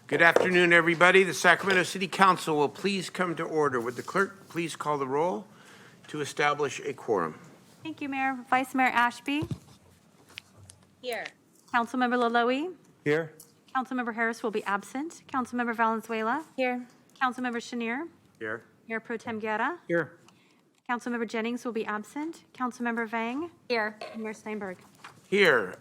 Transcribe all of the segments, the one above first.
Good afternoon, everybody. The Sacramento City Council will please come to order. Would the clerk please call the roll to establish a quorum? Thank you, Mayor. Vice Mayor Ashby. Here. Councilmember Laloe. Here. Councilmember Harris will be absent. Councilmember Valenzuela. Here. Councilmember Chenier. Here. Mayor Pro Tem Guerra. Here. Councilmember Jennings will be absent. Councilmember Vang. Here. And Mayor Steinberg. Here.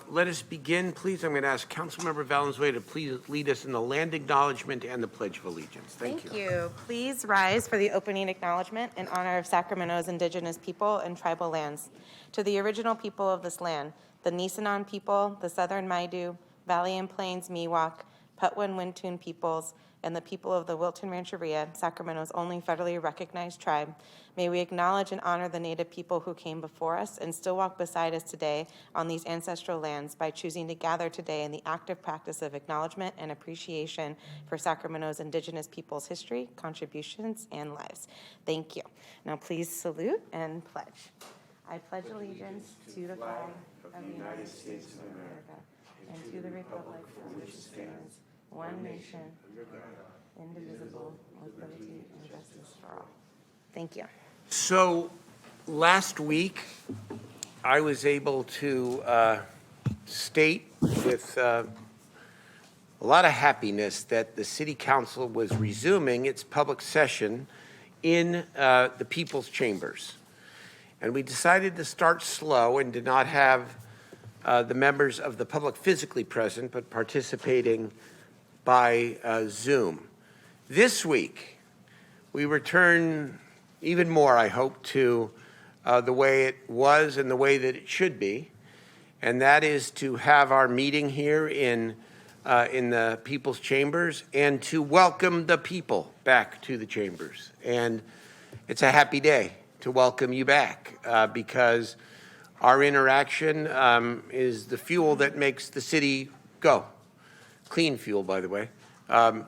Let us begin, please. I'm going to ask Councilmember Valenzuela to please lead us in the land acknowledgement and the Pledge of Allegiance. Thank you. Please rise for the opening acknowledgement in honor of Sacramento's indigenous people and tribal lands. To the original people of this land, the Nisenan people, the Southern Maidu, Valley and Plains Miwok, Patwa and Wintun peoples, and the people of the Wilton Rancheria, Sacramento's only federally recognized tribe, may we acknowledge and honor the Native people who came before us and still walk beside us today on these ancestral lands by choosing to gather today in the active practice of acknowledgement and appreciation for Sacramento's indigenous people's history, contributions, and lives. Thank you. Now please salute and pledge. I pledge allegiance to the flag of the United States of America and to the republic for which it stands, one nation, indivisible, with liberty and justice for all. Thank you. So last week, I was able to state with a lot of happiness that the City Council was resuming its public session in the People's Chambers. And we decided to start slow and did not have the members of the public physically present, but participating by Zoom. This week, we return even more, I hope, to the way it was and the way that it should be, and that is to have our meeting here in the People's Chambers and to welcome the people back to the chambers. And it's a happy day to welcome you back because our interaction is the fuel that makes the city go. Clean fuel, by the way. And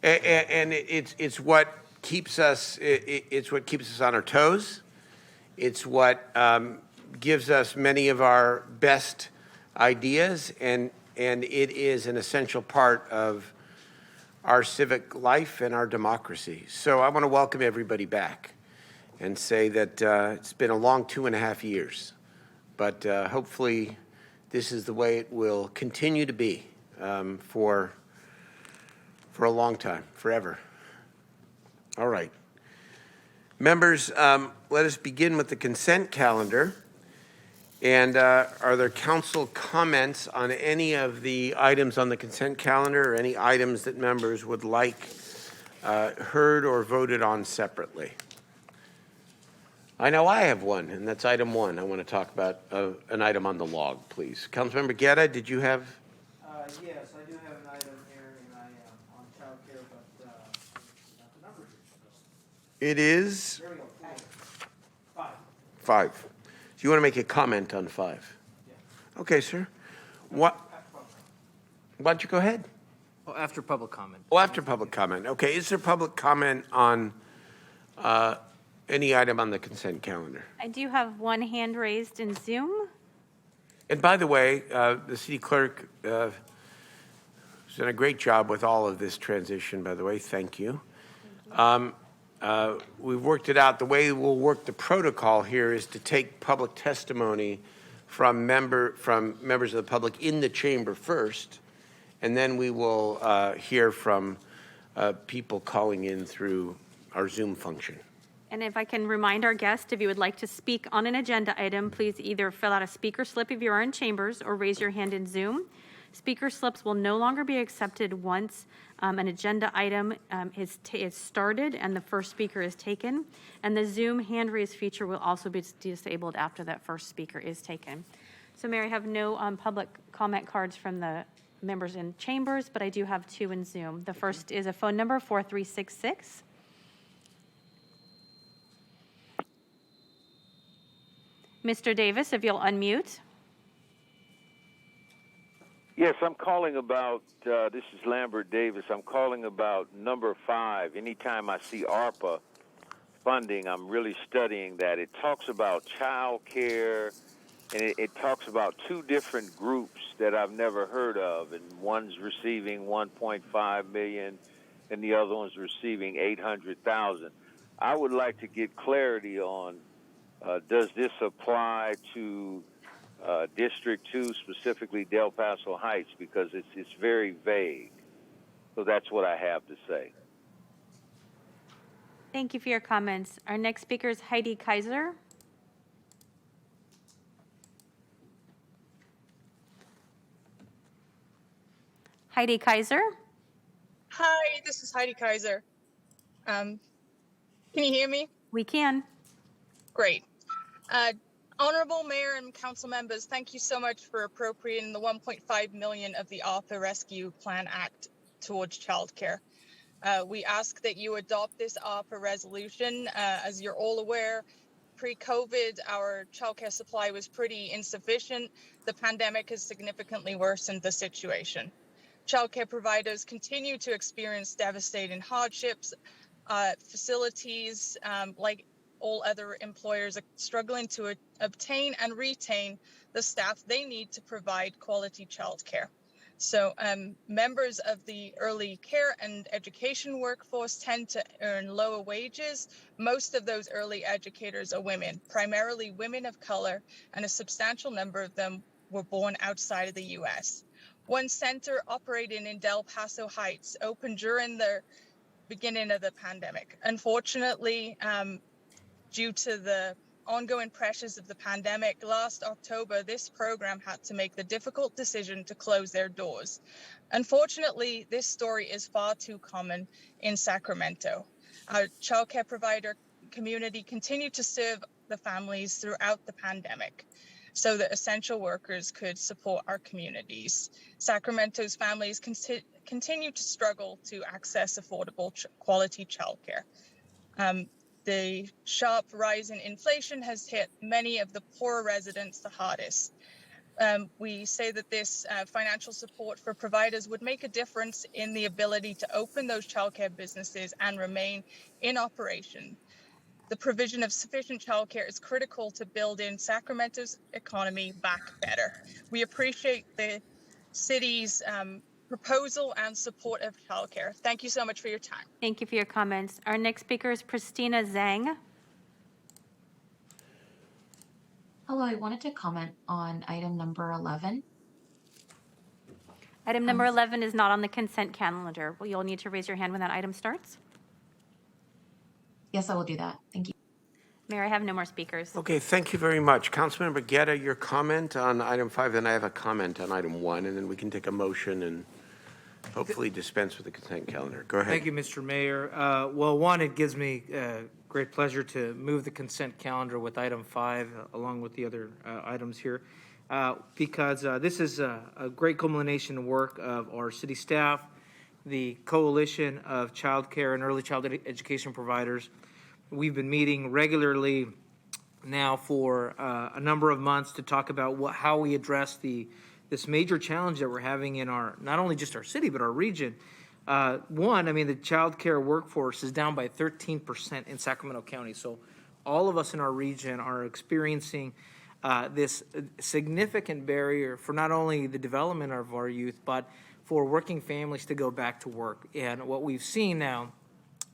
it's what keeps us. It's what keeps us on our toes. It's what gives us many of our best ideas, and it is an essential part of our civic life and our democracy. So I want to welcome everybody back and say that it's been a long 2.5 years, but hopefully this is the way it will continue to be for a long time, forever. All right. Members, let us begin with the consent calendar. And are there council comments on any of the items on the consent calendar or any items that members would like heard or voted on separately? I know I have one, and that's item 1. I want to talk about an item on the log, please. Councilmember Guerra, did you have? Yes, I do have an item here, and I on child care, but not the number. It is? There we go. 5. 5. So you want to make a comment on 5? Yeah. Okay, sir. What? Why don't you go ahead? Oh, after public comment. Oh, after public comment. Okay, is there public comment on any item on the consent calendar? I do have one hand raised in Zoom. And by the way, the city clerk has done a great job with all of this transition, by the way. Thank you. We've worked it out. The way we'll work the protocol here is to take public testimony from members of the public in the chamber first, and then we will hear from people calling in through our Zoom function. And if I can remind our guests, if you would like to speak on an agenda item, please either fill out a speaker slip if you are in chambers or raise your hand in Zoom. Speaker slips will no longer be accepted once an agenda item is started and the first speaker is taken. And the Zoom hand raise feature will also be disabled after that first speaker is taken. So, Mayor, I have no public comment cards from the members in chambers, but I do have 2 in Zoom. The first is a phone number, 4366. Mr. Davis, if you'll unmute. Yes, I'm calling about, this is Lambert Davis. I'm calling about number 5. Anytime I see ARPA funding, I'm really studying that. It talks about child care and it talks about two different groups that I've never heard of, and one's receiving 1.5 million, and the other one's receiving 800,000. I would like to get clarity on does this apply to District 2, specifically Del Paso Heights, because it's very vague. So that's what I have to say. Thank you for your comments. Our next speaker is Heidi Kaiser. Heidi Kaiser. Hi, this is Heidi Kaiser. Can you hear me? We can. Great. Honorable Mayor and Council members, thank you so much for appropriating the 1.5 million of the ARPA Rescue Plan Act towards childcare. We ask that you adopt this ARPA resolution. As you're all aware, pre-COVID, our childcare supply was pretty insufficient. The pandemic has significantly worsened the situation. Childcare providers continue to experience devastating hardships. Facilities, like all other employers, are struggling to obtain and retain the staff they need to provide quality childcare. So members of the early care and education workforce tend to earn lower wages. Most of those early educators are women, primarily women of color, and a substantial number of them were born outside of the U.S. One center operating in Del Paso Heights opened during the beginning of the pandemic. Unfortunately, due to the ongoing pressures of the pandemic, last October, this program had to make the difficult decision to close their doors. Unfortunately, this story is far too common in Sacramento. Our childcare provider community continued to serve the families throughout the pandemic, so that essential workers could support our communities. Sacramento's families continue to struggle to access affordable quality childcare. The sharp rise in inflation has hit many of the poorer residents the hardest. We say that this financial support for providers would make a difference in the ability to open those childcare businesses and remain in operation. The provision of sufficient childcare is critical to building Sacramento's economy back better. We appreciate the city's proposal and support of childcare. Thank you so much for your time. Thank you for your comments. Our next speaker is Christina Zhang. Hello, I wanted to comment on item number 11. Item number 11 is not on the consent calendar. Well, you'll need to raise your hand when that item starts. Yes, I will do that. Thank you. Mayor, I have no more speakers. Okay, thank you very much. Councilmember Guerra, your comment on item 5, then I have a comment on item 1, and then we can take a motion and hopefully dispense with the consent calendar. Go ahead. Thank you, Mr. Mayor. Well, one, it gives me great pleasure to move the consent calendar with item 5 along with the other items here because this is a great culmination work of our city staff, the Coalition of Child Care and Early Childhood Education Providers. We've been meeting regularly now for a number of months to talk about how we address this major challenge that we're having in our, not only just our city, but our region. One, I mean, the child care workforce is down by 13% in Sacramento County. So all of us in our region are experiencing this significant barrier for not only the development of our youth, but for working families to go back to work. And what we've seen now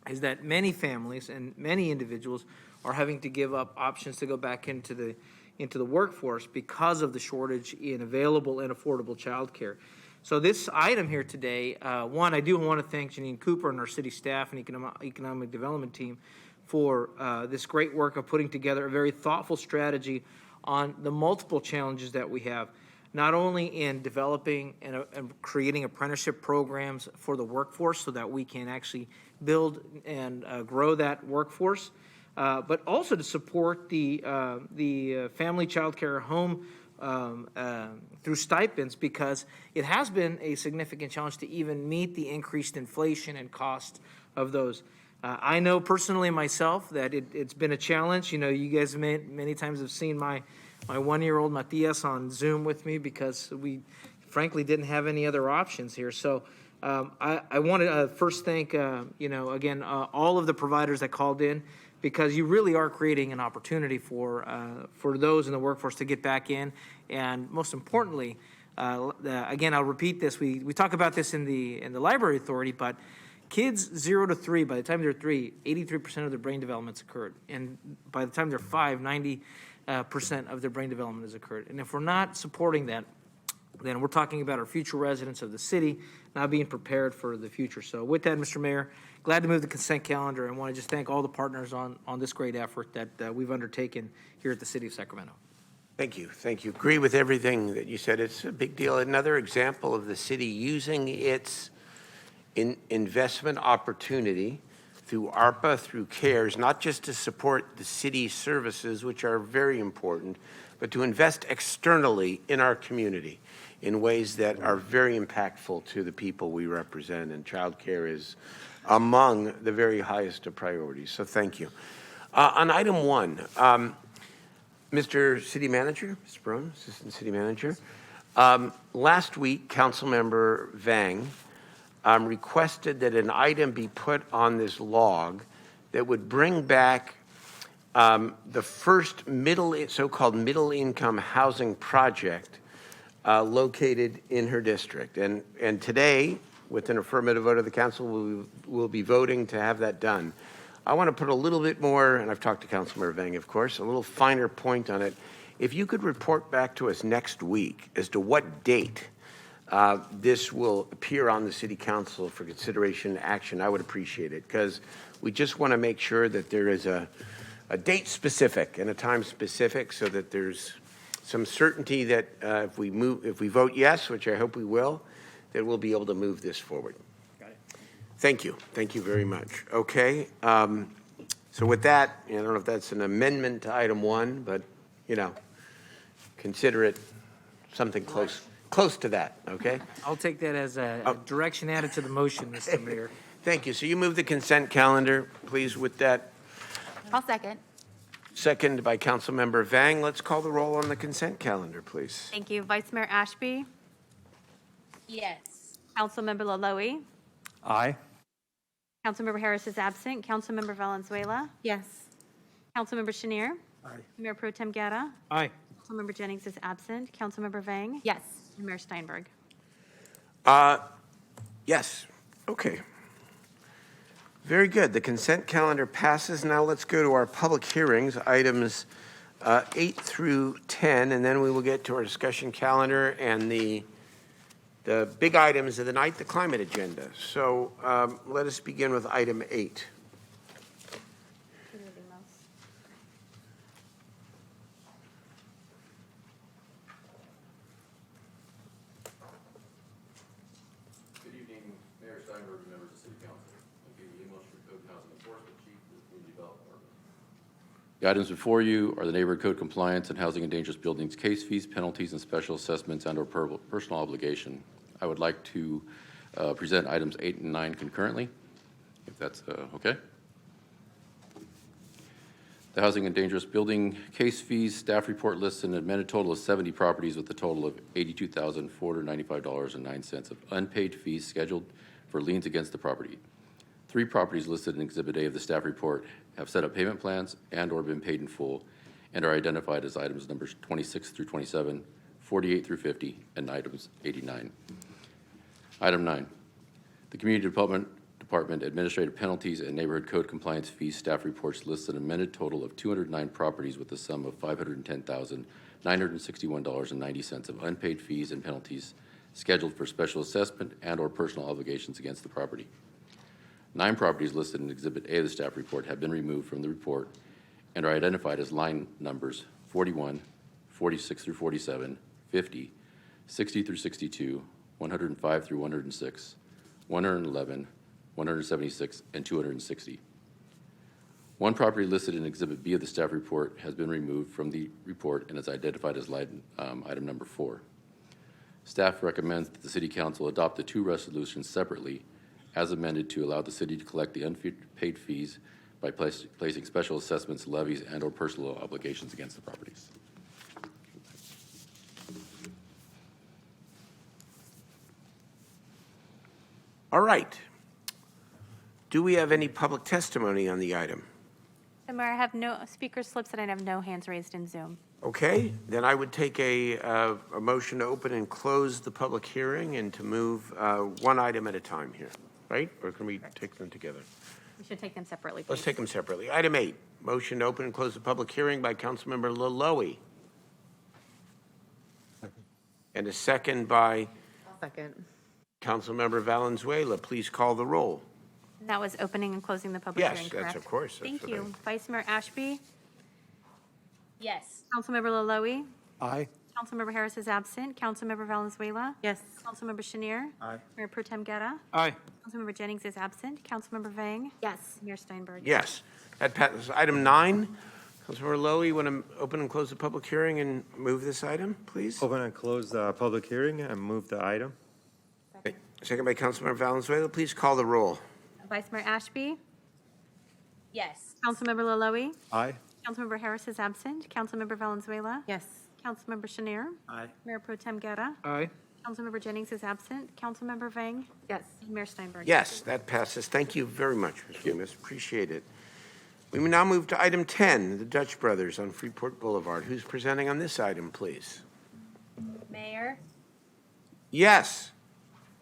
is that many families and many individuals are having to give up options to go back into the workforce because of the shortage in available and affordable childcare. So this item here today, one, I do want to thank Janine Cooper and our city staff and economic development team for this great work of putting together a very thoughtful strategy on the multiple challenges that we have, not only in developing and creating apprenticeship programs for the workforce so that we can actually build and grow that workforce, but also to support the family child care home through stipends, because it has been a significant challenge to even meet the increased inflation and cost of those. I know personally myself that it's been a challenge. You know, you guys many times have seen my 1-year-old Matias on Zoom with me because we frankly didn't have any other options here. So I want to first thank, again, all of the providers that called in. because you really are creating an opportunity for those in the workforce to get back in. And most importantly, again, I'll repeat this. We talk about this in the library authority, but kids 0 to 3, by the time they're 3, 83% of their brain development's occurred. And by the time they're 5, 90% of their brain development has occurred. And if we're not supporting that, then we're talking about our future residents of the city not being prepared for the future. So with that, Mr. Mayor, glad to move the consent calendar, and want to just thank all the partners on this great effort that we've undertaken here at the City of Sacramento. Thank you. Thank you. Agree with everything that you said. It's a big deal. Another example of the city using its investment opportunity through ARPA, through CARES, not just to support the city services, which are very important, but to invest externally in our community in ways that are very impactful to the people we represent. And childcare is among the very highest of priorities. So thank you. On item 1, Mr. City Manager, Mr. Barone, Assistant City Manager, last week, Councilmember Vang requested that an item be put on this log that would bring back the first so-called middle-income housing project located in her district. And today, with an affirmative vote of the council, we'll be voting to have that done. I want to put a little bit more, and I've talked to Councilmember Vang, of course, a little finer point on it. If you could report back to us next week as to what date this will appear on the City Council for consideration and action, I would appreciate it, because we just want to make sure that there is a date specific and a time specific, so that there's some certainty that if we vote yes, which I hope we will, that we'll be able to move this forward. Got it. Thank you. Thank you very much. Okay. So with that, I don't know if that's an amendment to item 1, but consider it something close to that. Okay. I'll take that as a direction added to the motion, Mr. Mayor. Thank you. So you move the consent calendar, please, with that. I'll second. Second by Councilmember Vang. Let's call the roll on the consent calendar, please. Thank you. Vice Mayor Ashby, Yes. Councilmember Laloe, Aye. Councilmember Harris is absent, Councilmember Valenzuela, Yes. Councilmember Chenier, Mayor Pro Tem Guerra, Aye. Councilmember Jennings is absent, Councilmember Vang, Yes. and Mayor Steinberg. Yes. Okay. Very good. The consent calendar passes. Now let's go to our public hearings, items 8 through 10, and then we will get to our discussion calendar and the big items of the night, the climate agenda. So let us begin with item 8. Good evening, Mayor Steinberg, members of the City Council. I'm Peter Lemos, Code Housing Enforcement Chief with the Community Development Department. The items before you are the neighborhood code compliance and housing in dangerous buildings case fees, penalties, and special assessments and/or personal obligation. I would like to present items 8 and 9 concurrently, if that's okay. The housing and dangerous building case fees, staff report lists an amended total of 70 properties with a total of $82,495.09 of unpaid fees scheduled for liens against the property. 3 properties listed in Exhibit A of the staff report have set up payment plans and/or been paid in full and are identified as items numbers 26 through 27, 48 through 50, and items 89. Item 9, the Community Development Department Administrative Penalties and Neighborhood Code Compliance Fees staff reports lists an amended total of 209 properties with a sum of $510,961.90 of unpaid fees and penalties scheduled for special assessment and/or personal obligations against the property. 9 properties listed in Exhibit A of the staff report have been removed from the report and are identified as line numbers 41, 46 through 47, 50, 60 through 62, 105 through 106, 111, 176, and 260. 1 property listed in Exhibit B of the staff report has been removed from the report and is identified as item number 4. Staff recommends that the City Council adopt the 2 resolutions separately as amended to allow the city to collect the unpaid fees by placing special assessments, levies, and/or personal obligations against the properties. All right. Do we have any public testimony on the item? So Mayor, I have no speaker slips and I have no hands raised in Zoom. Okay, then I would take a motion to open and close the public hearing and to move one item at a time here, right? Or can we take them together? We should take them separately, please. Let's take them separately. Item 8, motion to open and close the public hearing by Councilmember Laloe. And a second by Second. Councilmember Valenzuela. Please call the roll. And that was opening and closing the public Yes, hearing, that's correct? of course. That's Thank what you. Vice Mayor Ashby, Yes. Councilmember Laloe, Aye. Councilmember Harris is absent, Councilmember Valenzuela, Yes. Councilmember Chenier, Aye. Mayor Pro Tem Guerra, Aye. Councilmember Jennings is absent, Councilmember Vang, Yes. Mayor Steinberg. Yes, that passes. Item 9, Councilmember Lowe, you want to open and close the public hearing and move this item, please? Open and close the public hearing and move the item. Second by Councilmember Valenzuela. Please call the roll. Vice Mayor Ashby, Yes. Councilmember Laloe, Aye. Councilmember Harris is absent, Councilmember Valenzuela, Yes. Councilmember Chenier, Aye. Mayor Pro Tem Guerra, Aye. Councilmember Jennings is absent, Councilmember Vang, Yes. and Mayor Steinberg. Yes, that passes. Thank you very much, Ms. Dumas. Appreciate it. We will now move to item 10, the Dutch Brothers on Freeport Boulevard. Who's presenting on this item, please? Mayor, Yes.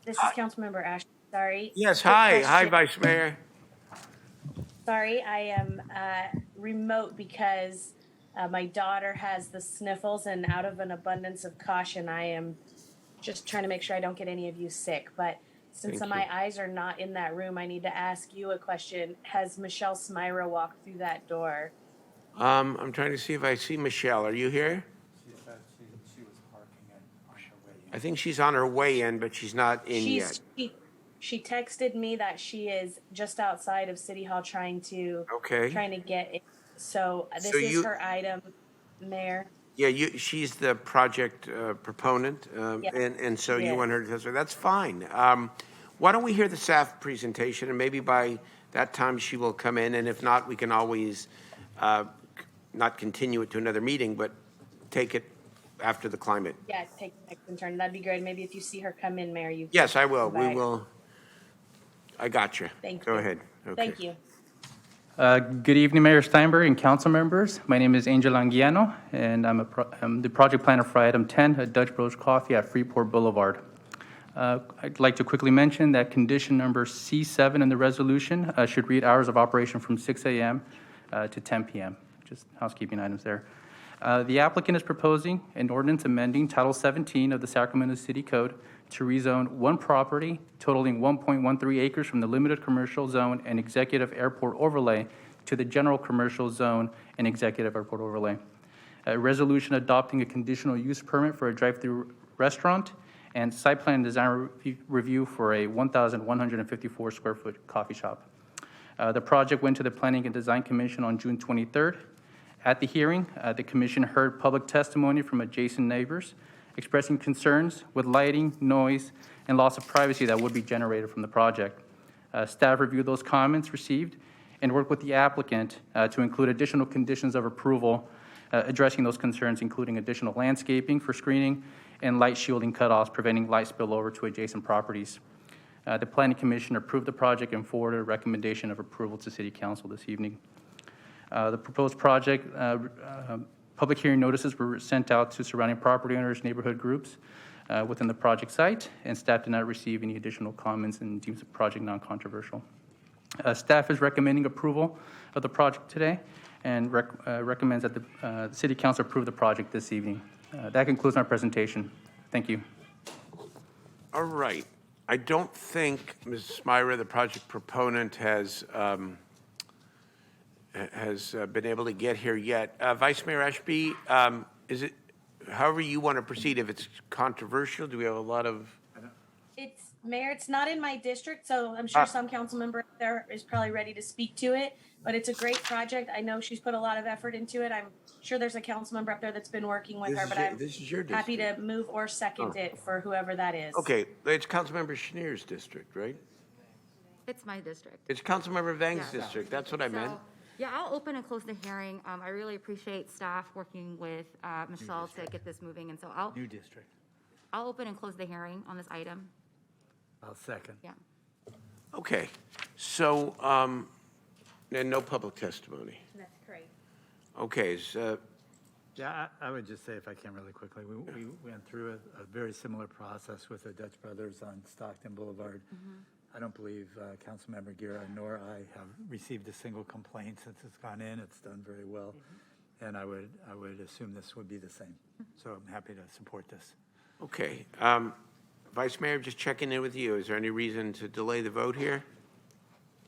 this is Councilmember Ash. Sorry. Yes, Quick hi. Hi, question. Vice Mayor. Sorry, I am remote because my daughter has the sniffles, and out of an abundance of caution, I am just trying to make sure I don't get any of you sick. But since Thank my you. eyes are not in that room, I need to ask you a question. Has Michelle Smyra walked through that door? I'm trying to see if I see Michelle. Are you here? She said she was parking on her way in. I think she's on her way in, but she's not in yet. She texted me that she is just outside of City Hall trying to Okay. get in. So this So is you- her item, Mayor. Yeah, she's the project proponent, Yeah. and so you Yeah. want her to testify. That's fine. Why don't we hear the staff presentation, and maybe by that time she will come in, and if not, we can always not continue it to another meeting, but take it after the climate. Yeah, take the next turn. That'd be great. Maybe if you see her come in, Mayor, you. Yes, I will. We Bye. will. I got you. Thank Go you. ahead. Okay. Thank you. Good evening, Mayor Steinberg and council members. My name is Angel Anguiano, and I'm the project planner for item 10 at Dutch Bros Coffee at Freeport Boulevard. I'd like to quickly mention that condition number C7 in the resolution should read hours of operation from 6 a.m. To 10 p.m. Just housekeeping items there. The applicant is proposing an ordinance amending Title 17 of the Sacramento City Code to rezone one property totaling 1.13 acres from the limited commercial zone and executive airport overlay to the general commercial zone and executive airport overlay. A resolution adopting a conditional use permit for a drive-through restaurant and site plan design review for a 1,154 square foot coffee shop. The project went to the Planning and Design Commission on June 23rd. At the hearing, the commission heard public testimony from adjacent neighbors expressing concerns with lighting, noise, and loss of privacy that would be generated from the project. Staff reviewed those comments received and worked with the applicant to include additional conditions of approval addressing those concerns, including additional landscaping for screening and light shielding cutoffs, preventing light spillover to adjacent properties. The Planning Commission approved the project and forwarded a recommendation of approval to City Council this evening. The proposed project, public hearing notices were sent out to surrounding property owners, neighborhood groups within the project site, and staff did not receive any additional comments and deems the project non-controversial. Staff is recommending approval of the project today and recommends that the City Council approve the project this evening. That concludes my presentation. Thank you. All right. I don't think Ms. Smyra, the project proponent, has been able to get here yet. Vice Mayor Ashby, is it, however you want to proceed, if it's controversial, do we have a lot of? It's, Mayor, it's not in my district, so I'm sure some council member up there is probably ready to speak to it, but it's a great project. I know she's put a lot of effort into it. I'm sure there's a council member up there that's been working with her, but I'm This is your happy district. to move or second it for whoever that is. Okay, it's Councilmember Schnier's district, right? It's my district. It's Councilmember Vang's Yeah. district. That's what I meant. So, yeah, I'll open and close the hearing. I really appreciate staff working with Michelle to get this moving, and so New district. I'll open and close the hearing on this item. I'll second. Yeah. Okay, so, and no public testimony. That's Okay, Yeah, I would just say, if I can really quickly, we went through a very similar process with the Dutch Brothers on Stockton Boulevard. I don't believe Councilmember Guerra nor I have received a single complaint since it's gone in. It's done very well. And I would assume this would be the same. So I'm happy to support this. okay. Vice Mayor, just checking in with you. Is there any reason to delay the vote here?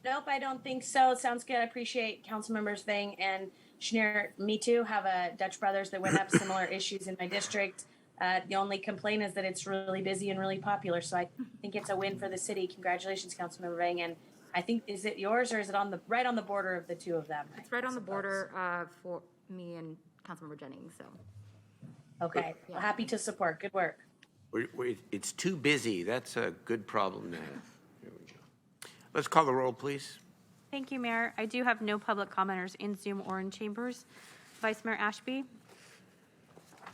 Nope, I don't think so. Sounds good. I appreciate council members thing and Schneer, me too, have a Dutch Brothers that went up similar issues in my district. The only complaint is that it's really busy and really popular. So I think it's a win for the city. Congratulations, Councilmember Vang. And I think, is it yours or is it right on the border of the two of them? It's right on the border for me and Councilmember Jennings, so. Okay, well, happy to support. Good work. It's too busy. That's a good problem to have. Here we go. Let's call the roll, please. Thank you, Mayor. I do have no public commenters in Zoom or in chambers. Vice Mayor Ashby?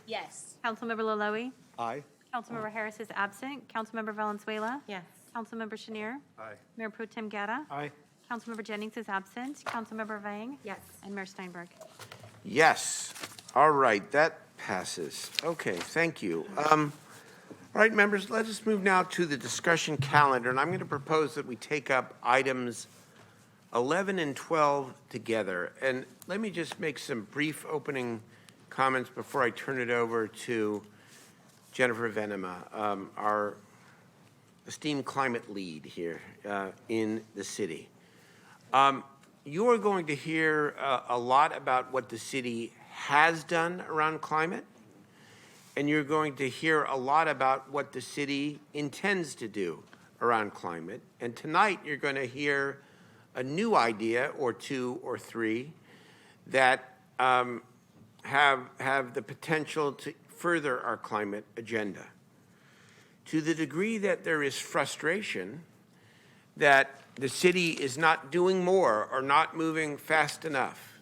Yes. Councilmember Laloe? Aye. Councilmember Harris is absent. Councilmember Valenzuela? Yes. Councilmember Chenier? Aye. Mayor Pro Tem Guerra? Aye. Councilmember Jennings is absent. Councilmember Vang? Yes. And Mayor Steinberg. Yes. All right, that passes. Okay, thank you. All right, members, let us move now to the discussion calendar, and I'm going to propose that we take up items 11 and 12 together. And let me just make some brief opening comments before I turn it over to Jennifer Venema, our esteemed climate lead here in the city. You are going to hear a lot about what the city has done around climate, and you're going to hear a lot about what the city intends to do around climate. And tonight you're going to hear a new idea or two or three that have the potential to further our climate agenda. To the degree that there is frustration that the city is not doing more or not moving fast enough,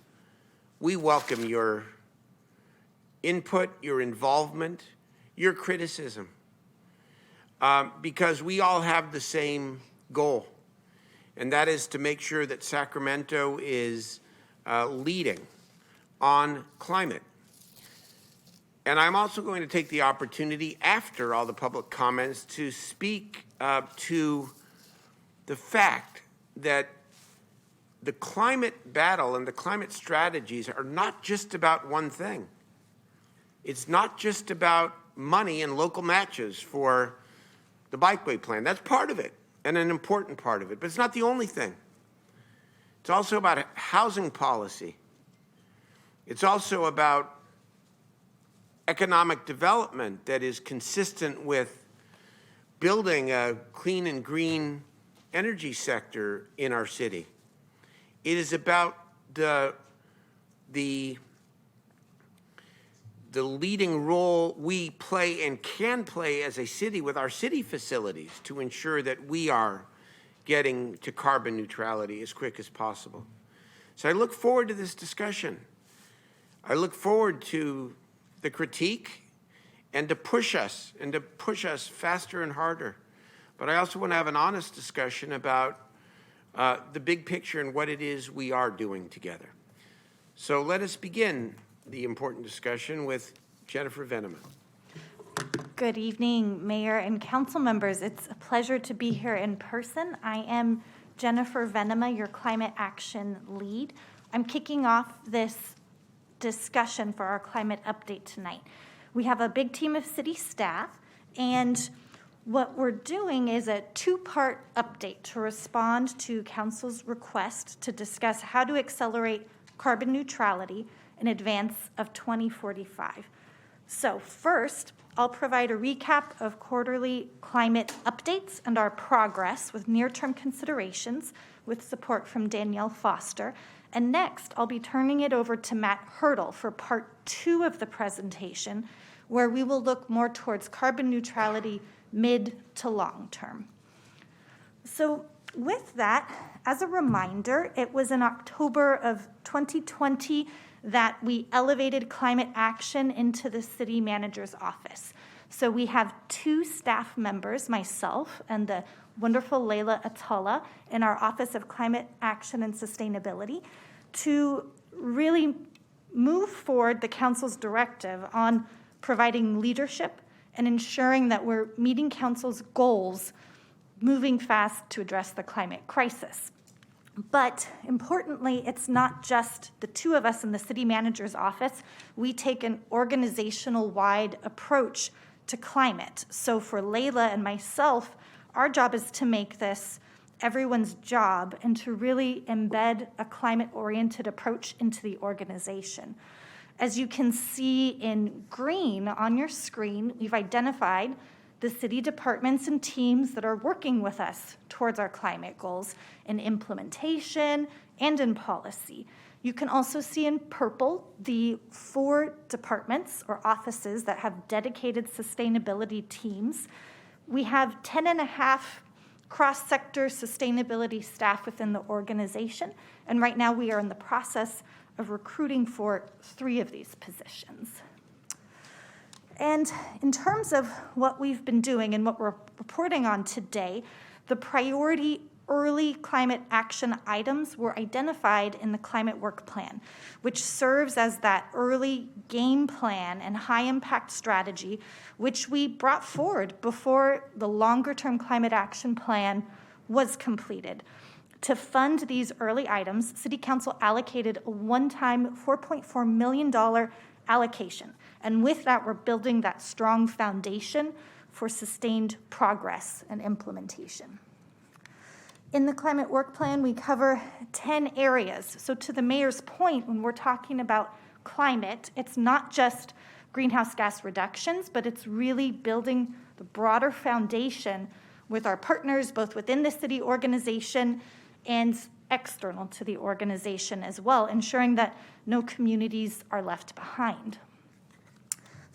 we welcome your input, your involvement, your criticism, because we all have the same goal, and that is to make sure that Sacramento is leading on climate. And I'm also going to take the opportunity after all the public comments to speak to the fact that the climate battle and the climate strategies are not just about one thing. It's not just about money and local matches for the bikeway plan. That's part of it and an important part of it, but it's not the only thing. It's also about housing policy. It's also about economic development that is consistent with building a clean and green energy sector in our city. It is about the leading role we play and can play as a city with our city facilities to ensure that we are getting to carbon neutrality as quick as possible. So I look forward to this discussion. I look forward to the critique and to push us faster and harder. But I also want to have an honest discussion about the big picture and what it is we are doing together. So let us begin the important discussion with Jennifer Venema. Good evening, Mayor and council members. It's a pleasure to be here in person. I am Jennifer Venema, your climate action lead. I'm kicking off this discussion for our climate update tonight. We have a big team of city staff, and what we're doing is a two-part update to respond to council's request to discuss how to accelerate carbon neutrality in advance of 2045. So first, I'll provide a recap of quarterly climate updates and our progress with near-term considerations with support from Danielle Foster. And next, I'll be turning it over to Matt Hurdle for part 2 of the presentation, where we will look more towards carbon neutrality mid to long term. So with that, as a reminder, it was in October of 2020 that we elevated climate action into the city manager's office. So we have 2 staff members, myself and the wonderful Layla Atala in our Office of Climate Action and Sustainability, to really move forward the council's directive on providing leadership and ensuring that we're meeting council's goals, moving fast to address the climate crisis. But importantly, it's not just the two of us in the city manager's office. We take an organizational-wide approach to climate. So for Layla and myself, our job is to make this everyone's job and to really embed a climate-oriented approach into the organization. As you can see in green on your screen, we've identified the city departments and teams that are working with us towards our climate goals in implementation and in policy. You can also see in purple the 4 departments or offices that have dedicated sustainability teams. We have 10.5 cross-sector sustainability staff within the organization, and right now we are in the process of recruiting for 3 of these positions. And in terms of what we've been doing and what we're reporting on today, the priority early climate action items were identified in the climate work plan, which serves as that early game plan and high impact strategy, which we brought forward before the longer term climate action plan was completed. To fund these early items, City Council allocated a one-time $4.4 million allocation. And with that, we're building that strong foundation for sustained progress and implementation. In the climate work plan, we cover 10 areas. So to the mayor's point, when we're talking about climate, it's not just greenhouse gas reductions, but it's really building the broader foundation with our partners, both within the city organization and external to the organization as well, ensuring that no communities are left behind.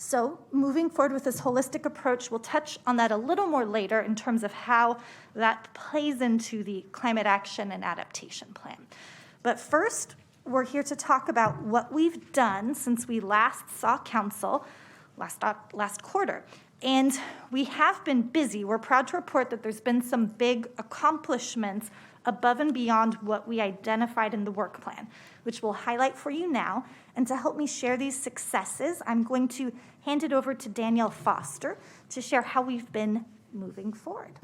So moving forward with this holistic approach, we'll touch on that a little more later in terms of how that plays into the climate action and adaptation plan. But first, we're here to talk about what we've done since we last saw council last quarter. And we have been busy. We're proud to report that there's been some big accomplishments above and beyond what we identified in the work plan, which we'll highlight for you now. And to help me share these successes, I'm going to hand it over to Danielle Foster to share how we've been moving forward.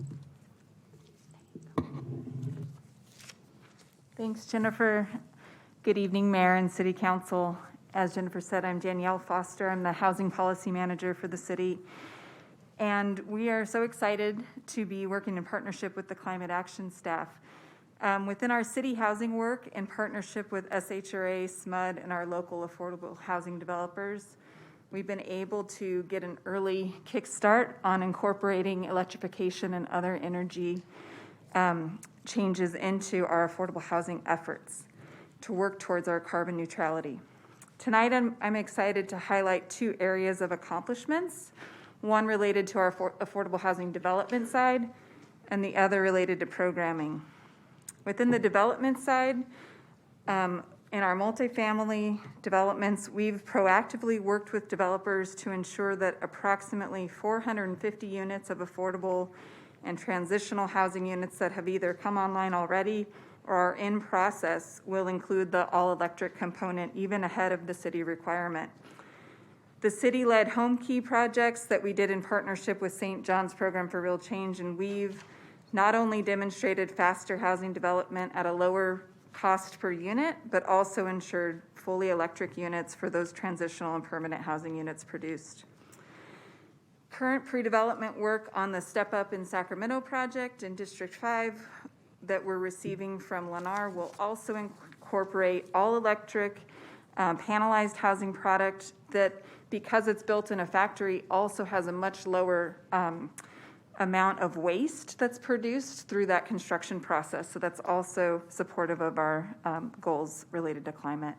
Thanks, Jennifer. Good evening, Mayor and City Council. As Jennifer said, I'm Danielle Foster. I'm the Housing Policy Manager for the city. And we are so excited to be working in partnership with the Climate Action staff. Within our city housing work, in partnership with SHRA, SMUD, and our local affordable housing developers, we've been able to get an early kickstart on incorporating electrification and other energy changes into our affordable housing efforts to work towards our carbon neutrality. Tonight, I'm excited to highlight 2 areas of accomplishments, one related to our affordable housing development side, and the other related to programming. Within the development side, in our multifamily developments, we've proactively worked with developers to ensure that approximately 450 units of affordable and transitional housing units that have either come online already or are in process will include the all-electric component even ahead of the city requirement. The city-led home key projects that we did in partnership with St. John's Program for Real Change and Weave not only demonstrated faster housing development at a lower cost per unit, but also ensured fully electric units for those transitional and permanent housing units produced. Current pre-development work on the Step Up in Sacramento project in District 5 that we're receiving from Lennar will also incorporate all-electric panelized housing product that, because it's built in a factory, also has a much lower amount of waste that's produced through that construction process. So that's also supportive of our goals related to climate.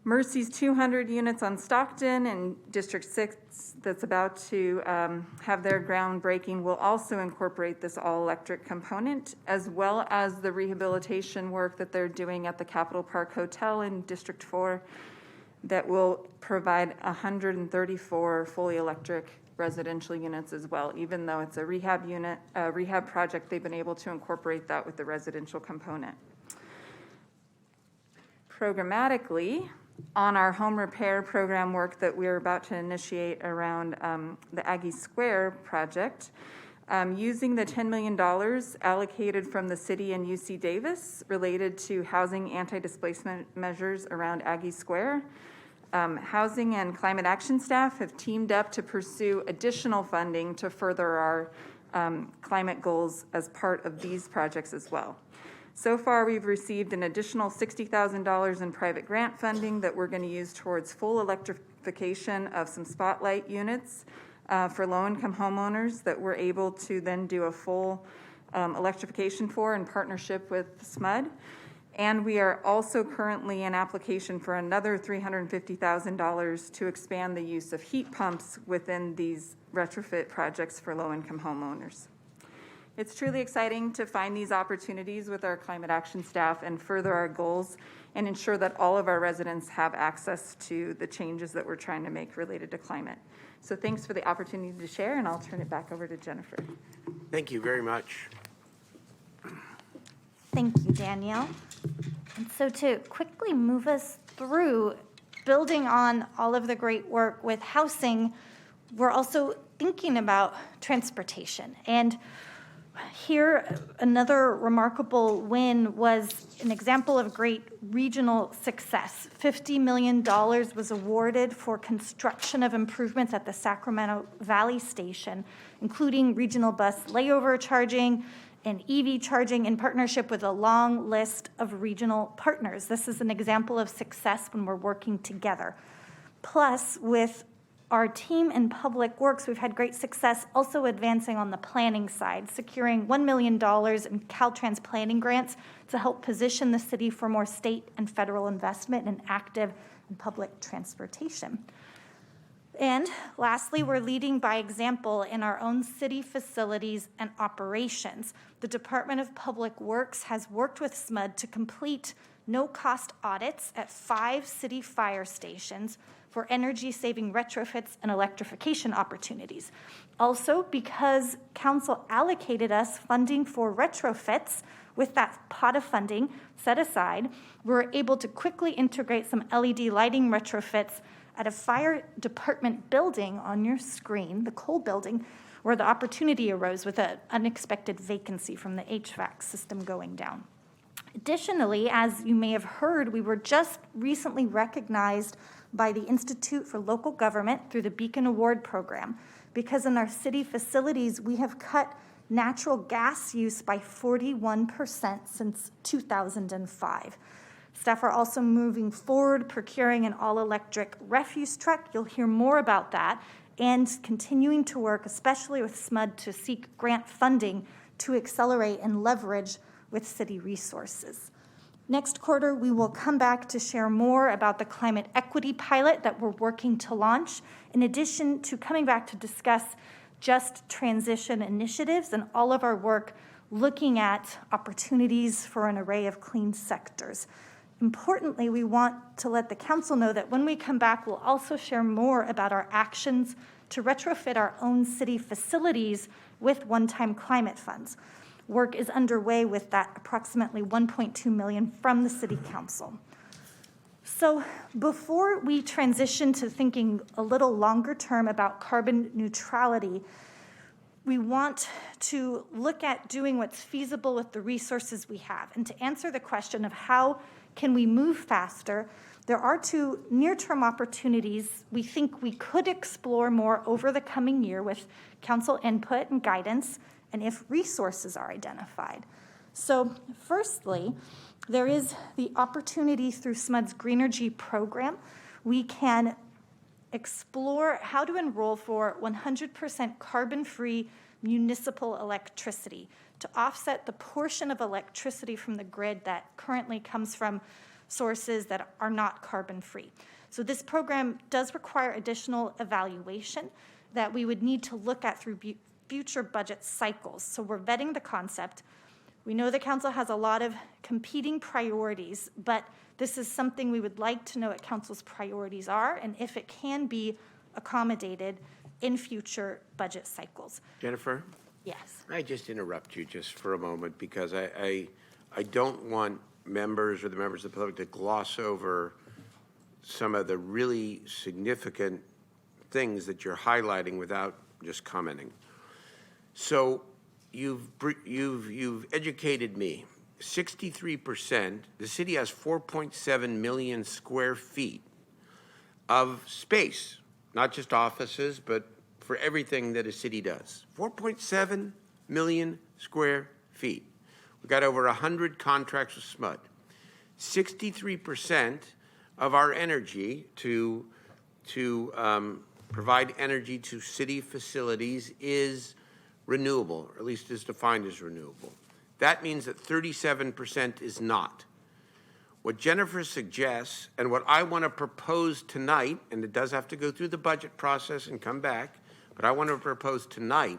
Mercy's 200 units on Stockton and District 6 that's about to have their groundbreaking will also incorporate this all-electric component, as well as the rehabilitation work that they're doing at the Capitol Park Hotel in District 4 that will provide 134 fully electric residential units as well. Even though it's a rehab project, they've been able to incorporate that with the residential component. Programmatically, on our home repair program work that we're about to initiate around the Aggie Square project, using the $10 million allocated from the city and UC Davis related to housing anti-displacement measures around Aggie Square. Housing and climate action staff have teamed up to pursue additional funding to further our climate goals as part of these projects as well. So far, we've received an additional $60,000 in private grant funding that we're going to use towards full electrification of some spotlight units for low-income homeowners that we're able to then do a full electrification for in partnership with SMUD. And we are also currently in application for another $350,000 to expand the use of heat pumps within these retrofit projects for low-income homeowners. It's truly exciting to find these opportunities with our climate action staff and further our goals and ensure that all of our residents have access to the changes that we're trying to make related to climate. So thanks for the opportunity to share, and I'll turn it back over to Jennifer. Thank you very much. Thank you, Danielle. And so to quickly move us through building on all of the great work with housing, we're also thinking about transportation. And here, another remarkable win was an example of great regional success. $50 million was awarded for construction of improvements at the Sacramento Valley Station, including regional bus layover charging and EV charging in partnership with a long list of regional partners. This is an example of success when we're working together. Plus, with our team in Public Works, we've had great success also advancing on the planning side, securing $1 million in Caltrans planning grants to help position the city for more state and federal investment in active and public transportation. And lastly, we're leading by example in our own city facilities and operations. The Department of Public Works has worked with SMUD to complete no-cost audits at 5 city fire stations for energy-saving retrofits and electrification opportunities. Also, because council allocated us funding for retrofits with that pot of funding set aside, we're able to quickly integrate some LED lighting retrofits at a fire department building on your screen, the Cole building, where the opportunity arose with an unexpected vacancy from the HVAC system going down. Additionally, as you may have heard, we were just recently recognized by the Institute for Local Government through the Beacon Award program, because in our city facilities, we have cut natural gas use by 41% since 2005. Staff are also moving forward, procuring an all-electric refuse truck. You'll hear more about that, and continuing to work, especially with SMUD, to seek grant funding to accelerate and leverage with city resources. Next quarter, we will come back to share more about the climate equity pilot that we're working to launch, in addition to coming back to discuss just transition initiatives and all of our work looking at opportunities for an array of clean sectors. Importantly, we want to let the council know that when we come back, we'll also share more about our actions to retrofit our own city facilities with one-time climate funds. Work is underway with that approximately $1.2 million from the City Council. So before we transition to thinking a little longer term about carbon neutrality, we want to look at doing what's feasible with the resources we have. And to answer the question of how can we move faster, there are 2 near-term opportunities we think we could explore more over the coming year with council input and guidance, and if resources are identified. So firstly, there is the opportunity through SMUD's Greenergy program. We can explore how to enroll for 100% carbon-free municipal electricity to offset the portion of electricity from the grid that currently comes from sources that are not carbon-free. So this program does require additional evaluation that we would need to look at through future budget cycles. So we're vetting the concept. We know the council has a lot of competing priorities, but this is something we would like to know what council's priorities are and if it can be accommodated in future budget cycles. Jennifer? Yes. I just interrupt you just for a moment because I don't want members or the members of the public to gloss over some of the really significant things that you're highlighting without just commenting. So you've educated me. 63%, the city has 4.7 million square feet of space, not just offices, but for everything that a city does. 4.7 million square feet. We've got over 100 contracts with SMUD. 63% of our energy to provide energy to city facilities is renewable, or at least is defined as renewable. That means that 37% is not. What Jennifer suggests, and what I want to propose tonight, and it does have to go through the budget process and come back, but I want to propose tonight,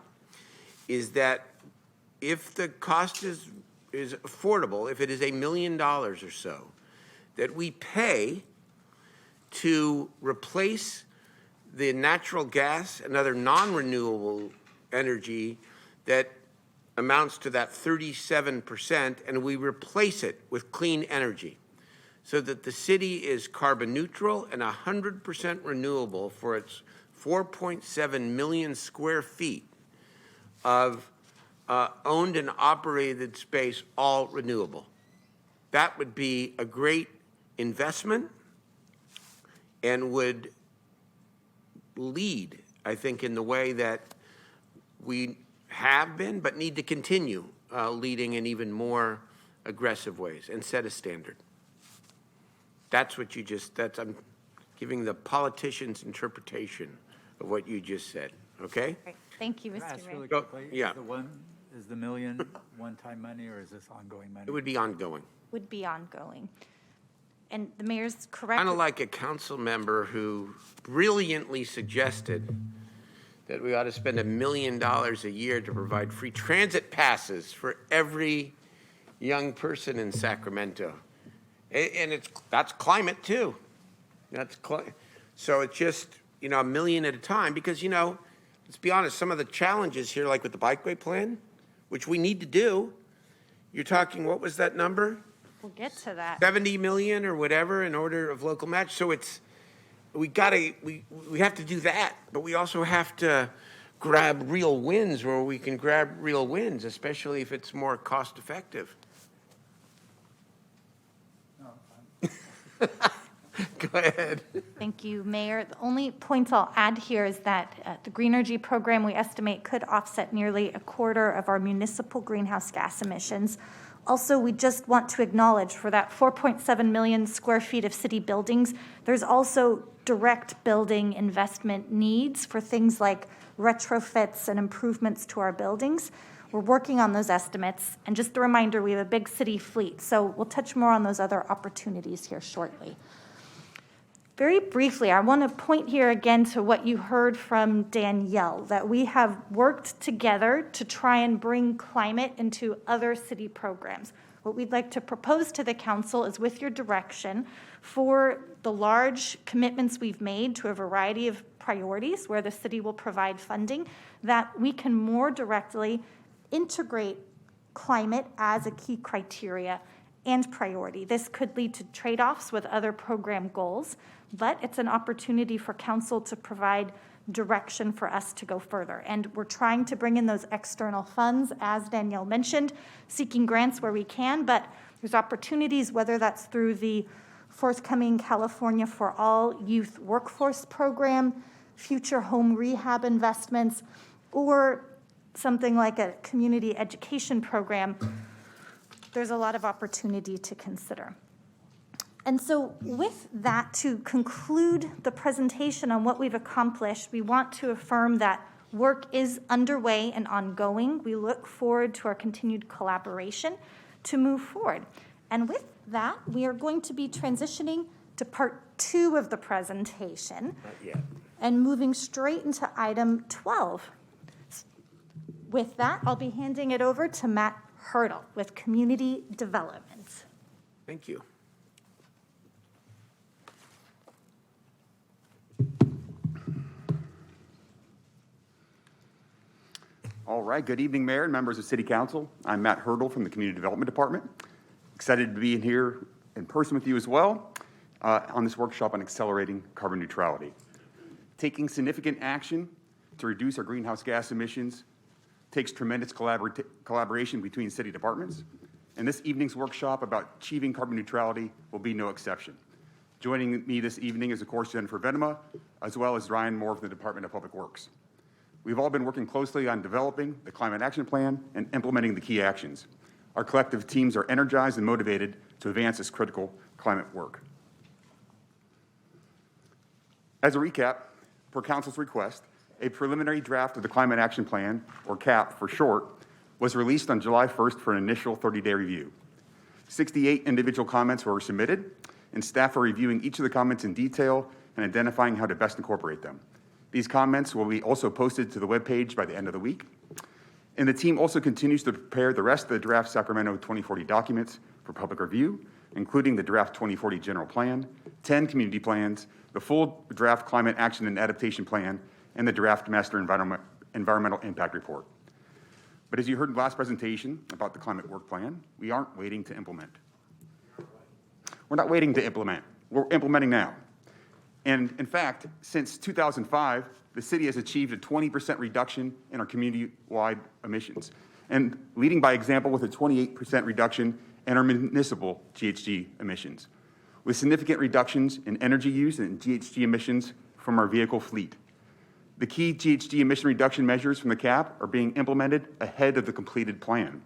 is that if the cost is affordable, if it is $1 million or so, that we pay to replace the natural gas and other non-renewable energy that amounts to that 37%, and we replace it with clean energy so that the city is carbon neutral and 100% renewable for its 4.7 million square feet of owned and operated space, all renewable. That would be a great investment and would lead, I think, in the way that we have been, but need to continue leading in even more aggressive ways and set a standard. That's what you just, I'm giving the politician's interpretation of what you just said, okay? Great. Thank you, Can I Mr. ask Ray. really quickly, Yeah. is the million one-time money, or is this ongoing money? It would be ongoing. Would be ongoing. And the mayor's correct. Kind of like a council member who brilliantly suggested that we ought to spend $1 million a year to provide free transit passes for every young person in Sacramento. And that's climate too. So it's just, $1 million at a time because, let's be honest, some of the challenges here, like with the bikeway plan, which we need to do, you're talking, what was that number? We'll get to that. 70 million or whatever in order of local match. So we have to do that, but we also have to grab real wins where we can grab real wins, especially if it's more cost effective. Go ahead. Thank you, Mayor. The only points I'll add here is that the Green Energy Program, we estimate, could offset nearly a quarter of our municipal greenhouse gas emissions. Also, we just want to acknowledge for that 4.7 million square feet of city buildings, there's also direct building investment needs for things like retrofits and improvements to our buildings. We're working on those estimates. And just a reminder, we have a big city fleet, so we'll touch more on those other opportunities here shortly. Very briefly, I want to point here again to what you heard from Danielle, that we have worked together to try and bring climate into other city programs. What we'd like to propose to the council is, with your direction, for the large commitments we've made to a variety of priorities where the city will provide funding, that we can more directly integrate climate as a key criteria and priority. This could lead to trade-offs with other program goals, but it's an opportunity for council to provide direction for us to go further. And we're trying to bring in those external funds, as Danielle mentioned, seeking grants where we can, but there's opportunities, whether that's through the forthcoming California for All Youth Workforce Program, future home rehab investments, or something like a community education program. There's a lot of opportunity to consider. And so with that, to conclude the presentation on what we've accomplished, we want to affirm that work is underway and ongoing. We look forward to our continued collaboration to move forward. And with that, we are going to be transitioning to part 2 of the presentation. Not yet. And moving straight into item 12. With that, I'll be handing it over to Matt Hurdle with Community Development. Thank you. All right, good evening, Mayor and members of City Council. I'm Matt Hurdle from the Community Development Department. Excited to be in here in person with you as well. on this workshop on accelerating carbon neutrality. Taking significant action to reduce our greenhouse gas emissions takes tremendous collaboration between city departments, and this evening's workshop about achieving carbon neutrality will be no exception. Joining me this evening is, of course, Jennifer Venema, as well as Ryan Moore from the Department of Public Works. We've all been working closely on developing the Climate Action Plan and implementing the key actions. Our collective teams are energized and motivated to advance this critical climate work. As a recap, per Council's request, a preliminary draft of the Climate Action Plan, or CAP for short, was released on July 1st for an initial 30-day review. 68 individual comments were submitted, and staff are reviewing each of the comments in detail and identifying how to best incorporate them. These comments will be also posted to the webpage by the end of the week. And the team also continues to prepare the rest of the draft Sacramento 2040 documents for public review, including the draft 2040 general plan, 10 community plans, the full draft climate action and adaptation plan, and the draft master environmental impact report. But as you heard in the last presentation about the climate work plan, we aren't waiting to implement. We're not waiting to implement. We're implementing now. And in fact, since 2005, the city has achieved a 20% reduction in our community-wide emissions, and leading by example with a 28% reduction in our municipal GHG emissions, with significant reductions in energy use and GHG emissions from our vehicle fleet. The key GHG emission reduction measures from the CAP are being implemented ahead of the completed plan.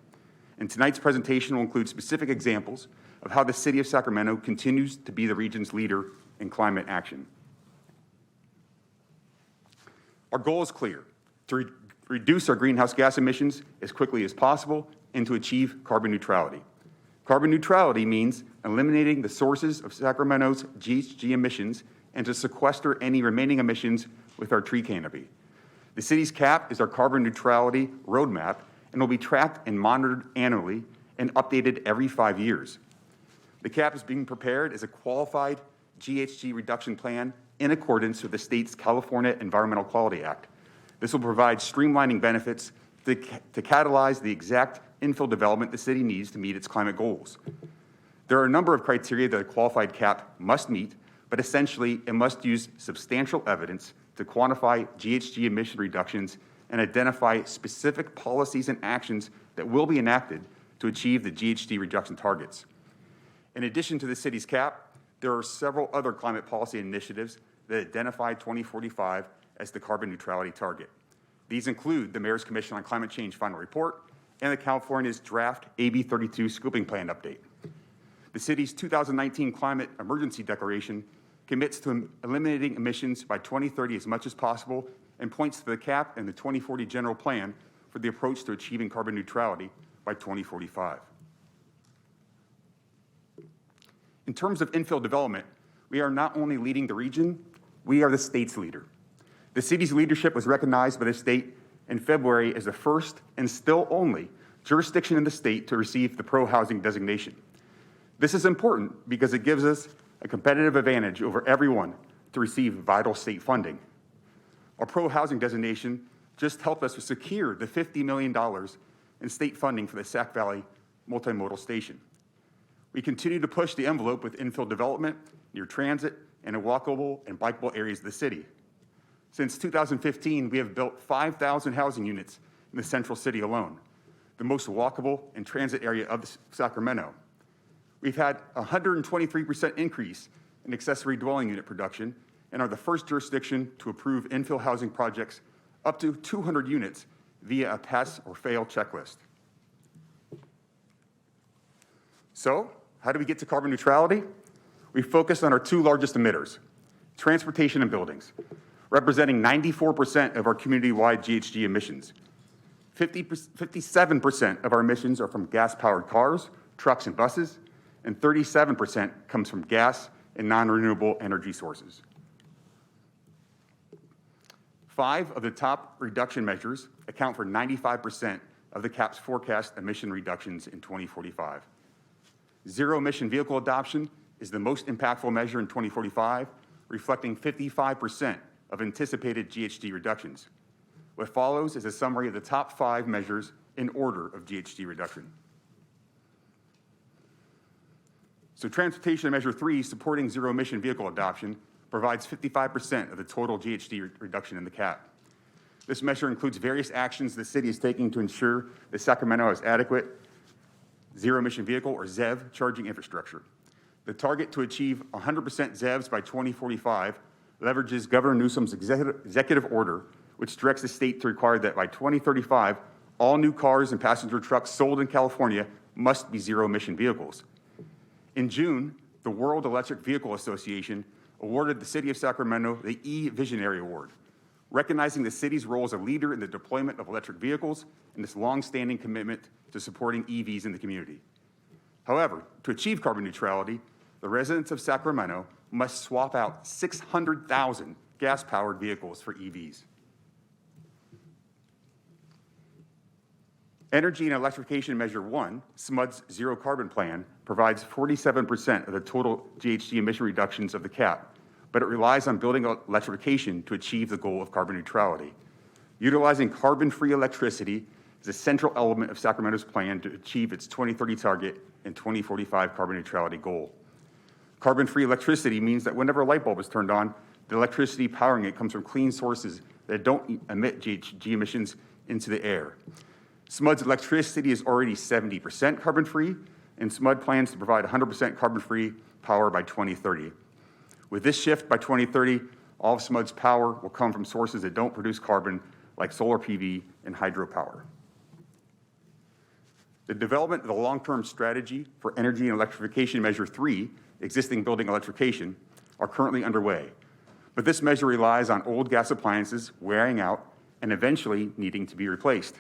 And tonight's presentation will include specific examples of how the city of Sacramento continues to be the region's leader in climate action. Our goal is clear: to reduce our greenhouse gas emissions as quickly as possible and to achieve carbon neutrality. Carbon neutrality means eliminating the sources of Sacramento's GHG emissions and to sequester any remaining emissions with our tree canopy. The city's CAP is our carbon neutrality roadmap and will be tracked and monitored annually and updated every 5 years. The CAP is being prepared as a qualified GHG reduction plan in accordance with the state's California Environmental Quality Act. This will provide streamlining benefits to catalyze the exact infill development the city needs to meet its climate goals. There are a number of criteria that a qualified CAP must meet, but essentially it must use substantial evidence to quantify GHG emission reductions and identify specific policies and actions that will be enacted to achieve the GHG reduction targets. In addition to the city's CAP, there are several other climate policy initiatives that identify 2045 as the carbon neutrality target. These include the Mayor's Commission on Climate Change final report and the California's draft AB 32 scoping plan update. The city's 2019 climate emergency declaration commits to eliminating emissions by 2030 as much as possible and points to the CAP and the 2040 general plan for the approach to achieving carbon neutrality by 2045. In terms of infill development, we are not only leading the region, we are the state's leader. The city's leadership was recognized by the state in February as the first and still only jurisdiction in the state to receive the pro-housing designation. This is important because it gives us a competitive advantage over everyone to receive vital state funding. Our pro-housing designation just helped us to secure the $50 million in state funding for the Sac Valley multimodal station. We continue to push the envelope with infill development near transit and in walkable and bikeable areas of the city. Since 2015, we have built 5,000 housing units in the central city alone, the most walkable and transit area of Sacramento. We've had a 123% increase in accessory dwelling unit production and are the first jurisdiction to approve infill housing projects up to 200 units via a pass or fail checklist. So, how do we get to carbon neutrality? We focus on our two largest emitters, transportation and buildings, representing 94% of our community-wide GHG emissions. 57% of our emissions are from gas-powered cars, trucks, and buses, and 37% comes from gas and non-renewable energy sources. 5 of the top reduction measures account for 95% of the CAP's forecast emission reductions in 2045. Zero-emission vehicle adoption is the most impactful measure in 2045, reflecting 55% of anticipated GHG reductions. What follows is a summary of the top 5 measures in order of GHG reduction. So Transportation Measure 3, supporting zero-emission vehicle adoption, provides 55% of the total GHG reduction in the cap. This measure includes various actions the city is taking to ensure that Sacramento has adequate zero-emission vehicle, or ZEV, charging infrastructure. The target to achieve 100% ZEVs by 2045 leverages Governor Newsom's executive order, which directs the state to require that by 2035, all new cars and passenger trucks sold in California must be zero-emission vehicles. In June, the World Electric Vehicle Association awarded the city of Sacramento the E-Visionary Award, recognizing the city's role as a leader in the deployment of electric vehicles and its longstanding commitment to supporting EVs in the community. However, to achieve carbon neutrality, the residents of Sacramento must swap out 600,000 gas-powered vehicles for EVs. Energy and Electrification Measure 1, SMUD's Zero Carbon Plan, provides 47% of the total GHG emission reductions of the cap, but it relies on building electrification to achieve the goal of carbon neutrality. Utilizing carbon-free electricity is a central element of Sacramento's plan to achieve its 2030 target and 2045 carbon neutrality goal. Carbon-free electricity means that whenever a light bulb is turned on, the electricity powering it comes from clean sources that don't emit GHG emissions into the air. SMUD's electricity is already 70% carbon-free, and SMUD plans to provide 100% carbon-free power by 2030. With this shift by 2030, all of SMUD's power will come from sources that don't produce carbon, like solar PV and hydropower. The development of the long-term strategy for Energy and Electrification Measure 3, existing building electrification, are currently underway. But this measure relies on old gas appliances wearing out and eventually needing to be replaced.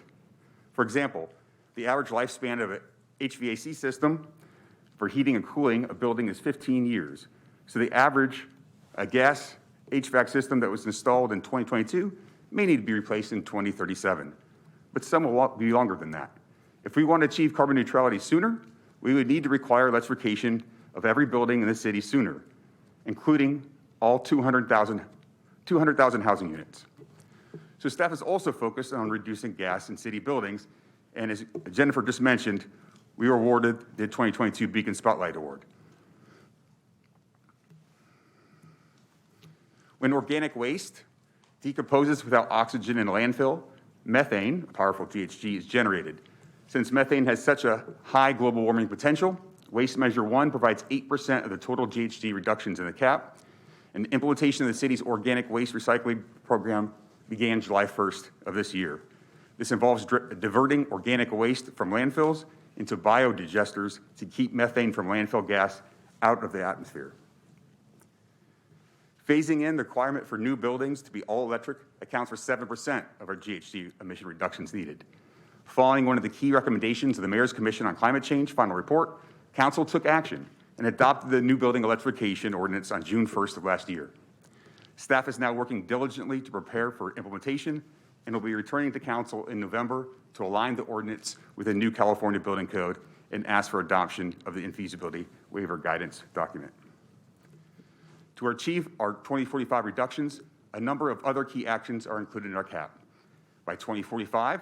For example, the average lifespan of an HVAC system for heating and cooling a building is 15 years. So the average gas HVAC system that was installed in 2022 may need to be replaced in 2037, but some will be longer than that. If we want to achieve carbon neutrality sooner, we would need to require electrification of every building in the city sooner, including all 200,000 housing units. So staff is also focused on reducing gas in city buildings, and as Jennifer just mentioned, we were awarded the 2022 Beacon Spotlight Award. When organic waste decomposes without oxygen in a landfill, methane, a powerful GHG, is generated. Since methane has such a high global warming potential, Waste Measure 1 provides 8% of the total GHG reductions in the cap, and the implementation of the city's organic waste recycling program began July 1st of this year. This involves diverting organic waste from landfills into biodigesters to keep methane from landfill gas out of the atmosphere. Phasing in the requirement for new buildings to be all electric accounts for 7% of our GHG emission reductions needed. Following one of the key recommendations of the Mayor's Commission on Climate Change final report, Council took action and adopted the new building electrification ordinance on June 1st of last year. Staff is now working diligently to prepare for implementation and will be returning to Council in November to align the ordinance with the new California Building Code and ask for adoption of the infeasibility waiver guidance document. To achieve our 2045 reductions, a number of other key actions are included in our cap. By 2045,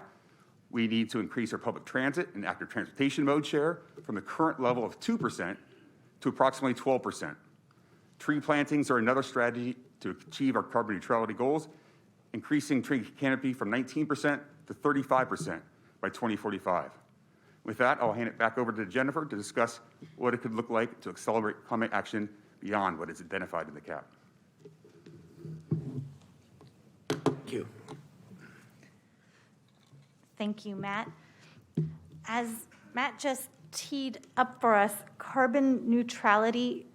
we need to increase our public transit and active transportation mode share from the current level of 2% to approximately 12%. Tree plantings are another strategy to achieve our carbon neutrality goals, increasing tree canopy from 19% to 35% by 2045. With that, I'll hand it back over to Jennifer to discuss what it could look like to accelerate climate action beyond what is identified in the cap. Thank you. Thank you, Matt. As Matt just teed up for us, carbon neutrality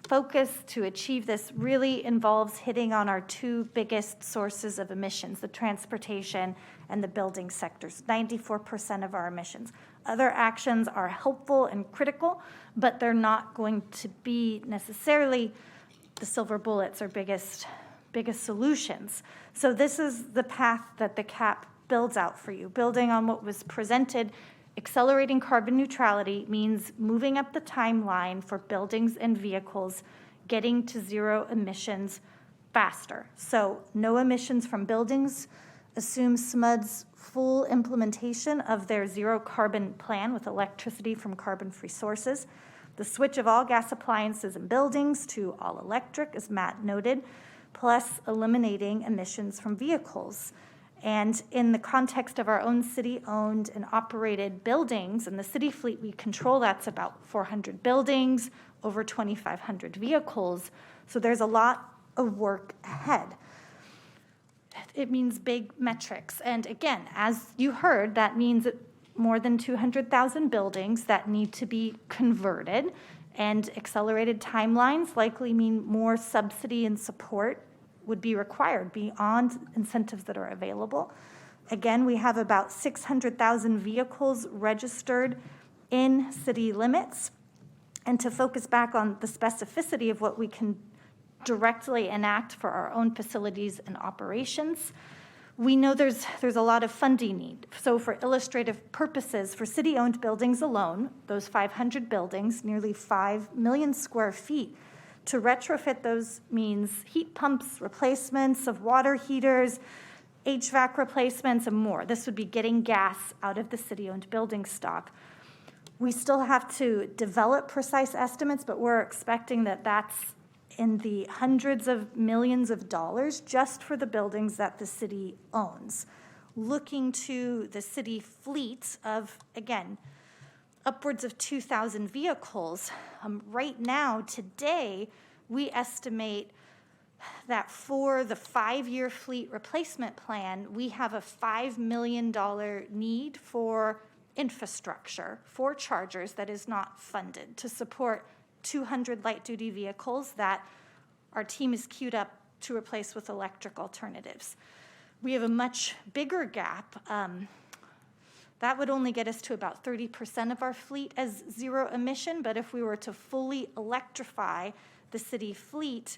focus to achieve this really involves hitting on our two biggest sources of emissions, the transportation and the building sectors, 94% of our emissions. Other actions are helpful and critical, but they're not going to be necessarily the silver bullets or biggest solutions. So this is the path that the CAP builds out for you. Building on what was presented, accelerating carbon neutrality means moving up the timeline for buildings and vehicles, getting to zero emissions faster. So no emissions from buildings assumes SMUD's full implementation of their zero carbon plan with electricity from carbon-free sources. The switch of all gas appliances and buildings to all electric, as Matt noted, plus eliminating emissions from vehicles. And in the context of our own city-owned and operated buildings and the city fleet we control, that's about 400 buildings, over 2,500 vehicles. So there's a lot of work ahead. It means big metrics. And again, as you heard, that means more than 200,000 buildings that need to be converted, and accelerated timelines likely mean more subsidy and support would be required beyond incentives that are available. Again, we have about 600,000 vehicles registered in city limits. And to focus back on the specificity of what we can directly enact for our own facilities and operations, we know there's a lot of funding need. So for illustrative purposes, for city-owned buildings alone, those 500 buildings, nearly 5 million square feet, to retrofit those means heat pumps, replacements of water heaters, HVAC replacements, and more. This would be getting gas out of the city-owned building stock. We still have to develop precise estimates, but we're expecting that that's in the hundreds of millions of dollars just for the buildings that the city owns. Looking to the city fleet of, again, upwards of 2,000 vehicles. Right now, today, we estimate that for the 5-year fleet replacement plan, we have a $5 million need for infrastructure, for chargers that is not funded to support 200 light-duty vehicles that our team is queued up to replace with electric alternatives. We have a much bigger gap. That would only get us to about 30% of our fleet as zero emission, but if we were to fully electrify the city fleet,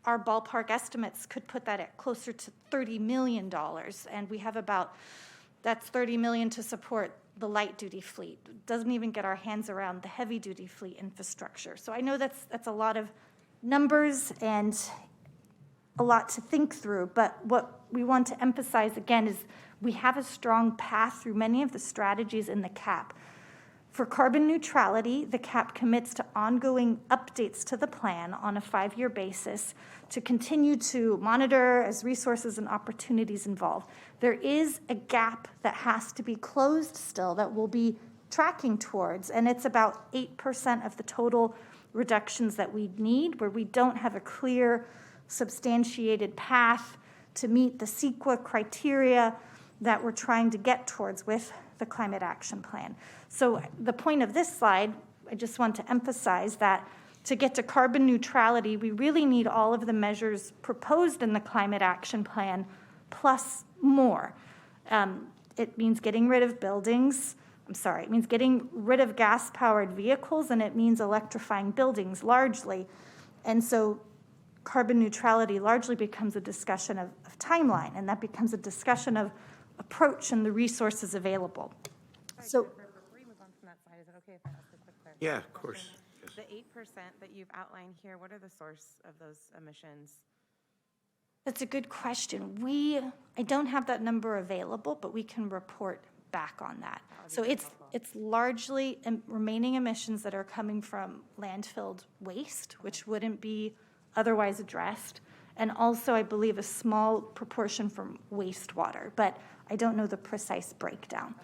our ballpark estimates could put that at closer to $30 million. And we have that's $30 million to support the light-duty fleet. Doesn't even get our hands around the heavy-duty fleet infrastructure. So I know that's a lot of numbers and a lot to think through, but what we want to emphasize again is we have a strong path through many of the strategies in the CAP. For carbon neutrality, the CAP commits to ongoing updates to the plan on a 5-year basis to continue to monitor as resources and opportunities evolve. There is a gap that has to be closed still that we'll be tracking towards, and it's about 8% of the total reductions that we need, where we don't have a clear, substantiated path to meet the CEQA criteria that we're trying to get towards with the Climate Action Plan. So the point of this slide, I just want to emphasize that to get to carbon neutrality, we really need all of the measures proposed in the Climate Action Plan, plus more. It means getting rid of it means getting rid of gas-powered vehicles, and it means electrifying buildings largely. And so carbon neutrality largely becomes a discussion of timeline, and that becomes a discussion of approach and the resources available. So, Before you move on from that slide, is it okay if I ask a quick clarification? Yeah, of course. Yes. The 8% that you've outlined here, what are the source of those emissions? that's a good question. I don't have that number available, but we can report back on that. So it's largely remaining emissions that are coming from landfilled waste, which wouldn't be otherwise addressed, and also, I believe, a small proportion from wastewater, but I don't know the precise breakdown.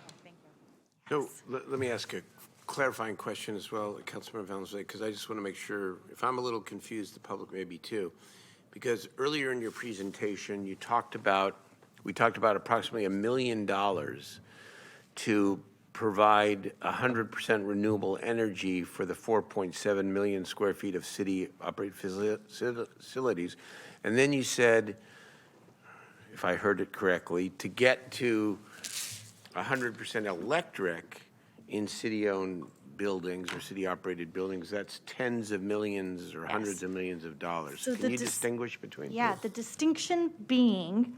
So let me ask a clarifying question as well, Councilmember Valenzuela, because I just want to make sure, if I'm a little confused, the public may be too. Because earlier in your presentation, we talked about approximately $1 million to provide 100% renewable energy for the 4.7 million square feet of city-operated facilities. And then you said, if I heard it correctly, to get to 100% electric in city-owned buildings or city-operated buildings, that's tens of millions or hundreds of millions of dollars. So Can you distinguish between? Yeah, the distinction being,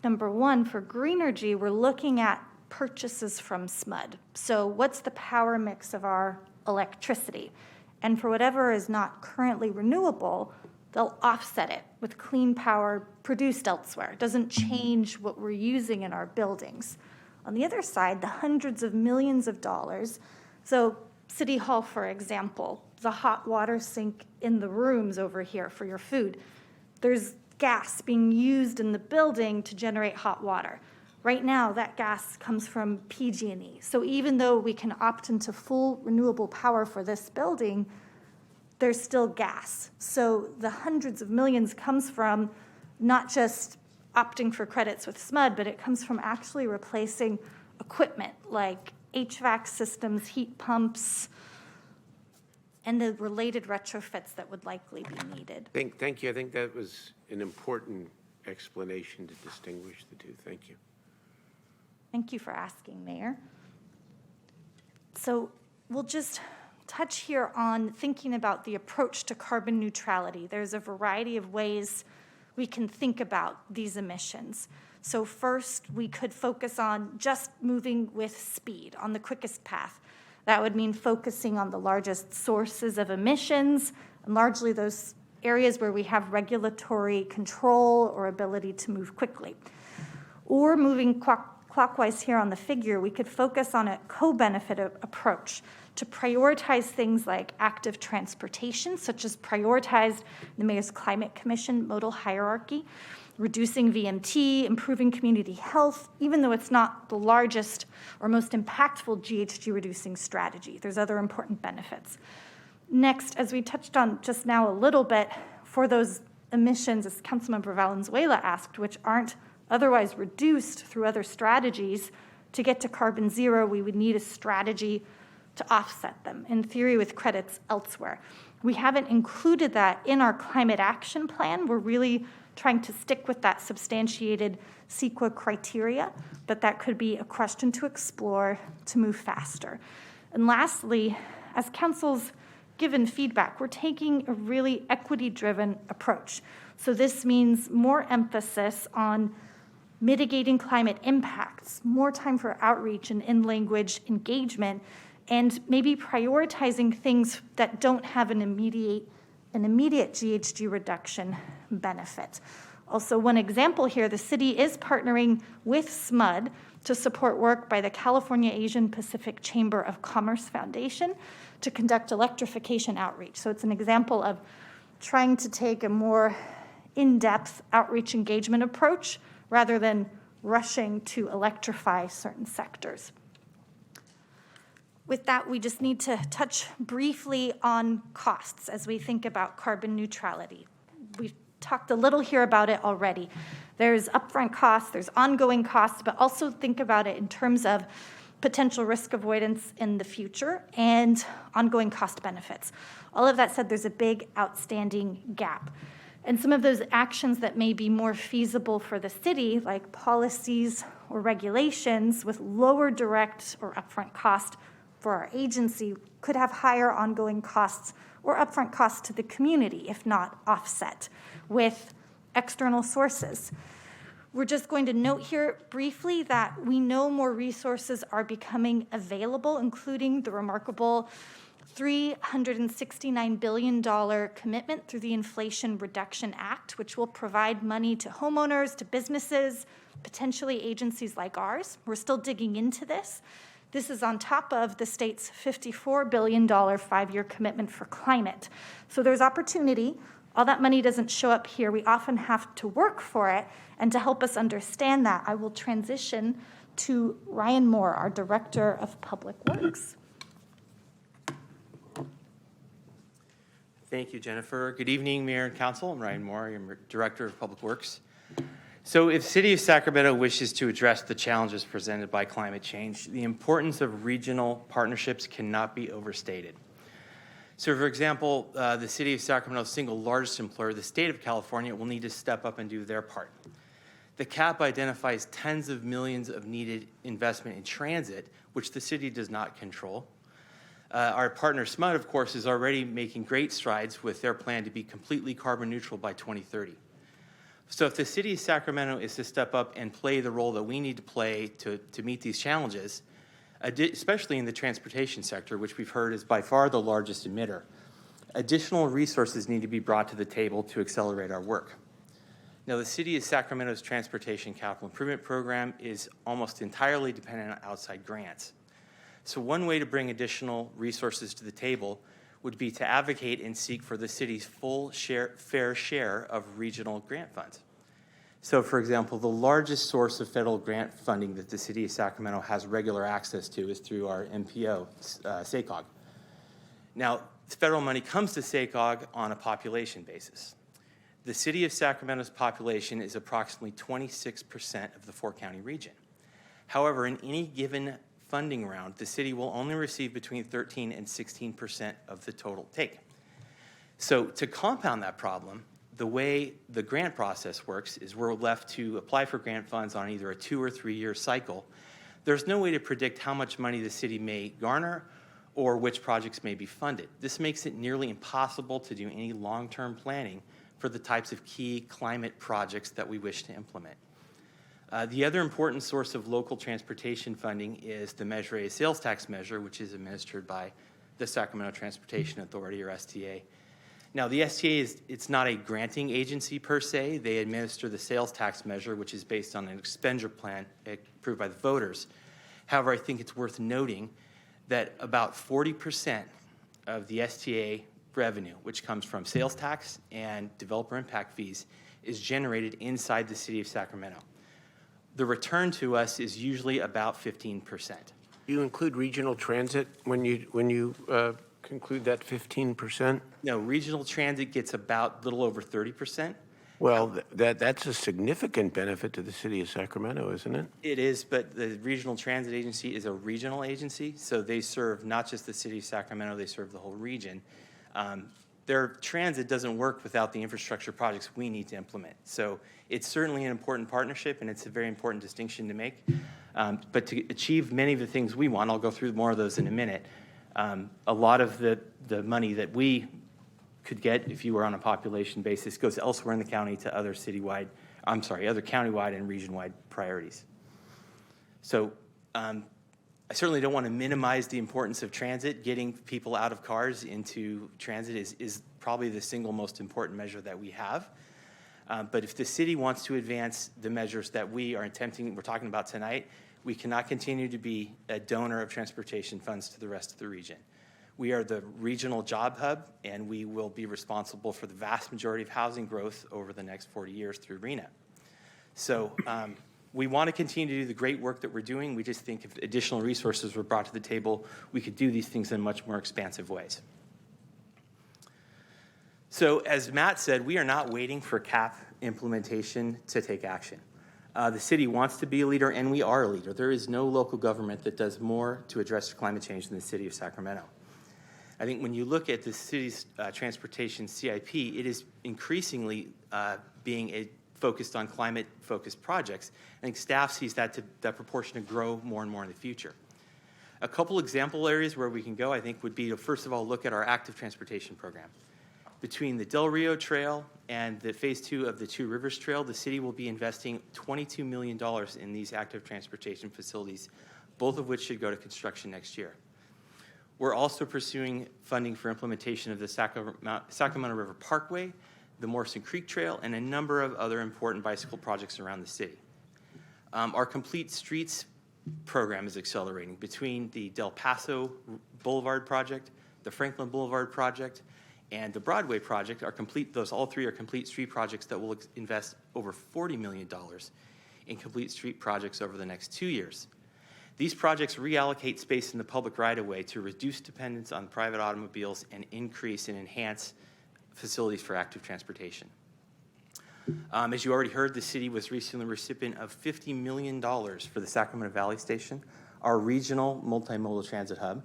number one, for Greenergy, we're looking at purchases from SMUD. So what's the power mix of our electricity? And for whatever is not currently renewable, they'll offset it with clean power produced elsewhere. It doesn't change what we're using in our buildings. On the other side, the hundreds of millions of dollars, so City Hall, for example, the hot water sink in the rooms over here for your food. There's gas being used in the building to generate hot water. Right now, that gas comes from PG&E. So even though we can opt into full renewable power for this building, there's still gas. So the hundreds of millions comes from not just opting for credits with SMUD, but it comes from actually replacing equipment like HVAC systems, heat pumps, and the related retrofits that would likely be needed. Thank you. I think that was an important explanation to distinguish the two. Thank you. Thank you for asking, Mayor. So we'll just touch here on thinking about the approach to carbon neutrality. There's a variety of ways we can think about these emissions. So first, we could focus on just moving with speed on the quickest path. That would mean focusing on the largest sources of emissions, and largely those areas where we have regulatory control or ability to move quickly. Or moving clockwise here on the figure, we could focus on a co-benefit approach to prioritize things like active transportation, such as prioritized the Mayor's Climate Commission modal hierarchy, reducing VMT, improving community health, even though it's not the largest or most impactful GHG reducing strategy. There's other important benefits. Next, as we touched on just now a little bit, for those emissions, as Councilmember Valenzuela asked, which aren't otherwise reduced through other strategies, to get to carbon zero, we would need a strategy to offset them, in theory with credits elsewhere. We haven't included that in our climate action plan. We're really trying to stick with that substantiated CEQA criteria, but that could be a question to explore to move faster. And lastly, as council's given feedback, we're taking a really equity-driven approach. So this means more emphasis on mitigating climate impacts, more time for outreach and in-language engagement, and maybe prioritizing things that don't have an immediate GHG reduction benefit. Also, one example here, the city is partnering with SMUD to support work by the California Asian Pacific Chamber of Commerce Foundation to conduct electrification outreach. So it's an example of trying to take a more in-depth outreach engagement approach rather than rushing to electrify certain sectors. With that, we just need to touch briefly on costs as we think about carbon neutrality. We've talked a little here about it already. There's upfront costs, there's ongoing costs, but also think about it in terms of potential risk avoidance in the future and ongoing cost benefits. All of that said, there's a big outstanding gap. And some of those actions that may be more feasible for the city, like policies or regulations with lower direct or upfront cost for our agency, could have higher ongoing costs or upfront costs to the community, if not offset, with external sources. We're just going to note here briefly that we know more resources are becoming available, including the remarkable $369 billion commitment through the Inflation Reduction Act, which will provide money to homeowners, to businesses, potentially agencies like ours. We're still digging into this. This is on top of the state's $54 billion five-year commitment for climate. So there's opportunity. All that money doesn't show up here. We often have to work for it. And to help us understand that, I will transition to Ryan Moore, our Director of Public Works. Thank you, Jennifer. Good evening, Mayor and Council. I'm Ryan Moore. I'm Director of Public Works. So if City of Sacramento wishes to address the challenges presented by climate change, the importance of regional partnerships cannot be overstated. So for example, the City of Sacramento's single largest employer, the state of California, will need to step up and do their part. The CAP identifies tens of millions of needed investment in transit, which the city does not control. Our partner SMUD, of course, is already making great strides with their plan to be completely carbon neutral by 2030. So if the city of Sacramento is to step up and play the role that we need to play to meet these challenges, especially in the transportation sector, which we've heard is by far the largest emitter, additional resources need to be brought to the table to accelerate our work. Now, the city of Sacramento's Transportation Capital Improvement Program is almost entirely dependent on outside grants. So one way to bring additional resources to the table would be to advocate and seek for the city's fair share of regional grant funds. So, for example, the largest source of federal grant funding that the city of Sacramento has regular access to is through our MPO, SACOG. Now, federal money comes to SACOG on a population basis. The city of Sacramento's population is approximately 26% of the four-county region. However, in any given funding round, the city will only receive between 13 and 16% of the total take. So to compound that problem, the way the grant process works is we're left to apply for grant funds on either a 2 or 3 year cycle. There's no way to predict how much money the city may garner or which projects may be funded. This makes it nearly impossible to do any long-term planning for the types of key climate projects that we wish to implement. The other important source of local transportation funding is the Measure A sales tax measure, which is administered by the Sacramento Transportation Authority, or STA. Now, the STA it's not a granting agency per se. They administer the sales tax measure, which is based on an expenditure plan approved by the voters. However, I think it's worth noting that about 40% of the STA revenue, which comes from sales tax and developer impact fees, is generated inside the city of Sacramento. The return to us is usually about 15%. You include regional transit when you conclude that 15%? No, regional transit gets about a little over 30%. Well, that's a significant benefit to the city of Sacramento, isn't it? It is, but the Regional Transit Agency is a regional agency, so they serve not just the city of Sacramento, they serve the whole region. Their transit doesn't work without the infrastructure projects we need to implement. So it's certainly an important partnership, and it's a very important distinction to make. But to achieve many of the things we want, I'll go through more of those in a minute, a lot of the money that we could get if you were on a population basis goes elsewhere in the county to other countywide and region-wide priorities. So I certainly don't want to minimize the importance of transit. Getting people out of cars into transit is probably the single most important measure that we have. But if the city wants to advance the measures that we're talking about tonight, we cannot continue to be a donor of transportation funds to the rest of the region. We are the regional job hub, and we will be responsible for the vast majority of housing growth over the next 40 years through RENA. So we want to continue to do the great work that we're doing. We just think if additional resources were brought to the table, we could do these things in much more expansive ways. So as Matt said, we are not waiting for CAP implementation to take action. The city wants to be a leader, and we are a leader. There is no local government that does more to address climate change than the city of Sacramento. I think when you look at the city's transportation CIP, it is increasingly being focused on climate-focused projects. I think staff sees that proportion to grow more and more in the future. A couple example areas where we can go, I think, would be to first of all look at our active transportation program. Between the Del Rio Trail and the Phase 2 of the Two Rivers Trail, the city will be investing $22 million in these active transportation facilities, both of which should go to construction next year. We're also pursuing funding for implementation of the Sacramento River Parkway, the Morrison Creek Trail, and a number of other important bicycle projects around the city. Our Complete Streets program is accelerating between the Del Paso Boulevard project, the Franklin Boulevard project, and the Broadway project. All three are complete street projects that will invest over $40 million in complete street projects over the next 2 years. These projects reallocate space in the public right-of-way to reduce dependence on private automobiles and increase and enhance facilities for active transportation. As you already heard, the city was recently a recipient of $50 million for the Sacramento Valley Station, our regional multimodal transit hub.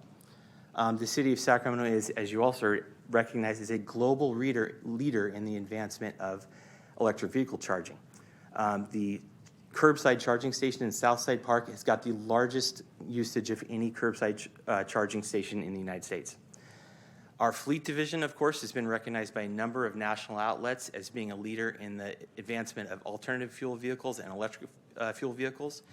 The city of Sacramento is, as you also recognize, is a global leader in the advancement of electric vehicle charging. The curbside charging station in Southside Park has got the largest usage of any curbside charging station in the United States. Our fleet division, of course, has been recognized by a number of national outlets as being a leader in the advancement of alternative fuel vehicles and electric fuel vehicles.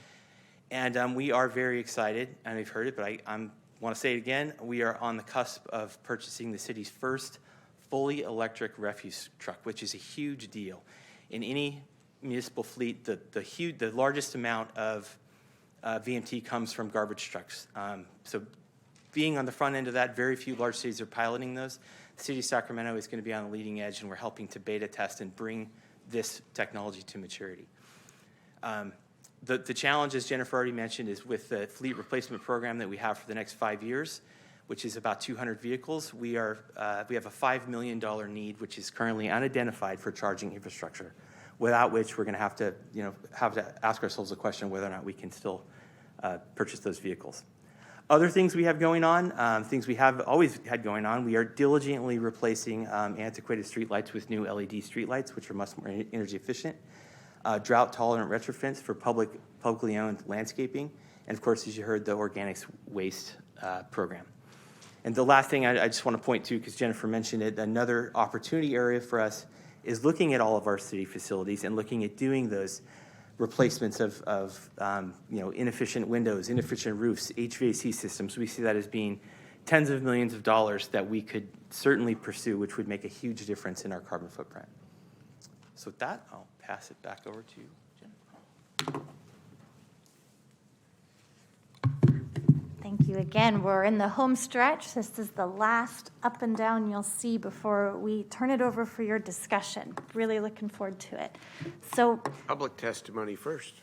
And we are very excited, and I've heard it, but I want to say it again, we are on the cusp of purchasing the city's first fully electric refuse truck, which is a huge deal. In any municipal fleet, the largest amount of VMT comes from garbage trucks. So being on the front end of that, very few large cities are piloting those. The city of Sacramento is going to be on the leading edge, and we're helping to beta test and bring this technology to maturity. The challenge, as Jennifer already mentioned, is with the fleet replacement program that we have for the next 5 years, which is about 200 vehicles. We have a $5 million need, which is currently unidentified for charging infrastructure, without which we're going to have to ask ourselves the question whether or not we can still purchase those vehicles. Other things we have going on, things we have always had going on, we are diligently replacing antiquated streetlights with new LED streetlights, which are much more energy efficient. Drought-tolerant retrofits for publicly owned landscaping, and of course, as you heard, the organics waste program. And the last thing I just want to point to, because Jennifer mentioned it, another opportunity area for us is looking at all of our city facilities and looking at doing those replacements of inefficient windows, inefficient roofs, HVAC systems. We see that as being tens of millions of dollars that we could certainly pursue, which would make a huge difference in our carbon footprint. So with that, I'll pass it back over to Jennifer. Thank you again. We're in the home stretch. This is the last up and down you'll see before we turn it over for your discussion. Really looking forward to it. So, Public testimony first.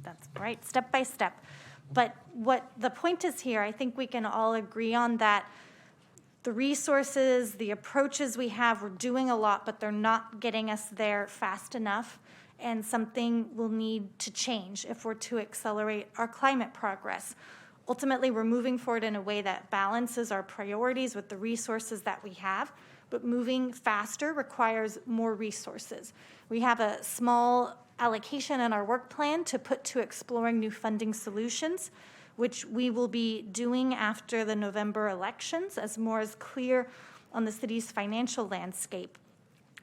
that's right, step by step. But what the point is here, I think we can all agree on that the resources, the approaches we have, we're doing a lot, but they're not getting us there fast enough. And something will need to change if we're to accelerate our climate progress. Ultimately, we're moving forward in a way that balances our priorities with the resources that we have, but moving faster requires more resources. We have a small allocation in our work plan to put to exploring new funding solutions, which we will be doing after the November elections as more is clear on the city's financial landscape.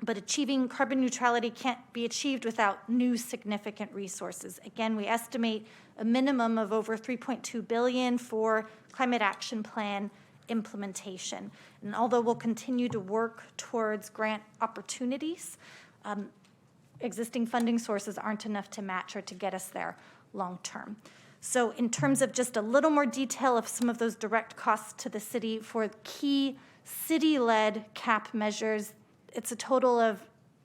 But achieving carbon neutrality can't be achieved without new significant resources. Again, we estimate a minimum of over $3.2 billion for climate action plan implementation. And although we'll continue to work towards grant opportunities, existing funding sources aren't enough to match or to get us there long term. So in terms of just a little more detail of some of those direct costs to the city for key city-led cap measures, it's a total of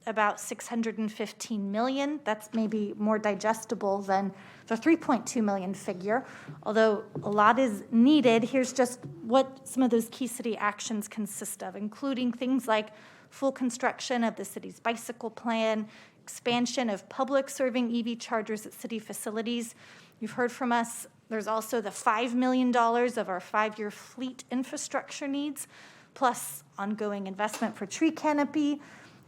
about $615 million. That's maybe more digestible than the $3.2 million figure. Although a lot is needed, here's just what some of those key city actions consist of, including things like full construction of the city's bicycle plan, expansion of public serving EV chargers at city facilities. You've heard from us, there's also the $5 million of our 5-year fleet infrastructure needs, plus ongoing investment for tree canopy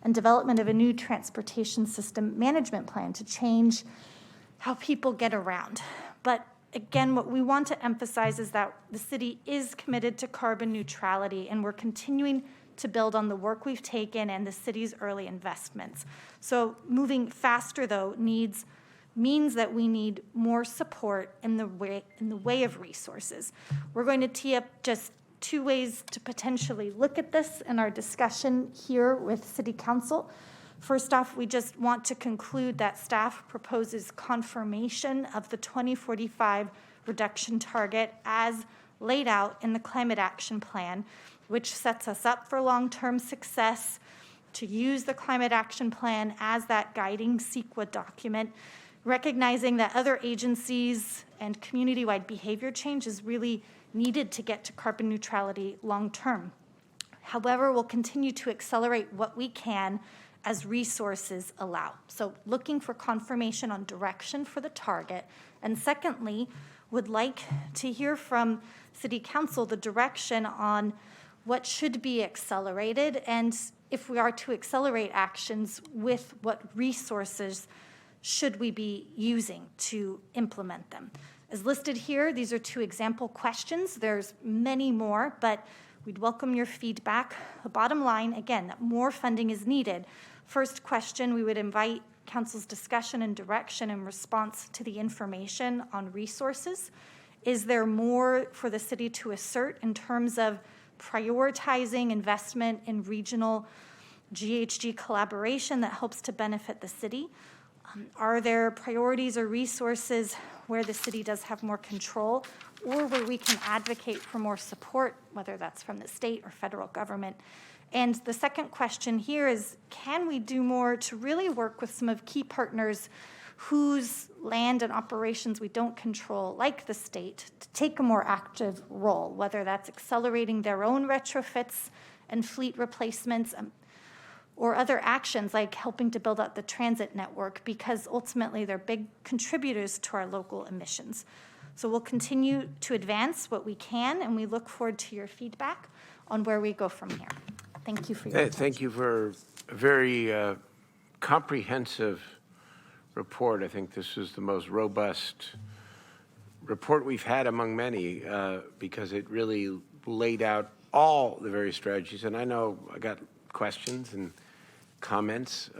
and development of a new transportation system management plan to change how people get around. But again, what we want to emphasize is that the city is committed to carbon neutrality, and we're continuing to build on the work we've taken and the city's early investments. So moving faster, though, means that we need more support in the way of resources. We're going to tee up just 2 ways to potentially look at this in our discussion here with City Council. First off, we just want to conclude that staff proposes confirmation of the 2045 reduction target as laid out in the Climate Action Plan, which sets us up for long-term success, to use the Climate Action Plan as that guiding CEQA document, recognizing that other agencies and community-wide behavior change is really needed to get to carbon neutrality long-term. However, we'll continue to accelerate what we can as resources allow. So looking for confirmation on direction for the target. And secondly, would like to hear from City Council the direction on what should be accelerated, and if we are to accelerate actions, with what resources should we be using to implement them. As listed here, these are 2 example questions. There's many more, but we'd welcome your feedback. The bottom line, again, that more funding is needed. First question, we would invite Council's discussion and direction in response to the information on resources. Is there more for the city to assert in terms of prioritizing investment in regional GHG collaboration that helps to benefit the city? Are there priorities or resources where the city does have more control or where we can advocate for more support, whether that's from the state or federal government. And the second question here is, can we do more to really work with some of key partners whose land and operations we don't control, like the state, to take a more active role, whether that's accelerating their own retrofits and fleet replacements, or other actions like helping to build out the transit network, because ultimately they're big contributors to our local emissions. So we'll continue to advance what we can, and we look forward to your feedback on where we go from here. Thank you for your attention. Thank you for a very comprehensive report. I think this is the most robust report we've had among many, because it really laid out all the various strategies. And I know I got questions and comments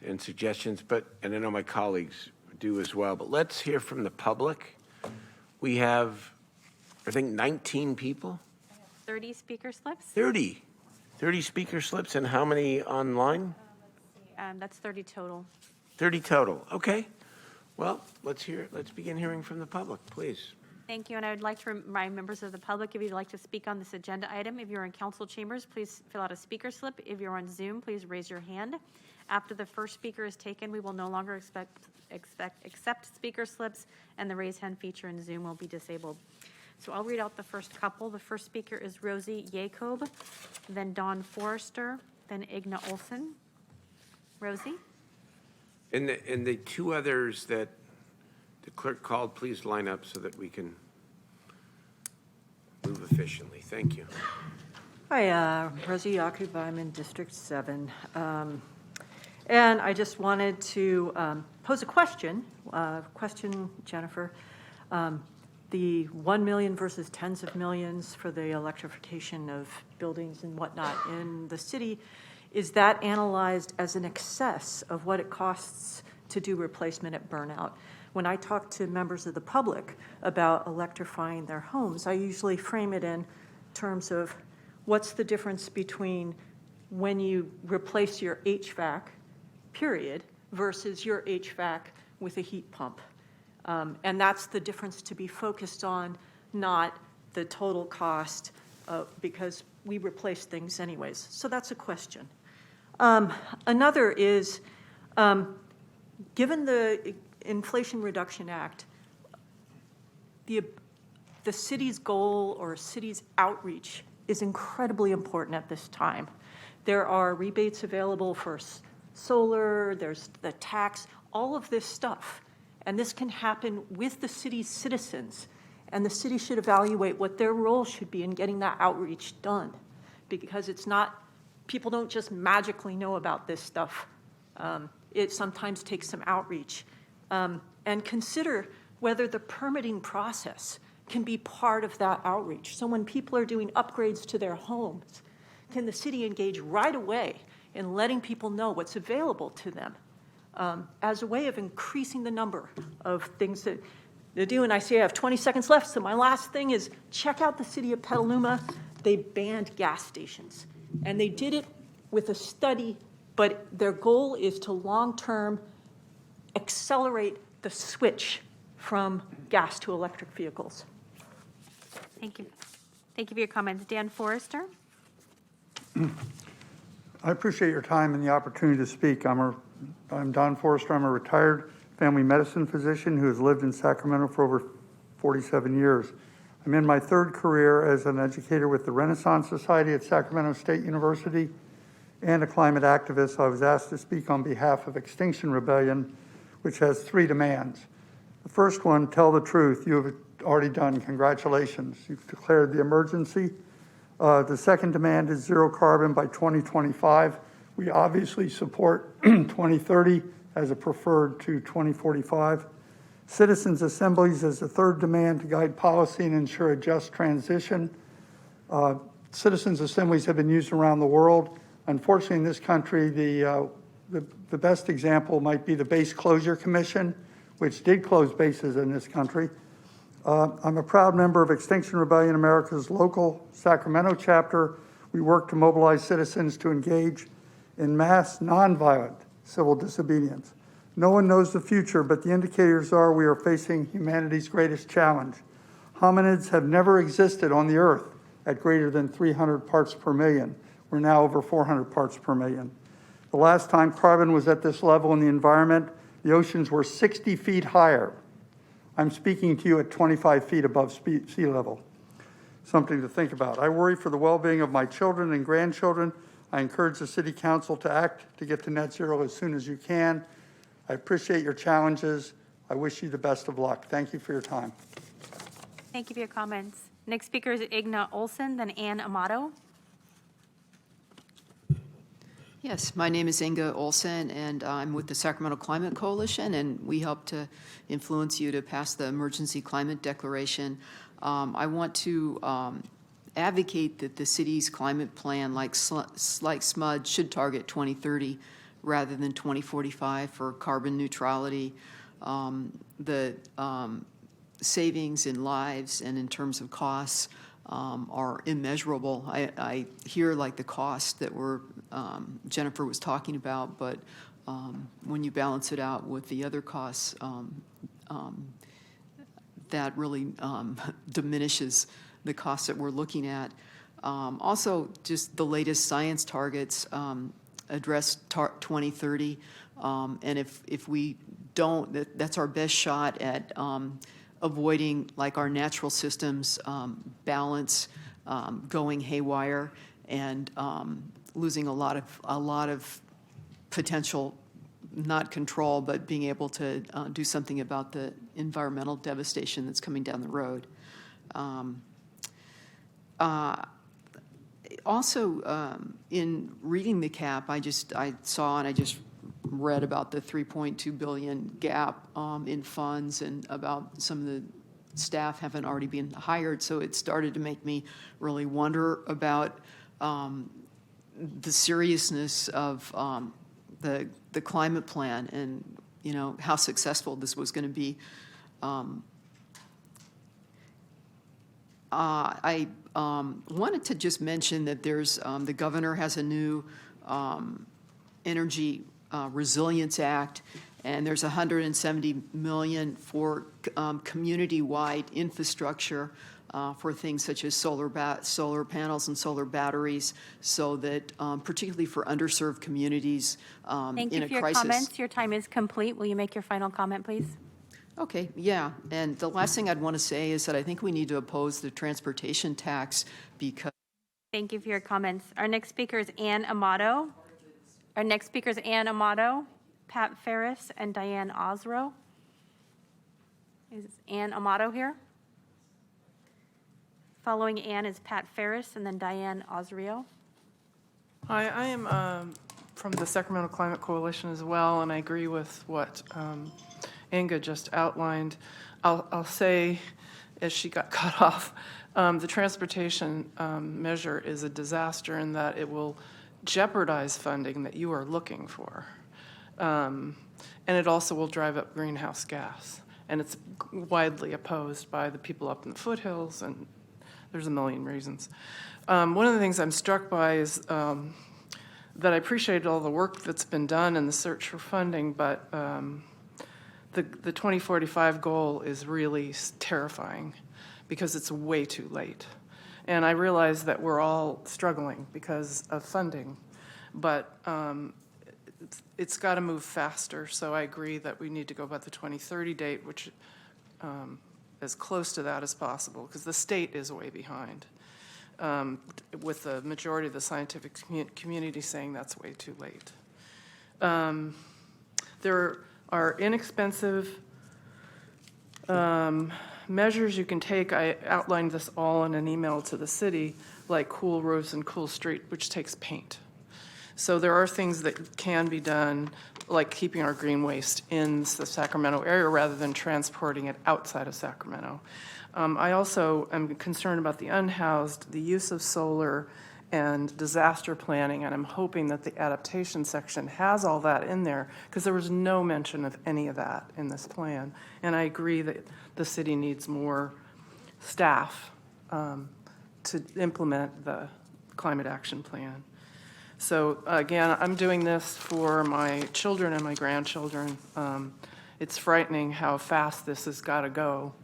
and suggestions, and I know my colleagues do as well. But let's hear from the public. We have, I think, 19 people. 30 speaker slips. 30 speaker slips, and how many online? That's 30 total. 30 total. Okay. Well, let's begin hearing from the public, please. Thank you, and I would like to remind members of the public, if you'd like to speak on this agenda item, if you're in council chambers, please fill out a speaker slip. If you're on Zoom, please raise your hand. After the first speaker is taken, we will no longer accept speaker slips, and the raise hand feature in Zoom will be disabled. So I'll read out the first couple. The first speaker is Rosie Jacob, then Don Forrester, then Igna Olson. Rosie? And the two others that the clerk called, please line up so that we can move efficiently. Thank you. Hi, Rosie Jacob. I'm in District 7. And I just wanted to pose a question. Jennifer. The 1 million versus tens of millions for the electrification of buildings and whatnot in the city, is that analyzed as an excess of what it costs to do replacement at burnout? When I talk to members of the public about electrifying their homes, I usually frame it in terms of what's the difference between when you replace your HVAC, period, versus your HVAC with a heat pump. And that's the difference to be focused on, not the total cost, because we replace things anyways. So that's a question. Another is, given the Inflation Reduction Act, the city's goal or city's outreach is incredibly important at this time. There are rebates available for solar, there's the tax, all of this stuff. And this can happen with the city's citizens. And the city should evaluate what their role should be in getting that outreach done. Because it's not, people don't just magically know about this stuff. It sometimes takes some outreach. And consider whether the permitting process can be part of that outreach. So when people are doing upgrades to their homes, can the city engage right away in letting people know what's available to them? As a way of increasing the number of things that they do. And I see I have 20 seconds left, so my last thing is check out the city of Petaluma. They banned gas stations, and they did it with a study, but their goal is to long-term accelerate the switch from gas to electric vehicles. Thank you. Thank you for your comments. Dan Forrester? I appreciate your time and the opportunity to speak. I'm Don Forrester. I'm a retired family medicine physician who has lived in Sacramento for over 47 years. I'm in my third career as an educator with the Renaissance Society at Sacramento State University and a climate activist. I was asked to speak on behalf of Extinction Rebellion, which has 3 demands. The first one, tell the truth. You have already done. Congratulations. You've declared the emergency. The second demand is zero carbon by 2025. We obviously support 2030 as a preferred to 2045. Citizens' assemblies as the third demand to guide policy and ensure a just transition. Citizens' assemblies have been used around the world. Unfortunately, in this country, the best example might be the Base Closure Commission, which did close bases in this country. I'm a proud member of Extinction Rebellion America's local Sacramento chapter. We work to mobilize citizens to engage in mass nonviolent civil disobedience. No one knows the future, but the indicators are we are facing humanity's greatest challenge. Hominids have never existed on the earth at greater than 300 parts per million. We're now over 400 parts per million. The last time carbon was at this level in the environment, the oceans were 60 feet higher. I'm speaking to you at 25 feet above sea level. Something to think about. I worry for the well-being of my children and grandchildren. I encourage the City Council to act to get to net zero as soon as you can. I appreciate your challenges. I wish you the best of luck. Thank you for your time. Thank you for your comments. Next speaker is Igna Olson, then Ann Amato. Yes, my name is Inga Olsen, and I'm with the Sacramento Climate Coalition, and we help to influence you to pass the Emergency Climate Declaration. I want to advocate that the city's climate plan, like SMUD, should target 2030 rather than 2045 for carbon neutrality. The savings in lives and in terms of costs are immeasurable. I hear like the cost that Jennifer was talking about, but when you balance it out with the other costs, that really diminishes the costs that we're looking at. Also, just the latest science targets address 2030, and if we don't, that's our best shot at avoiding like our natural systems balance going haywire and losing a lot of potential, not control, but being able to do something about the environmental devastation that's coming down the road. Also, in reading the cap, I saw and I just read about the $3.2 billion gap in funds and about some of the staff haven't already been hired. So it started to make me really wonder about the seriousness of the climate plan and, you know, how successful this was going to be. I wanted to just mention that there's the governor has a new energy Resilience Act, and there's $170 million for community-wide infrastructure for things such as solar panels and solar batteries, so that particularly for underserved communities Thank in you a for your crisis. comments. Your time is complete. Will you make your final comment, please? Okay, yeah, and the last thing I'd want to say is that I think we need to oppose the transportation tax because. Thank you for your comments. Our next speaker is Ann Amato. Pat Ferris, and Diane Osro. Is Ann Amato here? Following Ann is Pat Ferris and then Diane Osrio. Hi, I am from the Sacramento Climate Coalition as well, and I agree with what Inga just outlined. I'll say, as she got cut off, the transportation measure is a disaster in that it will jeopardize funding that you are looking for. And it also will drive up greenhouse gas. And it's widely opposed by the people up in the foothills, and there's a million reasons. One of the things I'm struck by is that I appreciate all the work that's been done in the search for funding, but the 2045 goal is really terrifying because it's way too late. And I realize that we're all struggling because of funding, but it's got to move faster. So I agree that we need to go by the 2030 date, which as close to that as possible, because the state is way behind, with the majority of the scientific community saying that's way too late. There are inexpensive measures you can take. I outlined this all in an email to the city, like Cool Roofs and Cool Street, which takes paint. So there are things that can be done, like keeping our green waste in the Sacramento area rather than transporting it outside of Sacramento. I also am concerned about the unhoused, the use of solar, and disaster planning, and I'm hoping that the adaptation section has all that in there, because there was no mention of any of that in this plan. And I agree that the city needs more staff to implement the climate action plan. So again, I'm doing this for my children and my grandchildren. It's frightening how fast this has got to go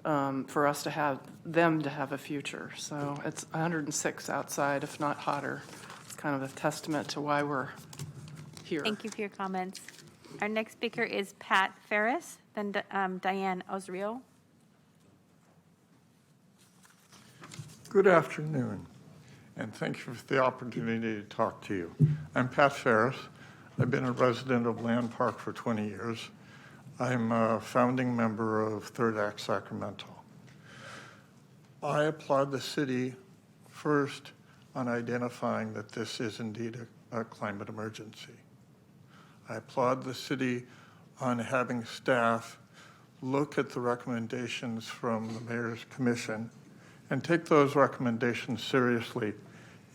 for us to have them to have a future. So it's 106 outside, if not hotter. It's kind of a testament to why we're here. Thank you for your comments. Our next speaker is Pat Ferris, then Diane Osrio. Good afternoon, and thank you for the opportunity to talk to you. I'm Pat Ferris. I've been a resident of Land Park for 20 years. I'm a founding member of Third Act Sacramento. I applaud the city first on identifying that this is indeed a climate emergency. I applaud the city on having staff look at the recommendations from the Mayor's Commission and take those recommendations seriously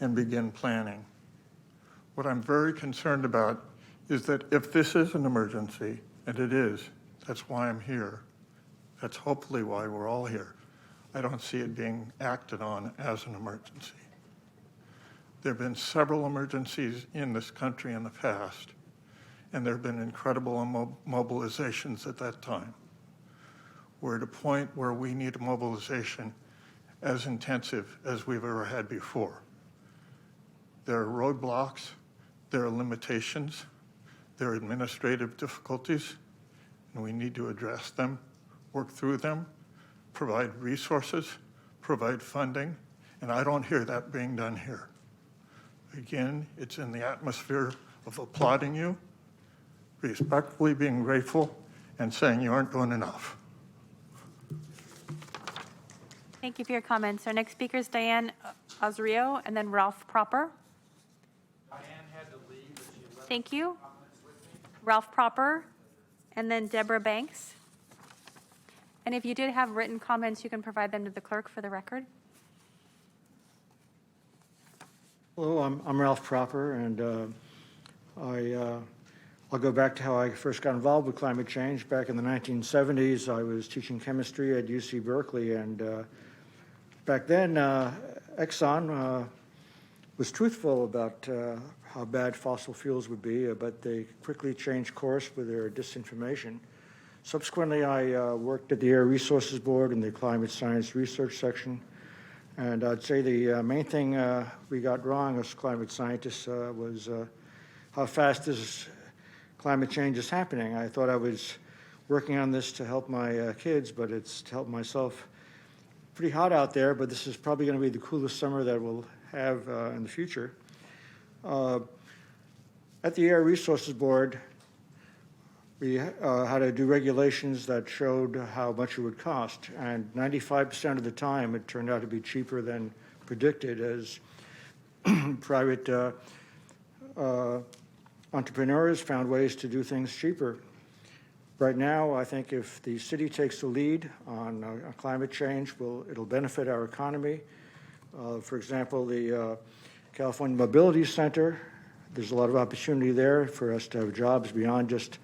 and begin planning. What I'm very concerned about is that if this is an emergency, and it is, that's why I'm here, that's hopefully why we're all here, I don't see it being acted on as an emergency. There have been several emergencies in this country in the past, and there have been incredible mobilizations at that time. We're at a point where we need a mobilization as intensive as we've ever had before. There are roadblocks, there are limitations, there are administrative difficulties, and we need to address them, work through them, provide resources, provide funding, and I don't hear that being done here. Again, it's in the atmosphere of applauding you, respectfully being grateful, and saying you aren't doing enough. Thank you for your comments. Our next speaker is Diane Osrio, and then Ralph Proper. Diane had to leave, but she left. Thank you. Ralph Proper, and then Deborah Banks. And if you did have written comments, you can provide them to the clerk for the record. Hello, I'm Ralph Proper, and I'll go back to how I first got involved with climate change. Back in the 1970s, I was teaching chemistry at UC Berkeley, and back then, Exxon was truthful about how bad fossil fuels would be, but they quickly changed course with their disinformation. Subsequently, I worked at the Air Resources Board in the Climate Science Research section, and I'd say the main thing we got wrong as climate scientists was how fast this climate change is happening. I thought I was working on this to help my kids, but it's to help myself. Pretty hot out there, but this is probably going to be the coolest summer that we'll have in the future. At the Air Resources Board, we had to do regulations that showed how much it would cost, and 95% of the time it turned out to be cheaper than predicted as private entrepreneurs found ways to do things cheaper. Right now, I think if the city takes the lead on climate change, it'll benefit our economy. For example, the California Mobility Center, there's a lot of opportunity there for us to have jobs beyond just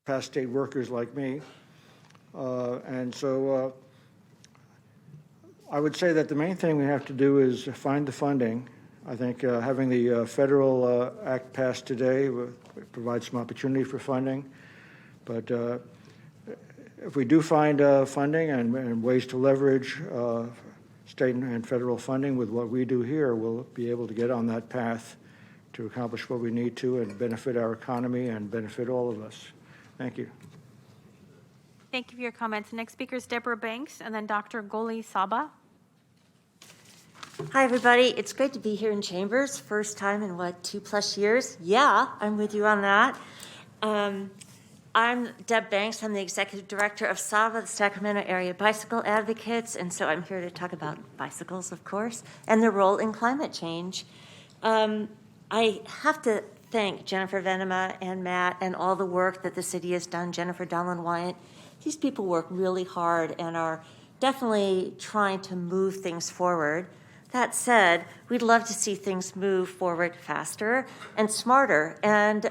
past state workers like me. And so I would say that the main thing we have to do is find the funding. I think having the federal act passed today provides some opportunity for funding. But if we do find funding and ways to leverage state and federal funding with what we do here, we'll be able to get on that path to accomplish what we need to and benefit our economy and benefit all of us. Thank you. Thank you for your comments. Next speaker is Deborah Banks, and then Dr. Goli Saba. Hi, everybody. It's great to be here in Chambers. First time in, 2+ years? Yeah, I'm with you on that. I'm Deb Banks. I'm the Executive Director of SAVA, the Sacramento Area Bicycle Advocates, and so I'm here to talk about bicycles, of course, and their role in climate change. I have to thank Jennifer Venema and Matt and all the work that the city has done, Jennifer Dallin Wyatt. These people work really hard and are definitely trying to move things forward. That said, we'd love to see things move forward faster and smarter. And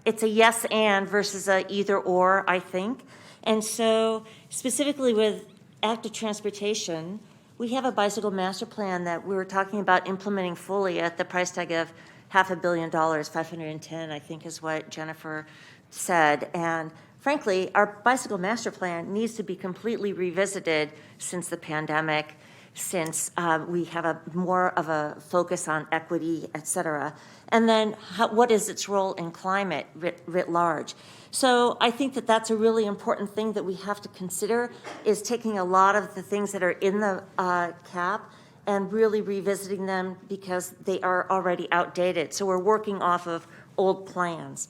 it's a yes and versus a either or, I think. And so specifically with active transportation, we have a bicycle master plan that we were talking about implementing fully at the price tag of $500 million, 510, I think is what Jennifer said. And frankly, our bicycle master plan needs to be completely revisited since the pandemic, since we have a more of a focus on equity, et cetera. And then what is its role in climate writ large? So I think that that's a really important thing that we have to consider, is taking a lot of the things that are in the cap and really revisiting them because they are already outdated. So we're working off of old plans.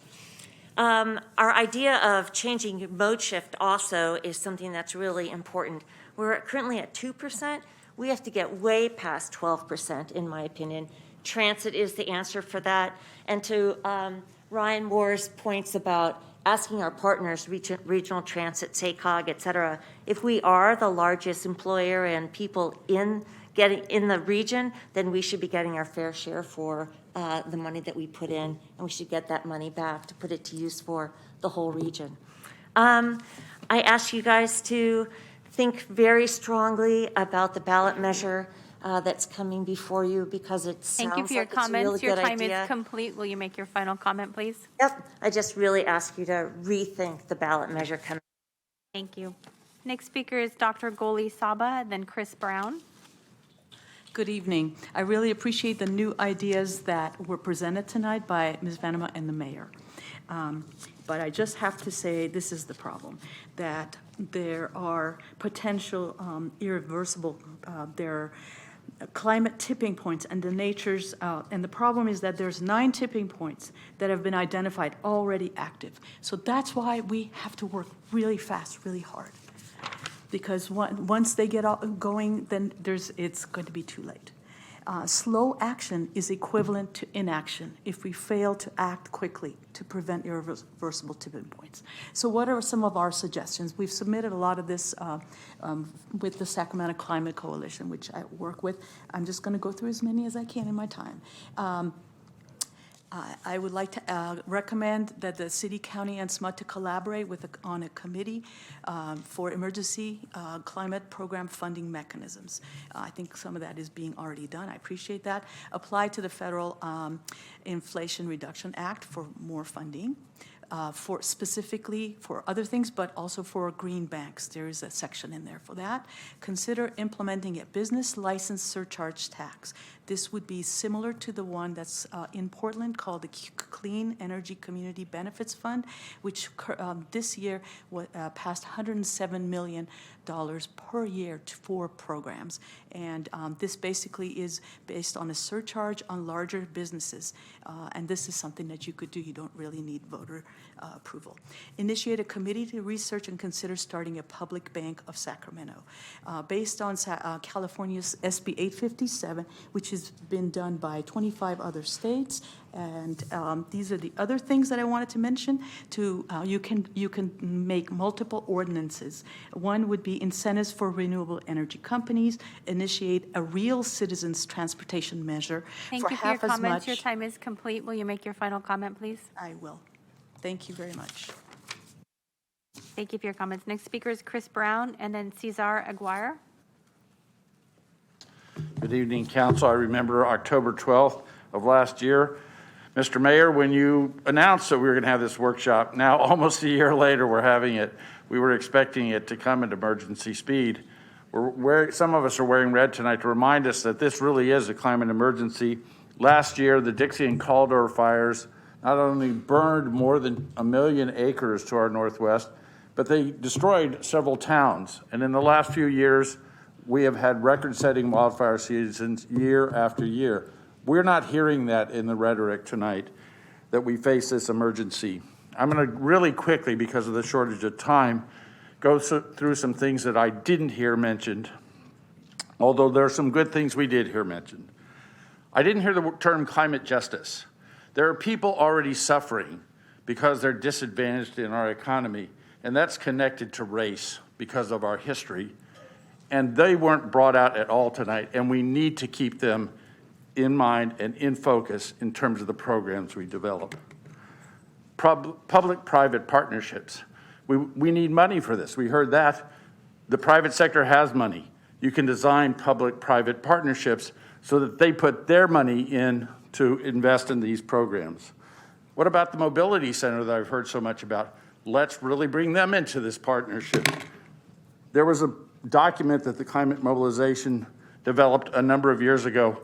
Our idea of changing mode shift also is something that's really important. We're currently at 2%. We have to get way past 12%, in my opinion. Transit is the answer for that. And to Ryan Moore's points about asking our partners, regional transit, SACOG, et cetera, if we are the largest employer and people in the region, then we should be getting our fair share for the money that we put in, and we should get that money back to put it to use for the whole region. I ask you guys to think very strongly about the ballot measure that's coming before you, because it sounds Thank you for your like it's a really comments. Your good time idea. is complete. Will you make your final comment, please? Yep, I just really ask you to rethink the ballot measure coming. Thank you. Next speaker is Dr. Goli Saba, then Chris Brown. Good evening. I really appreciate the new ideas that were presented tonight by Ms. Venema and the mayor. But I just have to say, this is the problem, that there are potential irreversible, there are climate tipping points, and the natures, and the problem is that there's 9 tipping points that have been identified already active. So that's why we have to work really fast, really hard. Because once they get going, then it's going to be too late. Slow action is equivalent to inaction if we fail to act quickly to prevent irreversible tipping points. So what are some of our suggestions? We've submitted a lot of this with the Sacramento Climate Coalition, which I work with. I'm just going to go through as many as I can in my time. I would like to recommend that the city, county, and SMUD to collaborate on a committee for emergency climate program funding mechanisms. I think some of that is being already done. I appreciate that. Apply to the Federal Inflation Reduction Act for more funding. For specifically for other things, but also for green banks. There is a section in there for that. Consider implementing a business license surcharge tax. This would be similar to the one that's in Portland called the Clean Energy Community Benefits Fund, which this year passed $107 million per year for programs. And this basically is based on a surcharge on larger businesses. And this is something that you could do. You don't really need voter approval. Initiate a committee to research and consider starting a public bank of Sacramento. Based on California's SB 857, which has been done by 25 other states. And these are the other things that I wanted to mention. You can make multiple ordinances. One would be incentives for renewable energy companies. Initiate a real citizens transportation measure Thank for you for your half as comments. much. Your time is complete. Will you make your final comment, please? I will. Thank you very much. Thank you for your comments. Next speaker is Chris Brown, and then Cesar Aguirre. Good evening, Council. I remember October 12th of last year, Mr. Mayor, when you announced that we were going to have this workshop. Now, almost a year later, we're having it. We were expecting it to come at emergency speed. Some of us are wearing red tonight to remind us that this really is a climate emergency. Last year, the Dixie and Caldor fires not only burned more than 1 million acres to our northwest, but they destroyed several towns. And in the last few years, we have had record-setting wildfire seasons year after year. We're not hearing that in the rhetoric tonight, that we face this emergency. I'm going to really quickly, because of the shortage of time, go through some things that I didn't hear mentioned, although there are some good things we did hear mentioned. I didn't hear the term climate justice. There are people already suffering because they're disadvantaged in our economy, and that's connected to race because of our history. And they weren't brought out at all tonight, and we need to keep them in mind and in focus in terms of the programs we develop. Public-private partnerships. We need money for this. We heard that. The private sector has money. you can design public-private partnerships so that they put their money in to invest in these programs. What about the mobility center that I've heard so much about? Let's really bring them into this partnership. There was a document that the Climate Mobilization developed a number of years ago,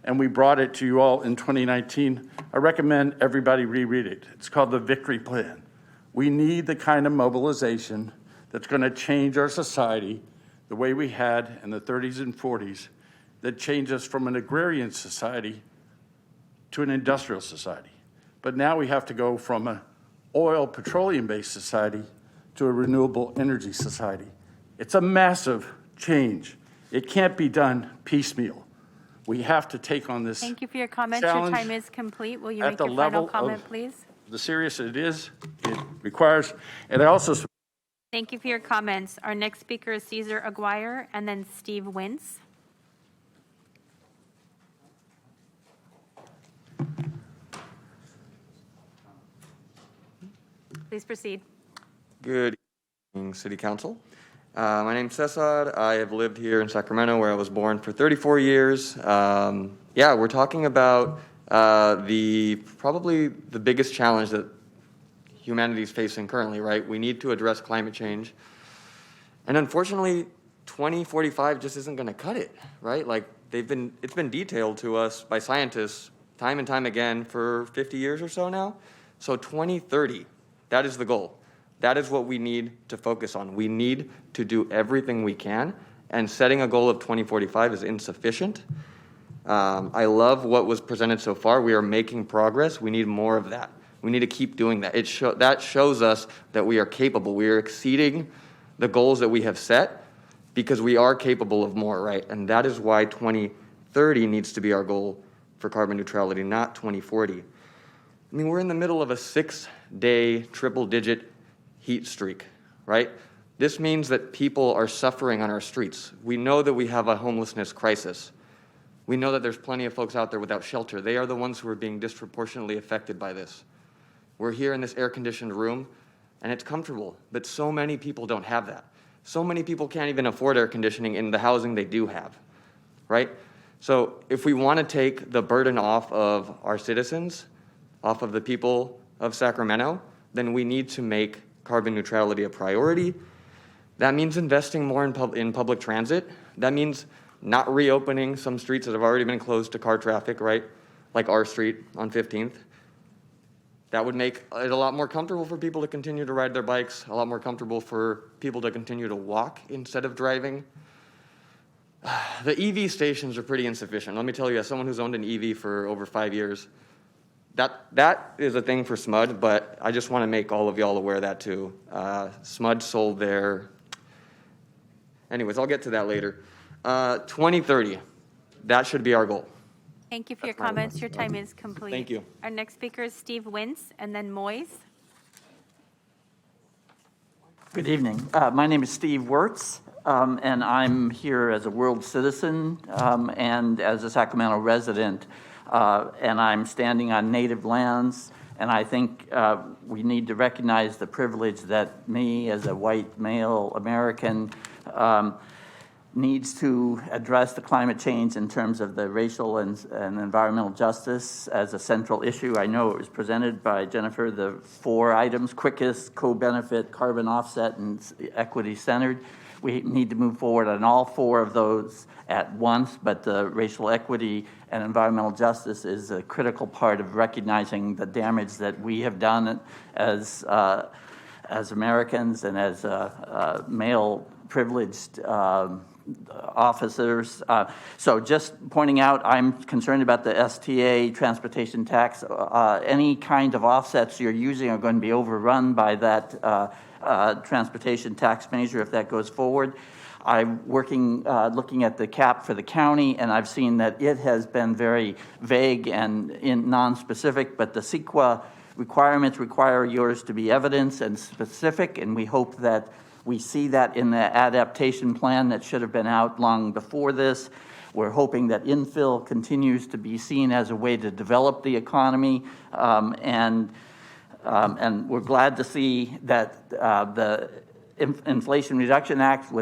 and we brought it to you all in 2019. I recommend everybody reread it. It's called the Victory Plan. We need the kind of mobilization that's going to change our society the way we had in the 30s and 40s, that changed us from an agrarian society to an industrial society. But now we have to go from an oil, petroleum-based society to a renewable energy society. It's a massive change. It can't be done piecemeal. We have to take on this Thank you for your comments. Your challenge time is complete. Will you at make the your final level comment, of please? the serious it is, it requires, and I also Thank you for your comments. Our next speaker is Cesar Aguirre, and then Steve Wintz. Please proceed. Good evening, City Council. My name's Cesar. I have lived here in Sacramento, where I was born, for 34 years. Yeah, we're talking about probably the biggest challenge that humanity is facing currently, right? We need to address climate change. And unfortunately, 2045 just isn't going to cut it, right? Like it's been detailed to us by scientists time and time again for 50 years or so now. So 2030, that is the goal. That is what we need to focus on. We need to do everything we can, and setting a goal of 2045 is insufficient. I love what was presented so far. We are making progress. We need more of that. We need to keep doing that. That shows us that we are capable. We are exceeding the goals that we have set because we are capable of more, right? And that is why 2030 needs to be our goal for carbon neutrality, not 2040. I mean, we're in the middle of a 6-day triple-digit heat streak, right? This means that people are suffering on our streets. We know that we have a homelessness crisis. We know that there's plenty of folks out there without shelter. They are the ones who are being disproportionately affected by this. We're here in this air-conditioned room, and it's comfortable, but so many people don't have that. So many people can't even afford air conditioning in the housing they do have, right? So if we want to take the burden off of our citizens, off of the people of Sacramento, then we need to make carbon neutrality a priority. That means investing more in public transit. That means not reopening some streets that have already been closed to car traffic, right? Like our street on 15th. That would make it a lot more comfortable for people to continue to ride their bikes, a lot more comfortable for people to continue to walk instead of driving. The EV stations are pretty insufficient. Let me tell you, as someone who's owned an EV for over 5 years, that is a thing for SMUD, but I just want to make all of y'all aware of that too. SMUD sold their... Anyways, I'll get to that later. 2030, that should be our goal. Thank you for your comments. Your time is complete. Thank you. Our next speaker is Steve Wintz, and then Moyes. Good evening. My name is Steve Wirtz, and I'm here as a world citizen and as a Sacramento resident, and I'm standing on native lands, and I think we need to recognize the privilege that me, as a white male American, needs to address the climate change in terms of the racial and environmental justice as a central issue. I know it was presented by Jennifer, the 4 items: quickest, co-benefit, carbon offset, and equity-centered. We need to move forward on all 4 of those at once, but the racial equity and environmental justice is a critical part of recognizing the damage that we have done as Americans and as male privileged officers. So just pointing out, I'm concerned about the STA transportation tax. Any kind of offsets you're using are going to be overrun by that transportation tax measure if that goes forward. I'm looking at the cap for the county, and I've seen that it has been very vague and non-specific, but the CEQA requirements require yours to be evidence and specific, and we hope that we see that in the adaptation plan that should have been out long before this. We're hoping that infill continues to be seen as a way to develop the economy, and we're glad to see that the Inflation Reduction Act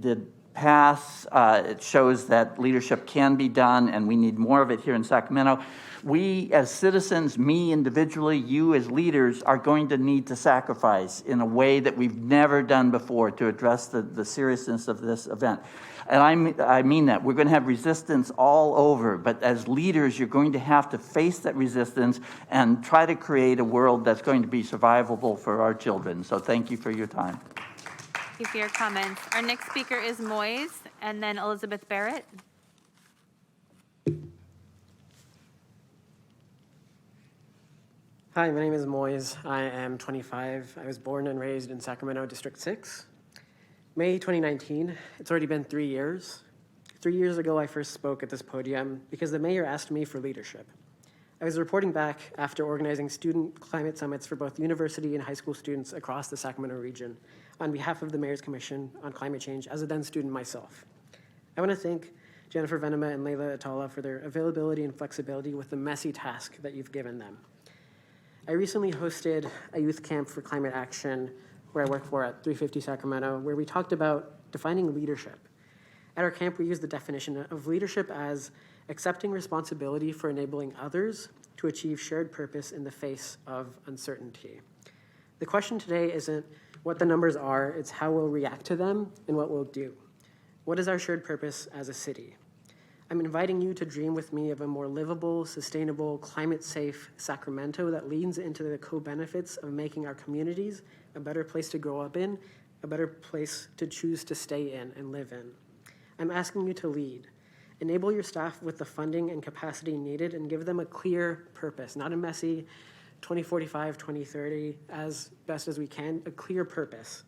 did pass. It shows that leadership can be done, and we need more of it here in Sacramento. We as citizens, me individually, you as leaders, are going to need to sacrifice in a way that we've never done before to address the seriousness of this event. And I mean that. We're going to have resistance all over, but as leaders, you're going to have to face that resistance and try to create a world that's going to be survivable for our children. So thank you for your time. Thank you for your comments. Our next speaker is Moyes, and then Elizabeth Barrett. Hi, my name is Moyes. I am 25. I was born and raised in Sacramento, District 6. May 2019, it's already been 3 years. 3 years ago, I first spoke at this podium because the mayor asked me for leadership. I was reporting back after organizing student climate summits for both university and high school students across the Sacramento region on behalf of the Mayor's Commission on Climate Change as a then student myself. I want to thank Jennifer Venema and Leila Atala for their availability and flexibility with the messy task that you've given them. I recently hosted a youth camp for climate action where I work for at 350 Sacramento, where we talked about defining leadership. At our camp, we used the definition of leadership as accepting responsibility for enabling others to achieve shared purpose in the face of uncertainty. The question today isn't what the numbers are, it's how we'll react to them and what we'll do. What is our shared purpose as a city? I'm inviting you to dream with me of a more livable, sustainable, climate-safe Sacramento that leans into the co-benefits of making our communities a better place to grow up in, a better place to choose to stay in and live in. I'm asking you to lead. Enable your staff with the funding and capacity needed and give them a clear purpose, not a messy 2045, 2030, as best as we can, a clear purpose.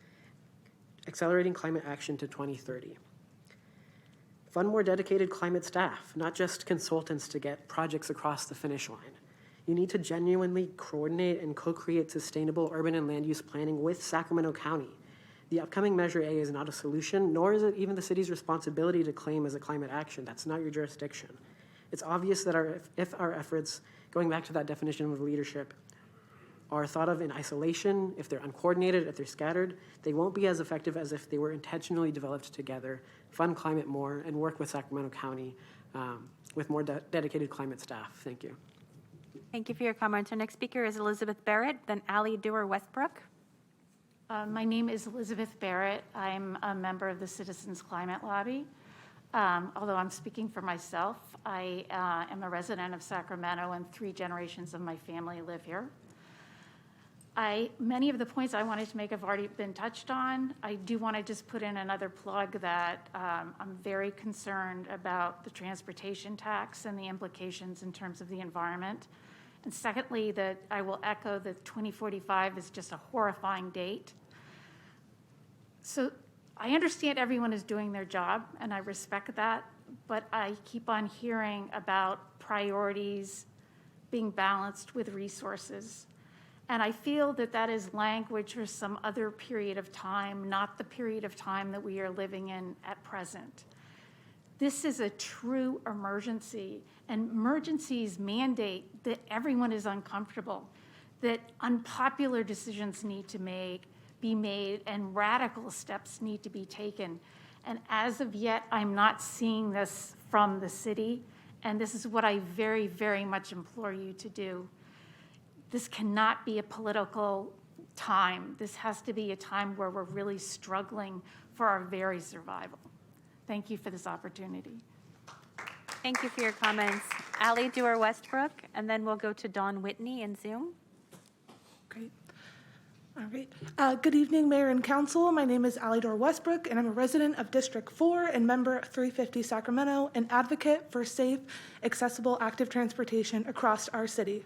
Accelerating climate action to 2030. Fund more dedicated climate staff, not just consultants to get projects across the finish line. You need to genuinely coordinate and co-create sustainable urban and land use planning with Sacramento County. The upcoming Measure A is not a solution, nor is it even the city's responsibility to claim as a climate action. That's not your jurisdiction. It's obvious that if our efforts, going back to that definition of leadership, are thought of in isolation, if they're uncoordinated, if they're scattered, they won't be as effective as if they were intentionally developed together. Fund climate more and work with Sacramento County with more dedicated climate staff. Thank you. Thank you for your comments. Our next speaker is Elizabeth Barrett, then Allie Dewar-Westbrook. My name is Elizabeth Barrett. I'm a member of the Citizens Climate Lobby. Although I'm speaking for myself, I am a resident of Sacramento and 3 generations of my family live here. Many of the points I wanted to make have already been touched on. I do want to just put in another plug that I'm very concerned about the transportation tax and the implications in terms of the environment. And secondly, that I will echo that 2045 is just a horrifying date. So I understand everyone is doing their job, and I respect that, but I keep on hearing about priorities being balanced with resources. And I feel that that is language for some other period of time, not the period of time that we are living in at present. This is a true emergency, and emergencies mandate that everyone is uncomfortable, that unpopular decisions need to be made, and radical steps need to be taken. And as of yet, I'm not seeing this from the city, and this is what I very, very much implore you to do. This cannot be a political time. This has to be a time where we're really struggling for our very survival. Thank you for this opportunity. Thank you for your comments. Allie Dewar-Westbrook, and then we'll go to Dawn Whitney in Zoom. Great. All right. Good evening, Mayor and Council. My name is Allie Dewar-Westbrook, and I'm a resident of District 4 and member of 350 Sacramento, and advocate for safe, accessible, active transportation across our city.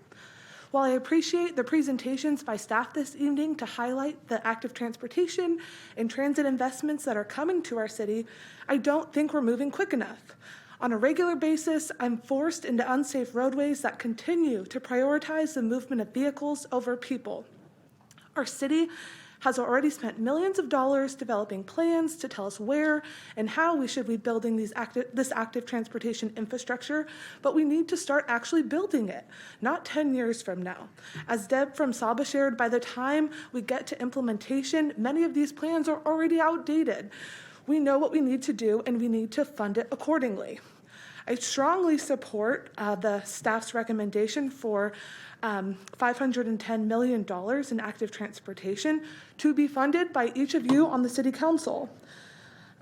While I appreciate the presentations by staff this evening to highlight the active transportation and transit investments that are coming to our city, I don't think we're moving quick enough. On a regular basis, I'm forced into unsafe roadways that continue to prioritize the movement of vehicles over people. Our city has already spent millions of dollars developing plans to tell us where and how we should be building this active transportation infrastructure, but we need to start actually building it, not 10 years from now. As Deb from Saba shared, by the time we get to implementation, many of these plans are already outdated. We know what we need to do, and we need to fund it accordingly. I strongly support the staff's recommendation for $510 million in active transportation to be funded by each of you on the City Council.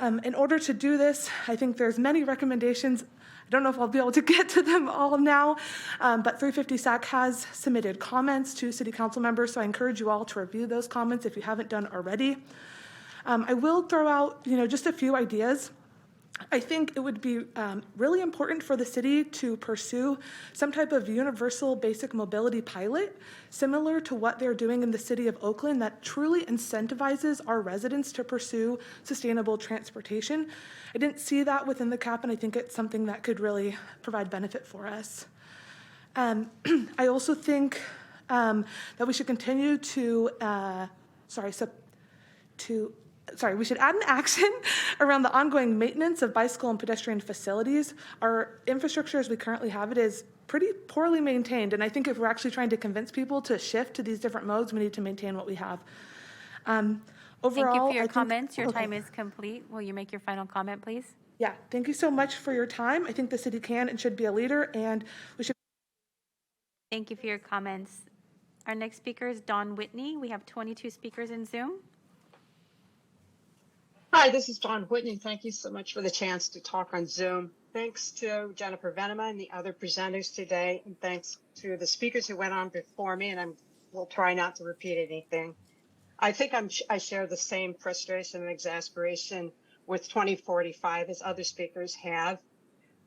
In order to do this, I think there's many recommendations. I don't know if I'll be able to get to them all now, but 350 SAC has submitted comments to City Council members, so I encourage you all to review those comments if you haven't done already. I will throw out, just a few ideas. I think it would be really important for the city to pursue some type of universal basic mobility pilot, similar to what they're doing in the city of Oakland, that truly incentivizes our residents to pursue sustainable transportation. I didn't see that within the CAP, and I think it's something that could really provide benefit for us. I also think that we should continue to, we should add an action around the ongoing maintenance of bicycle and pedestrian facilities. Our infrastructure as we currently have it is pretty poorly maintained, and I think if we're actually trying to convince people to shift to these different modes, we need to maintain what we have. Overall, Thank you for your I think- comments. Your okay. time is complete. Will you make your final comment, please? Yeah, thank you so much for your time. I think the city can and should be a leader, and we should. Thank you for your comments. Our next speaker is Dawn Whitney. We have 22 speakers in Zoom. Hi, this is Dawn Whitney. Thank you so much for the chance to talk on Zoom. Thanks to Jennifer Venema and the other presenters today, and thanks to the speakers who went on before me, and I will try not to repeat anything. I think I share the same frustration and exasperation with 2045 as other speakers have.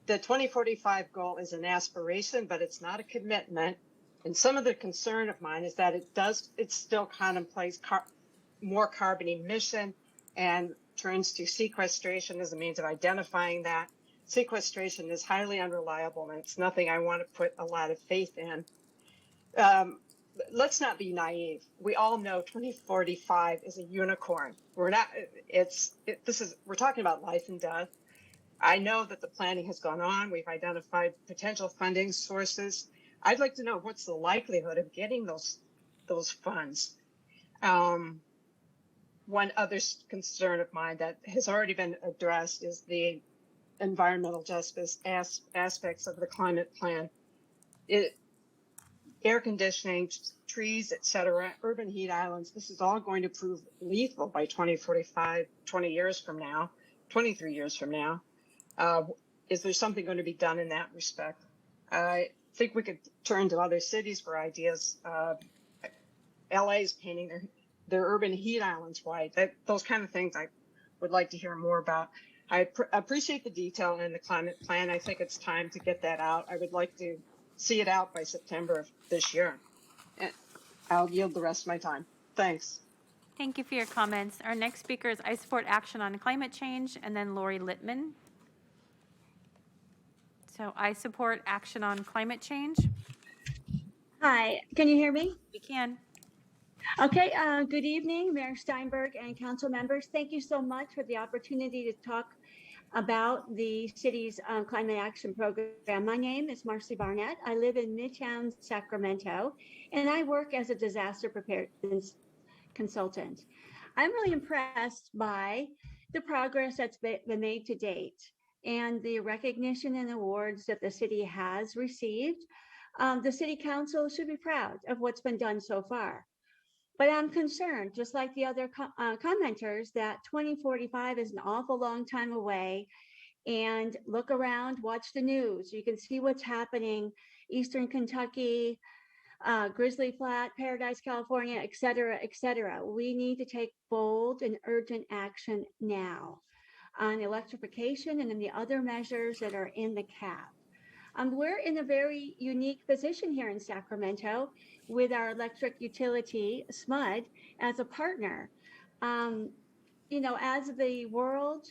The 2045 goal is an aspiration, but it's not a commitment. And some of the concern of mine is that it still contemplates more carbon emission and turns to sequestration as a means of identifying that. Sequestration is highly unreliable, and it's nothing I want to put a lot of faith in. Let's not be naive. We all know 2045 is a unicorn. We're talking about life and death. I know that the planning has gone on. We've identified potential funding sources. I'd like to know what's the likelihood of getting those funds. One other concern of mine that has already been addressed is the environmental justice aspects of the climate plan. Air conditioning, trees, etc., urban heat islands, this is all going to prove lethal by 2045, 23 years from now. Is there something going to be done in that respect? I think we could turn to other cities for ideas. LA is painting their urban heat islands white. Those kind of things I would like to hear more about. I appreciate the detail in the climate plan. I think it's time to get that out. I would like to see it out by September of this year. And I'll yield the rest of my time. Thanks. Thank you for your comments. Our next speaker is I Support Action on Climate Change, and then Lori Littman. So I support action on climate change. Hi, can you hear me? We can. Okay, good evening, Mayor Steinberg and council members. Thank you so much for the opportunity to talk about the city's climate action program. My name is Marcy Barnett. I live in Midtown, Sacramento, and I work as a disaster preparedness consultant. I'm really impressed by the progress that's been made to date and the recognition and awards that the city has received. The city council should be proud of what's been done so far. But I'm concerned, just like the other commenters, that 2045 is an awful long time away. And look around, watch the news. You can see what's happening, Eastern Kentucky, Grizzly Flat, Paradise, California, et cetera, et cetera. We need to take bold and urgent action now on electrification and in the other measures that are in the CAP. We're in a very unique position here in Sacramento with our electric utility, SMUD, as a partner. As the world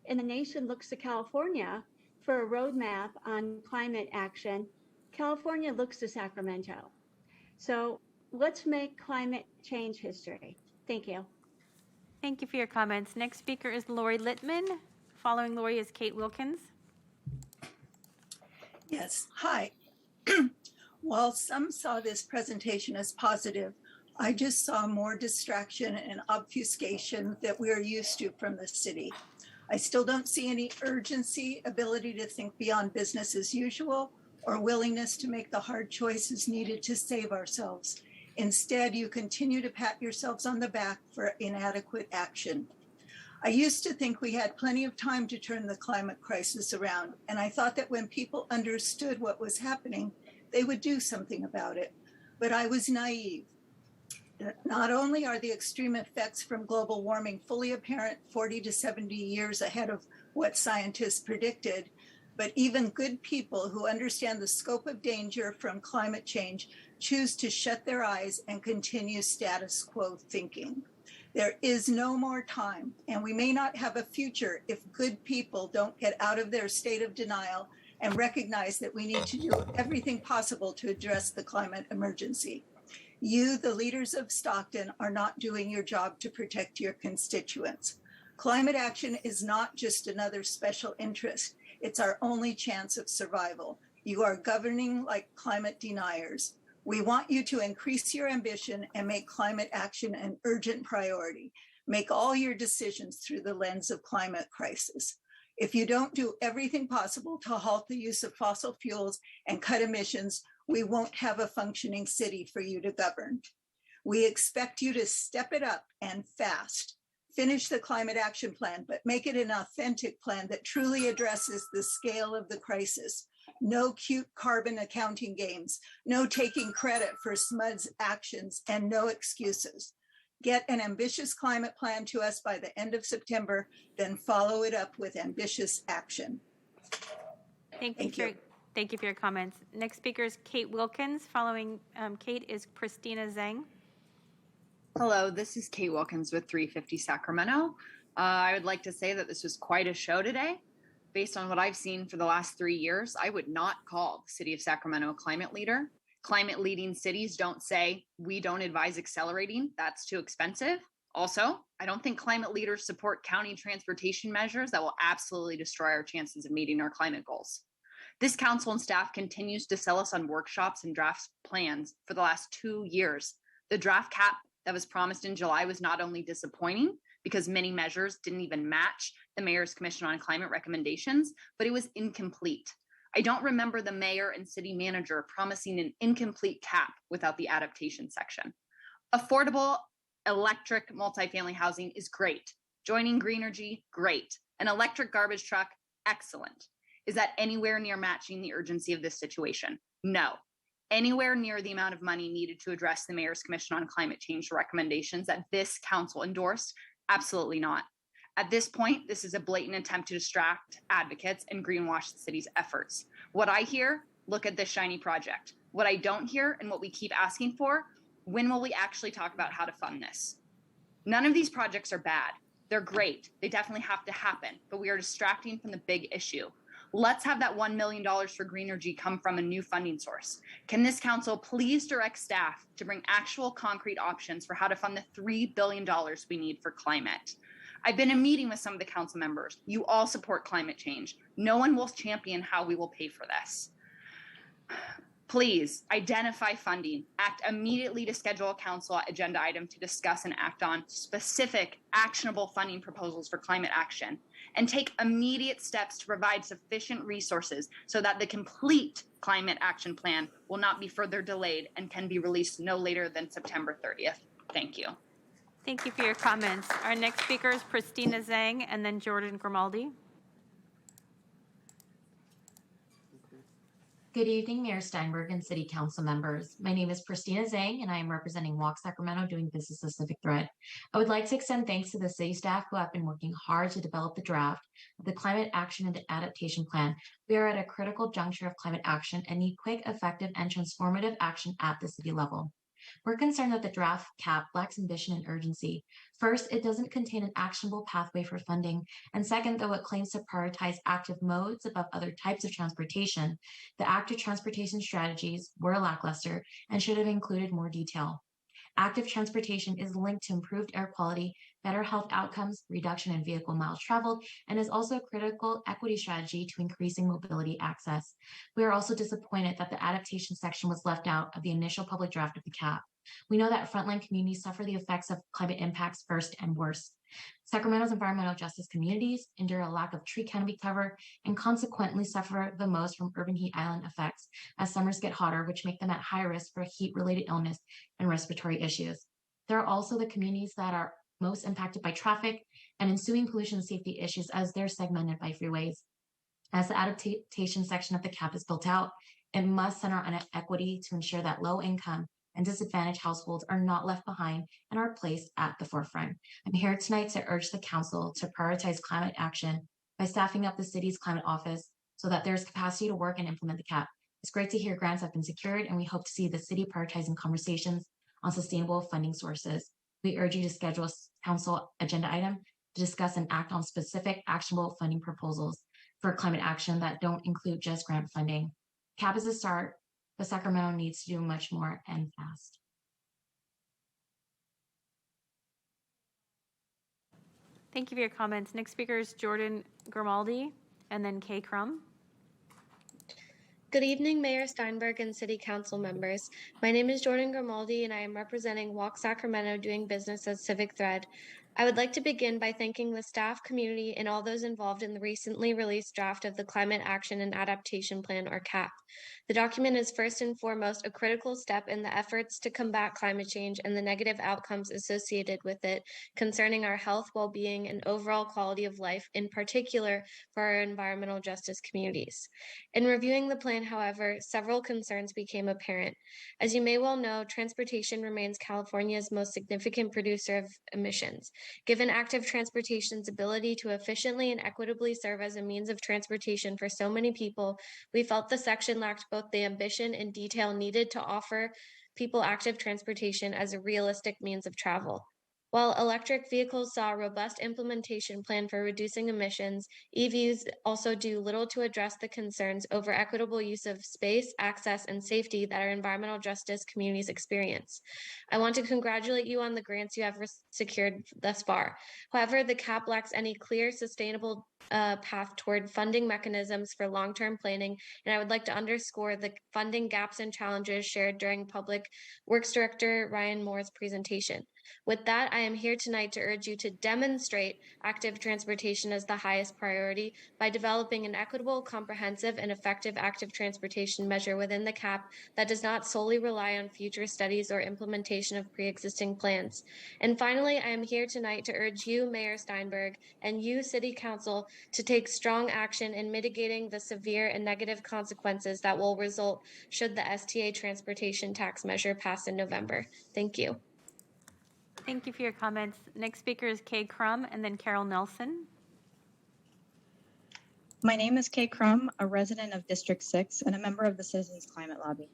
and the nation looks to California for a roadmap on climate action, California looks to Sacramento. So let's make climate change history. Thank you. Thank you for your comments. Next speaker is Lori Littman. Following Lori is Kate Wilkins. Yes, hi. While some saw this presentation as positive, I just saw more distraction and obfuscation that we are used to from the city. I still don't see any urgency, ability to think beyond business as usual, or willingness to make the hard choices needed to save ourselves. Instead, you continue to pat yourselves on the back for inadequate action. I used to think we had plenty of time to turn the climate crisis around, and I thought that when people understood what was happening, they would do something about it. But I was naive. Not only are the extreme effects from global warming fully apparent 40 to 70 years ahead of what scientists predicted, but even good people who understand the scope of danger from climate change choose to shut their eyes and continue status quo thinking. There is no more time, and we may not have a future if good people don't get out of their state of denial and recognize that we need to do everything possible to address the climate emergency. You, the leaders of Stockton, are not doing your job to protect your constituents. Climate action is not just another special interest. It's our only chance of survival. You are governing like climate deniers. We want you to increase your ambition and make climate action an urgent priority. Make all your decisions through the lens of climate crisis. If you don't do everything possible to halt the use of fossil fuels and cut emissions, we won't have a functioning city for you to govern. We expect you to step it up and fast. Finish the climate action plan, but make it an authentic plan that truly addresses the scale of the crisis. No cute carbon accounting games, no taking credit for SMUD's actions, and no excuses. Get an ambitious climate plan to us by the end of September, then follow it up with ambitious action. Thank you for your comments. Next speaker is Kate Wilkins. Following Kate is Christina Zhang. Hello, this is Kate Wilkins with 350 Sacramento. I would like to say that this was quite a show today. Based on what I've seen for the last 3 years, I would not call the city of Sacramento a climate leader. Climate leading cities don't say, we don't advise accelerating, that's too expensive. Also, I don't think climate leaders support county transportation measures that will absolutely destroy our chances of meeting our climate goals. This council and staff continues to sell us on workshops and draft plans for the last 2 years. The draft cap that was promised in July was not only disappointing because many measures didn't even match the Mayor's Commission on Climate recommendations, but it was incomplete. I don't remember the mayor and city manager promising an incomplete cap without the adaptation section. Affordable electric multifamily housing is great. Joining Greenergy, great. An electric garbage truck, excellent. Is that anywhere near matching the urgency of this situation? No. Anywhere near the amount of money needed to address the Mayor's Commission on Climate Change recommendations that this council endorsed? Absolutely not. At this point, this is a blatant attempt to distract advocates and greenwash the city's efforts. What I hear, look at this shiny project. What I don't hear and what we keep asking for, when will we actually talk about how to fund this? None of these projects are bad. They're great. They definitely have to happen, but we are distracting from the big issue. Let's have that $1 million for Greenergy come from a new funding source. Can this council please direct staff to bring actual concrete options for how to fund the $3 billion we need for climate? I've been in a meeting with some of the council members. You all support climate change. No one will champion how we will pay for this. Please identify funding, act immediately to schedule a council agenda item to discuss and act on specific actionable funding proposals for climate action, and take immediate steps to provide sufficient resources so that the complete climate action plan will not be further delayed and can be released no later than September 30th. Thank you. Thank you for your comments. Our next speaker is Christina Zhang and then Jordan Grimaldi. Good evening, Mayor Steinberg and City Council members. My name is Christina Zhang, and I am representing Walk Sacramento doing business as Civic Thread. I would like to extend thanks to the city staff who have been working hard to develop the draft of the Climate Action and Adaptation Plan. We are at a critical juncture of climate action and need quick, effective, and transformative action at the city level. We're concerned that the draft cap lacks ambition and urgency. First, it doesn't contain an actionable pathway for funding. And second, though it claims to prioritize active modes above other types of transportation, the active transportation strategies were lackluster and should have included more detail. Active transportation is linked to improved air quality, better health outcomes, reduction in vehicle miles traveled, and is also a critical equity strategy to increasing mobility access. We are also disappointed that the adaptation section was left out of the initial public draft of the cap. We know that frontline communities suffer the effects of climate impacts first and worst. Sacramento's environmental justice communities endure a lack of tree canopy cover and consequently suffer the most from urban heat island effects as summers get hotter, which make them at high risk for heat-related illness and respiratory issues. There are also the communities that are most impacted by traffic and ensuing pollution and safety issues as they're segmented by freeways. As the adaptation section of the CAP is built out, it must center on equity to ensure that low-income and disadvantaged households are not left behind and are placed at the forefront. I'm here tonight to urge the council to prioritize climate action by staffing up the city's climate office so that there's capacity to work and implement the CAP. It's great to hear grants have been secured, and we hope to see the city prioritizing conversations on sustainable funding sources. We urge you to schedule a council agenda item to discuss and act on specific actionable funding proposals for climate action that don't include just grant funding. CAP is a start, but Sacramento needs to do much more and fast. Thank you for your comments. Next speaker is Jordan Grimaldi, and then Kay Crum. Good evening, Mayor Steinberg and City Council members. My name is Jordan Grimaldi, and I am representing Walk Sacramento doing business as Civic Thread. I would like to begin by thanking the staff, community, and all those involved in the recently released draft of the Climate Action and Adaptation Plan, or CAP. The document is first and foremost a critical step in the efforts to combat climate change and the negative outcomes associated with it concerning our health, well-being, and overall quality of life, in particular for our environmental justice communities. In reviewing the plan, however, several concerns became apparent. As you may well know, transportation remains California's most significant producer of emissions. Given active transportation's ability to efficiently and equitably serve as a means of transportation for so many people, we felt the section lacked both the ambition and detail needed to offer people active transportation as a realistic means of travel. While electric vehicles saw a robust implementation plan for reducing emissions, EVs also do little to address the concerns over equitable use of space, access, and safety that our environmental justice communities experience. I want to congratulate you on the grants you have secured thus far. However, the CAP lacks any clear, sustainable path toward funding mechanisms for long-term planning, and I would like to underscore the funding gaps and challenges shared during Public Works Director Ryan Moore's presentation. With that, I am here tonight to urge you to demonstrate active transportation as the highest priority by developing an equitable, comprehensive, and effective active transportation measure within the CAP that does not solely rely on future studies or implementation of pre-existing plans. And finally, I am here tonight to urge you, Mayor Steinberg, and you, City Council, to take strong action in mitigating the severe and negative consequences that will result should the STA transportation tax measure pass in November. Thank you. Thank you for your comments. Next speaker is Kay Crum, and then Carol Nelson. My name is Kay Crum, a resident of District 6 and a member of the Citizens Climate Lobby.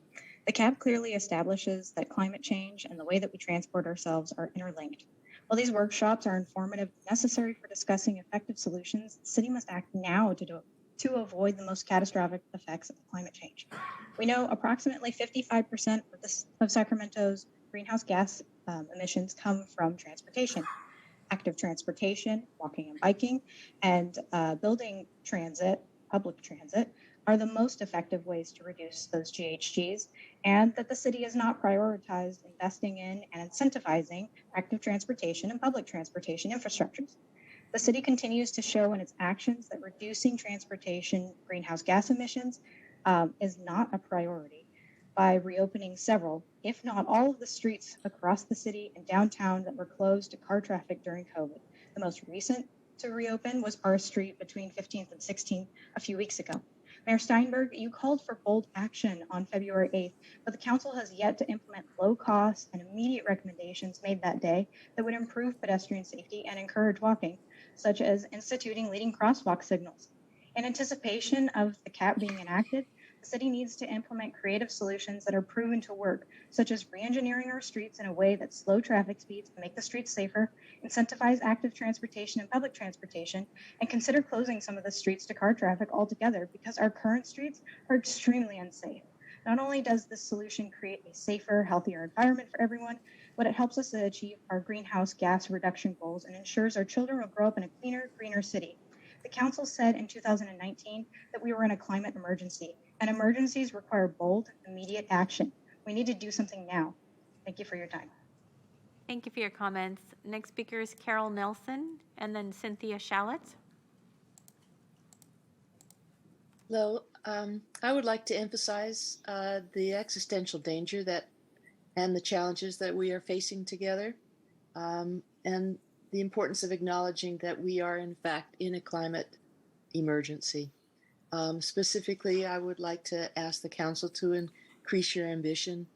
The CAP clearly establishes that climate change and the way that we transport ourselves are interlinked. While these workshops are informative and necessary for discussing effective solutions, the city must act now to avoid the most catastrophic effects of climate change. We know approximately 55% of Sacramento's greenhouse gas emissions come from transportation. Active transportation, walking and biking, and building transit, public transit, are the most effective ways to reduce those GHGs, and that the city has not prioritized investing in and incentivizing active transportation and public transportation infrastructures. The city continues to show in its actions that reducing transportation greenhouse gas emissions is not a priority by reopening several, if not all, of the streets across the city and downtown that were closed to car traffic during COVID. The most recent to reopen was R Street between 15th and 16th a few weeks ago. Mayor Steinberg, you called for bold action on February 8th, but the council has yet to implement low-cost and immediate recommendations made that day that would improve pedestrian safety and encourage walking, such as instituting leading crosswalk signals. In anticipation of the CAP being enacted, the city needs to implement creative solutions that are proven to work, such as re-engineering our streets in a way that slow traffic speeds make the streets safer, incentivize active transportation and public transportation, and consider closing some of the streets to car traffic altogether because our current streets are extremely unsafe. Not only does this solution create a safer, healthier environment for everyone, but it helps us to achieve our greenhouse gas reduction goals and ensures our children will grow up in a cleaner, greener city. The council said in 2019 that we were in a climate emergency, and emergencies require bold, immediate action. We need to do something now. Thank you for your time. Thank you for your comments. Next speaker is Carol Nelson, and then Cynthia Shallett. Hello. I would like to emphasize the existential danger and the challenges that we are facing together, and the importance of acknowledging that we are, in fact, in a climate emergency. Specifically, I would like to ask the Council to increase your ambition,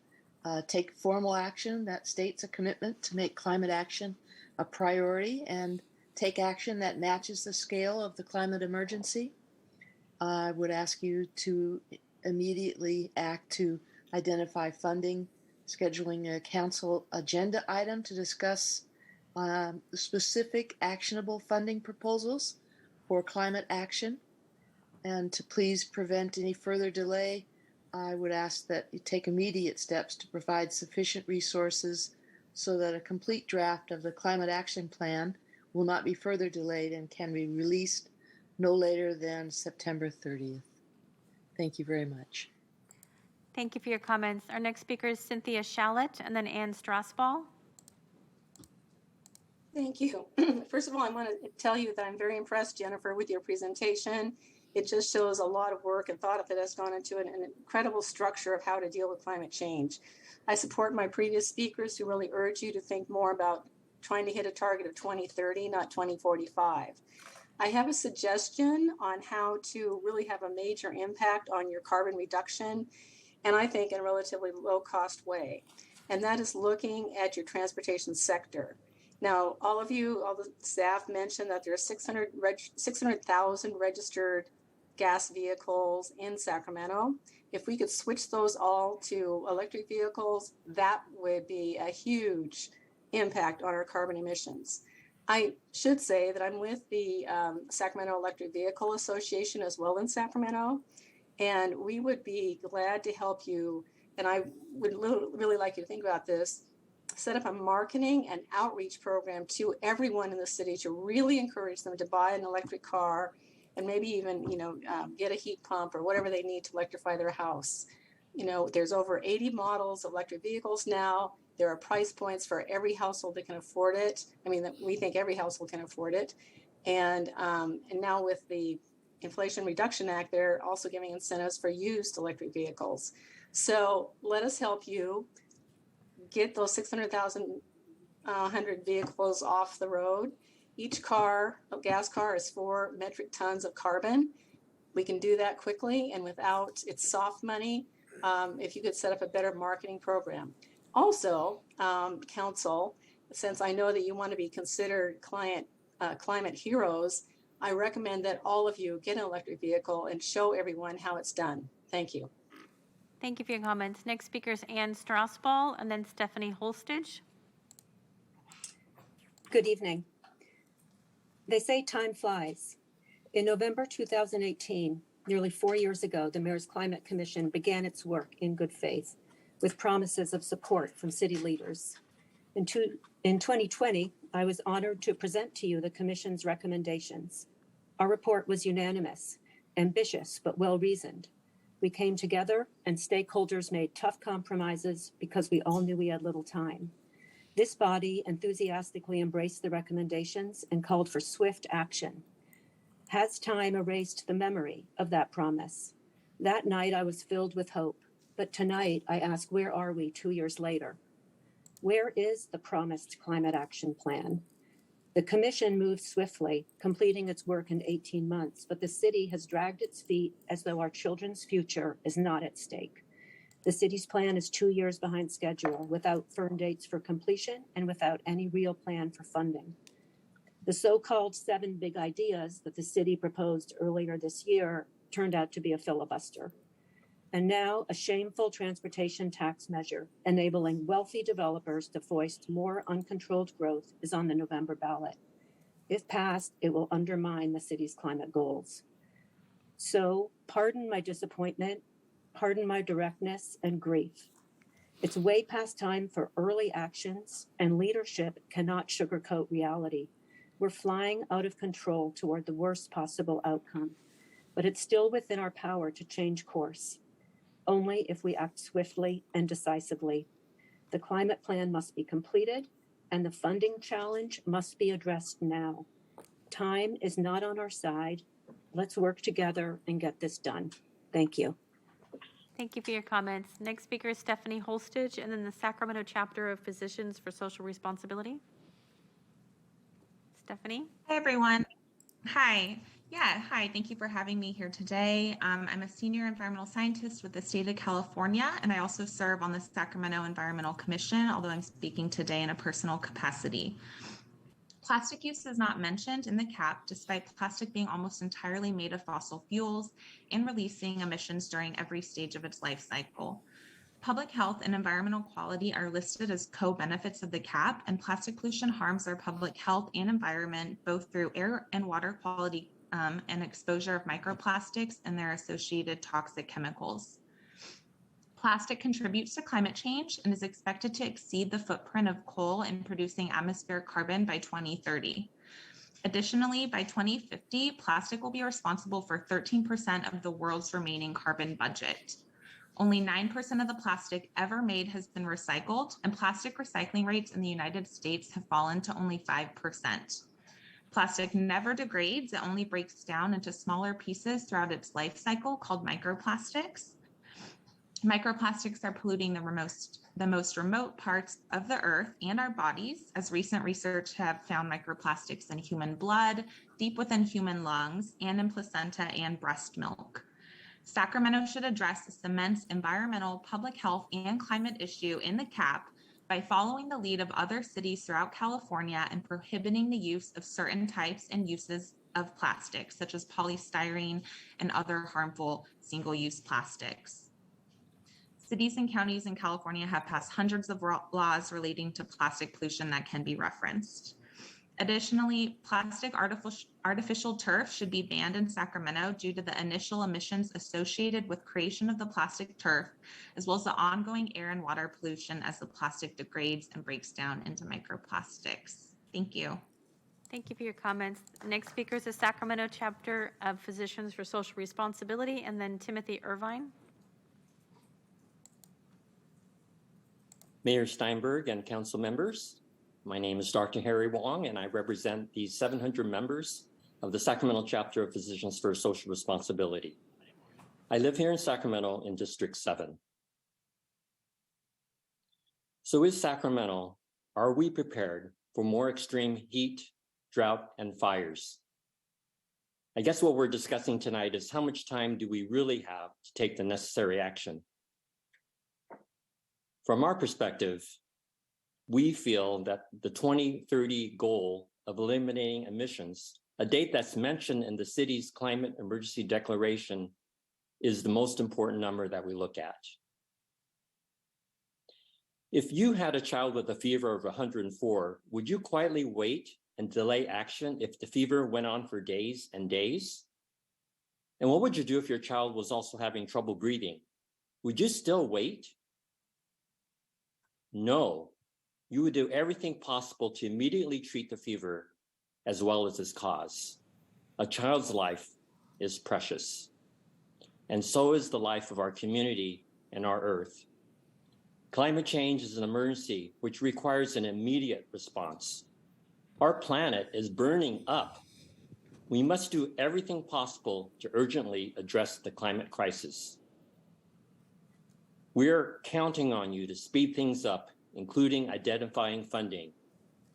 take formal action that states a commitment to make climate action a priority, and take action that matches the scale of the climate emergency. I would ask you to immediately act to identify funding, scheduling a council agenda item to discuss specific actionable funding proposals for climate action. And to please prevent any further delay, I would ask that you take immediate steps to provide sufficient resources so that a complete draft of the climate action plan will not be further delayed and can be released no later than September 30th. Thank you very much. Thank you for your comments. Our next speaker is Cynthia Shallett, and then Ann Strasball. Thank you. First of all, I want to tell you that I'm very impressed, Jennifer, with your presentation. It just shows a lot of work and thought that has gone into an incredible structure of how to deal with climate change. I support my previous speakers who really urge you to think more about trying to hit a target of 2030, not 2045. I have a suggestion on how to really have a major impact on your carbon reduction, and I think in a relatively low-cost way. And that is looking at your transportation sector. Now, all the staff mentioned that there are 600,000 registered gas vehicles in Sacramento. If we could switch those all to electric vehicles, that would be a huge impact on our carbon emissions. I should say that I'm with the Sacramento Electric Vehicle Association as well in Sacramento, and we would be glad to help you. And I would really like you to think about this. Set up a marketing and outreach program to everyone in the city to really encourage them to buy an electric car and maybe even, get a heat pump or whatever they need to electrify their house. There's over 80 models of electric vehicles now. There are price points for every household that can afford it. I mean, we think every household can afford it. And now with the Inflation Reduction Act, they're also giving incentives for used electric vehicles. So let us help you get those 600,000 vehicles off the road. Each gas car is 4 metric tons of carbon. We can do that quickly and without, it's soft money, if you could set up a better marketing program. Also, Council, since I know that you want to be considered climate heroes, I recommend that all of you get an electric vehicle and show everyone how it's done. Thank you. Thank you for your comments. Next speaker is Ann Strasball, and then Stephanie Holstage. Good evening. They say time flies. In November 2018, nearly 4 years ago, the Mayor's Climate Commission began its work in good faith with promises of support from city leaders. In 2020, I was honored to present to you the Commission's recommendations. Our report was unanimous, ambitious, but well-reasoned. We came together and stakeholders made tough compromises because we all knew we had little time. This body enthusiastically embraced the recommendations and called for swift action. Has time erased the memory of that promise? That night I was filled with hope, but tonight I ask, where are we 2 years later? Where is the promised climate action plan? The Commission moved swiftly, completing its work in 18 months, but the city has dragged its feet as though our children's future is not at stake. The city's plan is 2 years behind schedule, without firm dates for completion and without any real plan for funding. The so-called 7 big ideas that the city proposed earlier this year turned out to be a filibuster. And now a shameful transportation tax measure enabling wealthy developers to foist more uncontrolled growth is on the November ballot. If passed, it will undermine the city's climate goals. So pardon my disappointment, pardon my directness and grief. It's way past time for early actions, and leadership cannot sugarcoat reality. We're flying out of control toward the worst possible outcome, but it's still within our power to change course. Only if we act swiftly and decisively. The climate plan must be completed, and the funding challenge must be addressed now. Time is not on our side. Let's work together and get this done. Thank you. Thank you for your comments. Next speaker is Stephanie Holstage, and then the Sacramento chapter of Physicians for Social Responsibility. Stephanie? Hi, everyone. Hi. Yeah, hi. Thank you for having me here today. I'm a senior environmental scientist with the state of California, and I also serve on the Sacramento Environmental Commission, although I'm speaking today in a personal capacity. Plastic use is not mentioned in the CAP, despite plastic being almost entirely made of fossil fuels and releasing emissions during every stage of its life cycle. Public health and environmental quality are listed as co-benefits of the CAP, and plastic pollution harms our public health and environment, both through air and water quality and exposure of microplastics and their associated toxic chemicals. Plastic contributes to climate change and is expected to exceed the footprint of coal in producing atmospheric carbon by 2030. Additionally, by 2050, plastic will be responsible for 13% of the world's remaining carbon budget. Only 9% of the plastic ever made has been recycled, and plastic recycling rates in the United States have fallen to only 5%. Plastic never degrades, it only breaks down into smaller pieces throughout its life cycle called microplastics. Microplastics are polluting the most remote parts of the earth and our bodies, as recent research have found microplastics in human blood, deep within human lungs, and in placenta and breast milk. Sacramento should address this immense environmental, public health, and climate issue in the CAP by following the lead of other cities throughout California and prohibiting the use of certain types and uses of plastics, such as polystyrene and other harmful single-use plastics. Cities and counties in California have passed hundreds of laws relating to plastic pollution that can be referenced. Additionally, plastic artificial turf should be banned in Sacramento due to the initial emissions associated with creation of the plastic turf, as well as the ongoing air and water pollution as the plastic degrades and breaks down into microplastics. Thank you. Thank you for your comments. Next speaker is the Sacramento chapter of Physicians for Social Responsibility, and then Timothy Irvine. Mayor Steinberg and council members, my name is Dr. Harry Wong, and I represent the 700 members of the Sacramento chapter of Physicians for Social Responsibility. I live here in Sacramento in District 7. So is Sacramento, are we prepared for more extreme heat, drought, and fires? I guess what we're discussing tonight is how much time do we really have to take the necessary action? From our perspective, we feel that the 2030 goal of eliminating emissions, a date that's mentioned in the city's climate emergency declaration, is the most important number that we look at. If you had a child with a fever of 104, would you quietly wait and delay action if the fever went on for days and days? And what would you do if your child was also having trouble breathing? Would you still wait? No, you would do everything possible to immediately treat the fever as well as its cause. A child's life is precious, and so is the life of our community and our earth. Climate change is an emergency which requires an immediate response. Our planet is burning up. We must do everything possible to urgently address the climate crisis. We're counting on you to speed things up, including identifying funding,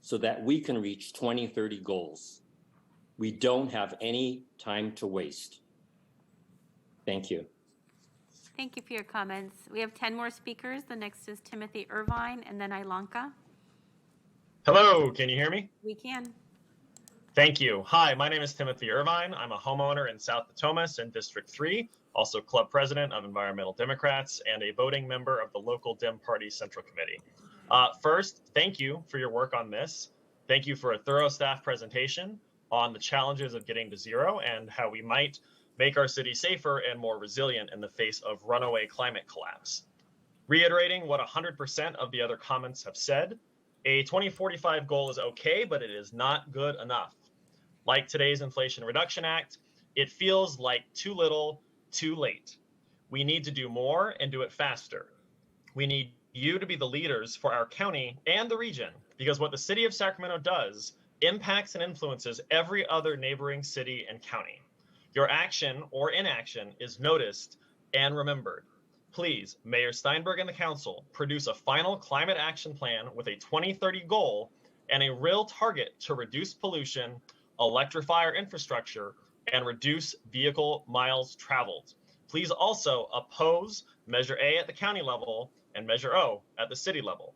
so that we can reach 2030 goals. We don't have any time to waste. Thank you. Thank you for your comments. We have 10 more speakers. The next is Timothy Irvine, and then Ilanka. Hello, can you hear me? We can. Thank you. Hi, my name is Timothy Irvine. I'm a homeowner in South Potomac in District 3, also club president of Environmental Democrats and a voting member of the local Dem Party Central Committee. First, thank you for your work on this. Thank you for a thorough staff presentation on the challenges of getting to zero and how we might make our city safer and more resilient in the face of runaway climate collapse. Reiterating what 100% of the other comments have said, a 2045 goal is okay, but it is not good enough. Like today's Inflation Reduction Act, it feels like too little, too late. We need to do more and do it faster. We need you to be the leaders for our county and the region because what the city of Sacramento does impacts and influences every other neighboring city and county. Your action or inaction is noticed and remembered. Please, Mayor Steinberg and the council, produce a final climate action plan with a 2030 goal and a real target to reduce pollution, electrify our infrastructure, and reduce vehicle miles traveled. Please also oppose Measure A at the county level and Measure O at the city level.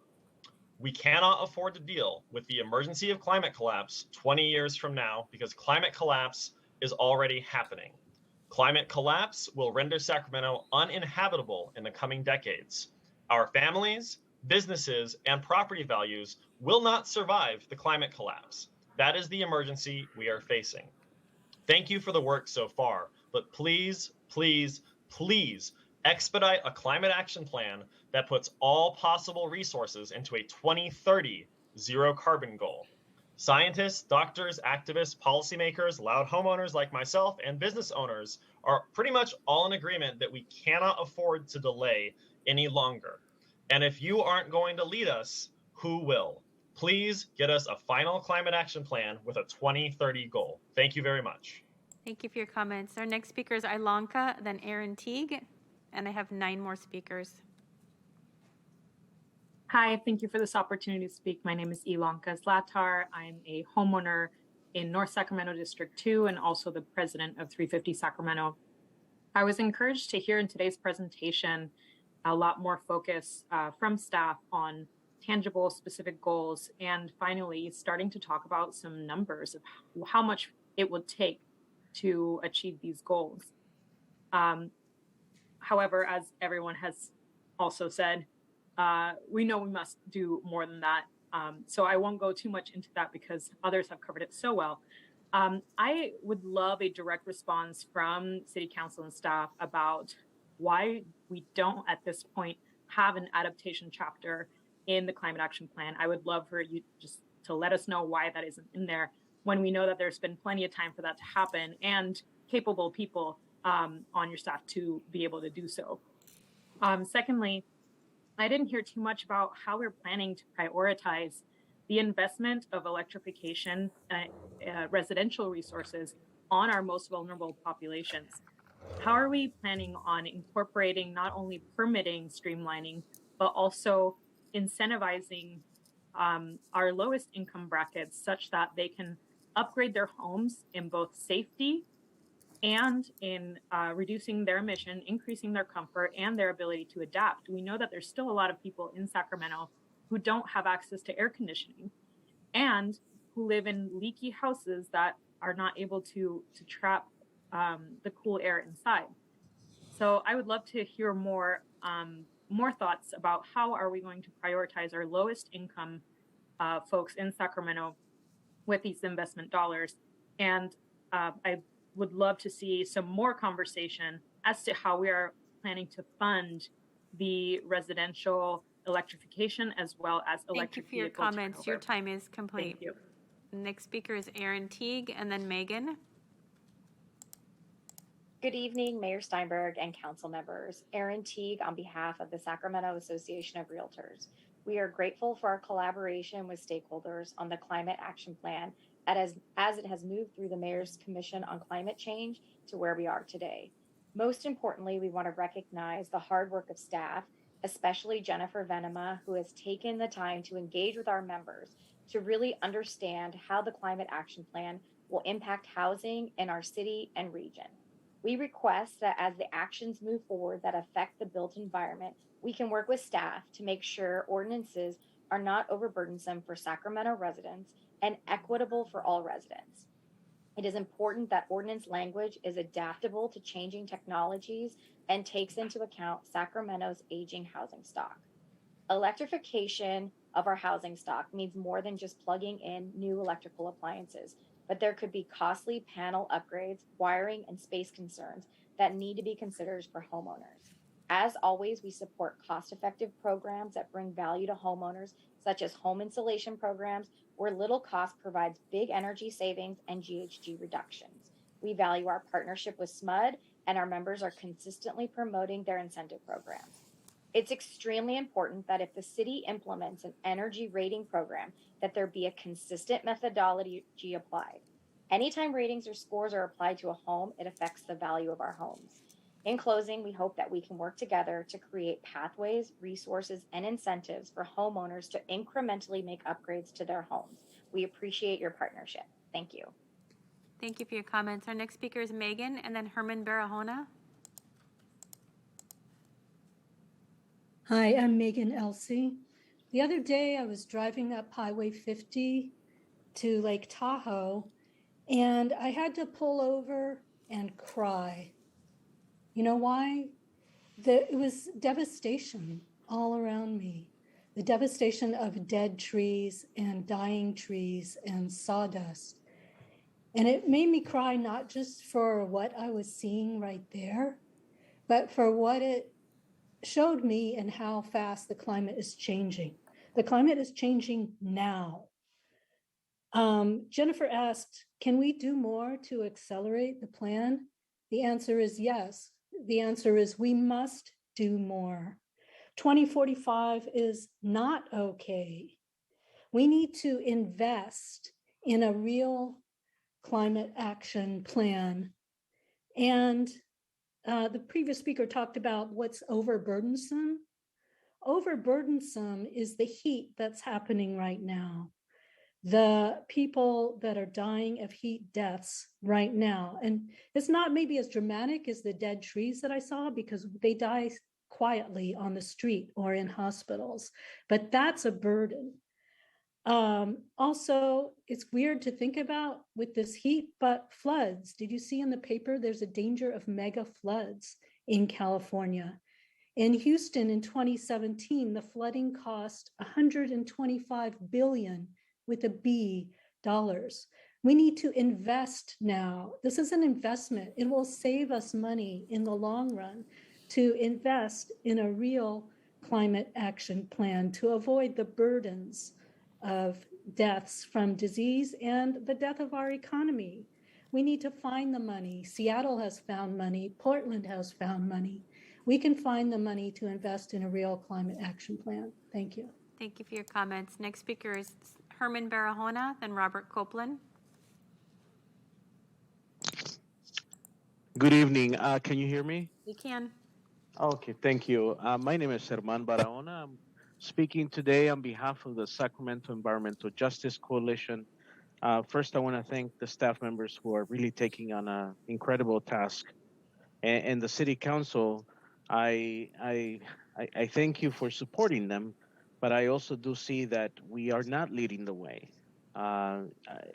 We cannot afford to deal with the emergency of climate collapse 20 years from now because climate collapse is already happening. Climate collapse will render Sacramento uninhabitable in the coming decades. Our families, businesses, and property values will not survive the climate collapse. That is the emergency we are facing. Thank you for the work so far, but please, please, please expedite a climate action plan that puts all possible resources into a 2030 zero carbon goal. Scientists, doctors, activists, policymakers, loud homeowners like myself, and business owners are pretty much all in agreement that we cannot afford to delay any longer. And if you aren't going to lead us, who will? Please get us a final climate action plan with a 2030 goal. Thank you very much. Thank you for your comments. Our next speaker is Ilanka, then Aaron Teague, and I have 9 more speakers. Hi, thank you for this opportunity to speak. My name is Ilanka Zlatar. I'm a homeowner in North Sacramento District 2 and also the president of 350 Sacramento. I was encouraged to hear in today's presentation a lot more focus from staff on tangible, specific goals, and finally starting to talk about some numbers of how much it would take to achieve these goals. However, as everyone has also said, we know we must do more than that. So I won't go too much into that because others have covered it so well. I would love a direct response from City Council and staff about why we don't at this point have an adaptation chapter in the Climate Action Plan. I would love for you just to let us know why that isn't in there when we know that there's been plenty of time for that to happen and capable people on your staff to be able to do so. Secondly, I didn't hear too much about how we're planning to prioritize the investment of electrification residential resources on our most vulnerable populations. How are we planning on incorporating not only permitting streamlining, but also incentivizing our lowest income brackets such that they can upgrade their homes in both safety and in reducing their emission, increasing their comfort and their ability to adapt? We know that there's still a lot of people in Sacramento who don't have access to air conditioning and who live in leaky houses that are not able to trap the cool air inside. So I would love to hear more thoughts about how are we going to prioritize our lowest income folks in Sacramento with these investment dollars. And I would love to see some more conversation as to how we are planning to fund the residential electrification as well as electric Thank you for your comments. turnover. Your time is complete. Thank you. Next speaker is Aaron Teague and then Megan. Good evening, Mayor Steinberg and council members. Erin Teague on behalf of the Sacramento Association of Realtors. We are grateful for our collaboration with stakeholders on the Climate Action Plan as it has moved through the Mayor's Commission on Climate Change to where we are today. Most importantly, we want to recognize the hard work of staff, especially Jennifer Venema, who has taken the time to engage with our members to really understand how the Climate Action Plan will impact housing in our city and region. We request that as the actions move forward that affect the built environment, we can work with staff to make sure ordinances are not overburdensome for Sacramento residents and equitable for all residents. It is important that ordinance language is adaptable to changing technologies and takes into account Sacramento's aging housing stock. Electrification of our housing stock means more than just plugging in new electrical appliances, but there could be costly panel upgrades, wiring, and space concerns that need to be considered for homeowners. As always, we support cost-effective programs that bring value to homeowners, such as home insulation programs, where little cost provides big energy savings and GHG reductions. We value our partnership with SMUD, and our members are consistently promoting their incentive programs. It's extremely important that if the city implements an energy rating program, that there be a consistent methodology applied. Anytime ratings or scores are applied to a home, it affects the value of our homes. In closing, we hope that we can work together to create pathways, resources, and incentives for homeowners to incrementally make upgrades to their homes. We appreciate your partnership. Thank you. Thank you for your comments. Our next speaker is Megan, and then Herman Barahona. Hi, I'm Megan Elsey. The other day I was driving up Highway 50 to Lake Tahoe, and I had to pull over and cry. You know why? It was devastation all around me. The devastation of dead trees and dying trees and sawdust. And it made me cry not just for what I was seeing right there, but for what it showed me and how fast the climate is changing. The climate is changing now. Jennifer asked, can we do more to accelerate the plan? The answer is yes. The answer is we must do more. 2045 is not okay. We need to invest in a real climate action plan. And the previous speaker talked about what's overburdensome. Overburdensome is the heat that's happening right now. The people that are dying of heat deaths right now. And it's not maybe as dramatic as the dead trees that I saw because they die quietly on the street or in hospitals, but that's a burden. Also, it's weird to think about with this heat, but floods. Did you see in the paper there's a danger of mega floods in California? In Houston in 2017, the flooding cost $125 billion with a B dollars. We need to invest now. This is an investment. It will save us money in the long run to invest in a real climate action plan to avoid the burdens of deaths from disease and the death of our economy. We need to find the money. Seattle has found money. Portland has found money. We can find the money to invest in a real climate action plan. Thank you. Thank you for your comments. Next speaker is Herman Barahona, then Robert Copeland. Good evening. Can you hear me? We can. Okay, thank you. My name is Herman Barahona. I'm speaking today on behalf of the Sacramento Environmental Justice Coalition. First, I want to thank the staff members who are really taking on an incredible task. And the City Council, I thank you for supporting them, but I also do see that we are not leading the way.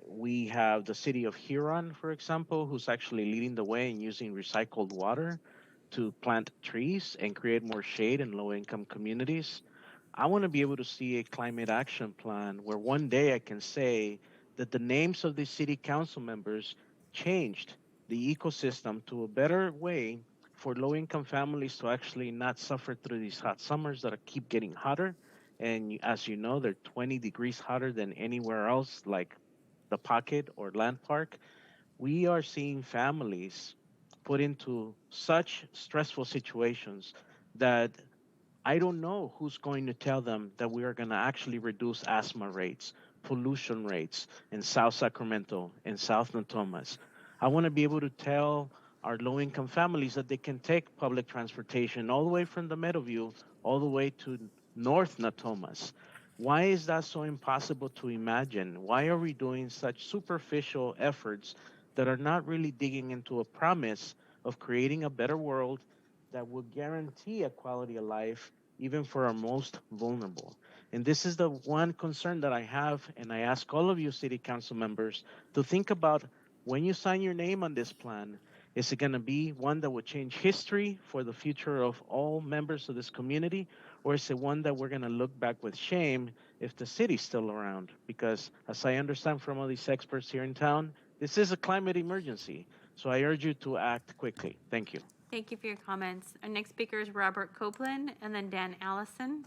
We have the city of Huron, for example, who's actually leading the way in using recycled water to plant trees and create more shade in low-income communities. I want to be able to see a climate action plan where one day I can say that the names of the city council members changed the ecosystem to a better way for low-income families to actually not suffer through these hot summers that keep getting hotter. And as you know, they're 20 degrees hotter than anywhere else, like the Pocket or Land Park. We are seeing families put into such stressful situations that I don't know who's going to tell them that we are going to actually reduce asthma rates, pollution rates in South Sacramento and South Natomas. I want to be able to tell our low-income families that they can take public transportation all the way from the Meadowview all the way to North Natomas. Why is that so impossible to imagine? Why are we doing such superficial efforts that are not really digging into a promise of creating a better world that will guarantee a quality of life even for our most vulnerable? And this is the one concern that I have, and I ask all of you city council members to think about when you sign your name on this plan, is it going to be one that will change history for the future of all members of this community, or is it one that we're going to look back with shame if the city's still around? Because as I understand from all these experts here in town, this is a climate emergency. So I urge you to act quickly. Thank you. Thank you for your comments. Our next speaker is Robert Copeland, and then Dan Allison.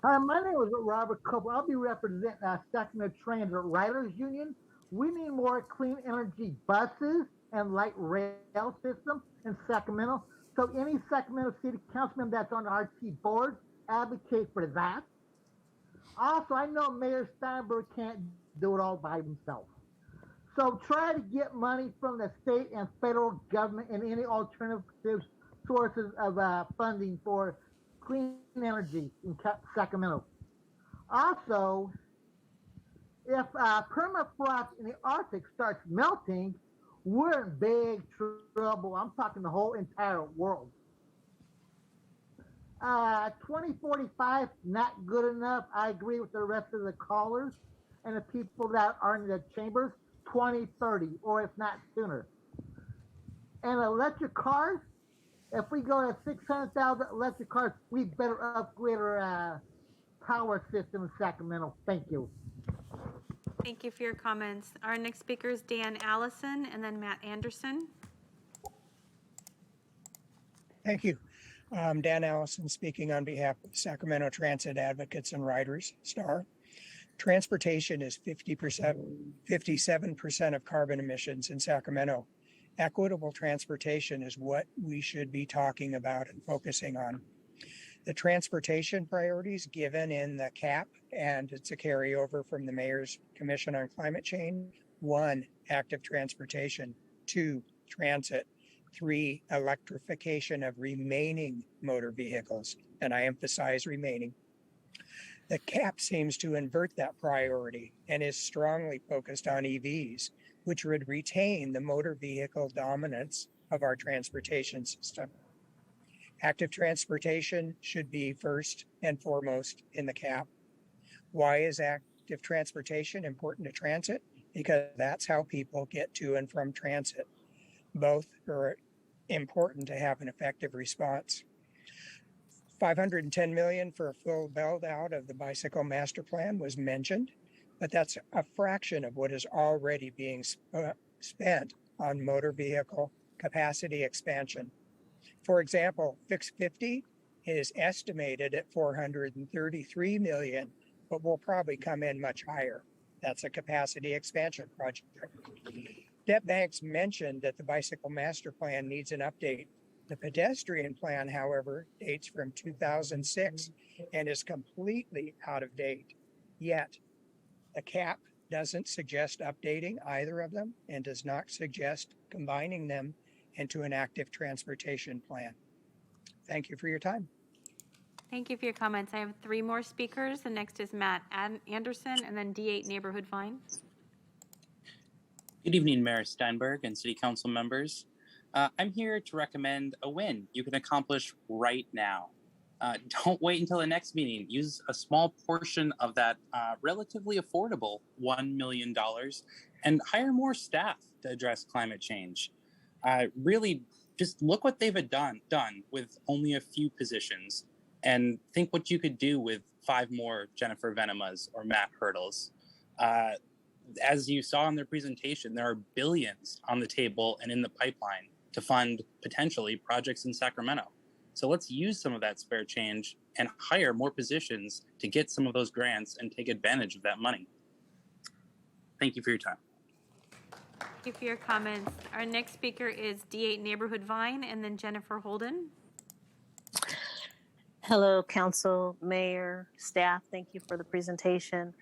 Hi, my name is Robert Copeland. I'll be representing Sacramento Transit Riders Union. We need more clean energy buses and light rail systems in Sacramento. So any Sacramento City Councilman that's on the RT board, advocate for that. Also, I know Mayor Steinberg can't do it all by himself. So try to get money from the state and federal government and any alternative sources of funding for clean energy in Sacramento. Also, if permafrost in the Arctic starts melting, we're in big trouble. I'm talking the whole entire world. 2045, not good enough. I agree with the rest of the callers and the people that are in the chambers. 2030, or if not sooner. And electric cars, if we go to 600,000 electric cars, we better upgrade our power system in Sacramento. Thank you. Thank you for your comments. Our next speaker is Dan Allison and then Matt Anderson. Thank you. Dan Allison speaking on behalf of Sacramento Transit Advocates and Riders, STAR. Transportation is 57% of carbon emissions in Sacramento. Equitable transportation is what we should be talking about and focusing on. The transportation priorities given in the CAP, and it's a carryover from the Mayor's Commission on Climate Change. 1, active transportation. 2, transit. 3, electrification of remaining motor vehicles, and I emphasize remaining. The CAP seems to invert that priority and is strongly focused on EVs, which would retain the motor vehicle dominance of our transportation system. Active transportation should be first and foremost in the CAP. Why is active transportation important to transit? Because that's how people get to and from transit. Both are important to have an effective response. $510 million for a full build out of the bicycle master plan was mentioned, but that's a fraction of what is already being spent on motor vehicle capacity expansion. For example, Fix 50 is estimated at $433 million, but will probably come in much higher. That's a capacity expansion project. Debt Banks mentioned that the bicycle master plan needs an update. The pedestrian plan, however, dates from 2006 and is completely out of date. Yet, the CAP doesn't suggest updating either of them and does not suggest combining them into an active transportation plan. Thank you for your time. Thank you for your comments. I have 3 more speakers. The next is Matt Anderson and then D8 Neighborhood Vine. Good evening, Mayor Steinberg and City Council members. I'm here to recommend a win you can accomplish right now. Don't wait until the next meeting. Use a small portion of that relatively affordable $1 million and hire more staff to address climate change. Really, just look what they've done with only a few positions and think what you could do with 5 more Jennifer Venemas or Matt Hurdles. As you saw in their presentation, there are billions on the table and in the pipeline to fund potentially projects in Sacramento. So let's use some of that spare change and hire more positions to get some of those grants and take advantage of that money. Thank you for your time. Thank you for your comments. Our next speaker is D8 Neighborhood Vine and then Jennifer Holden. Hello, Council, Mayor, staff. Thank you for the presentation.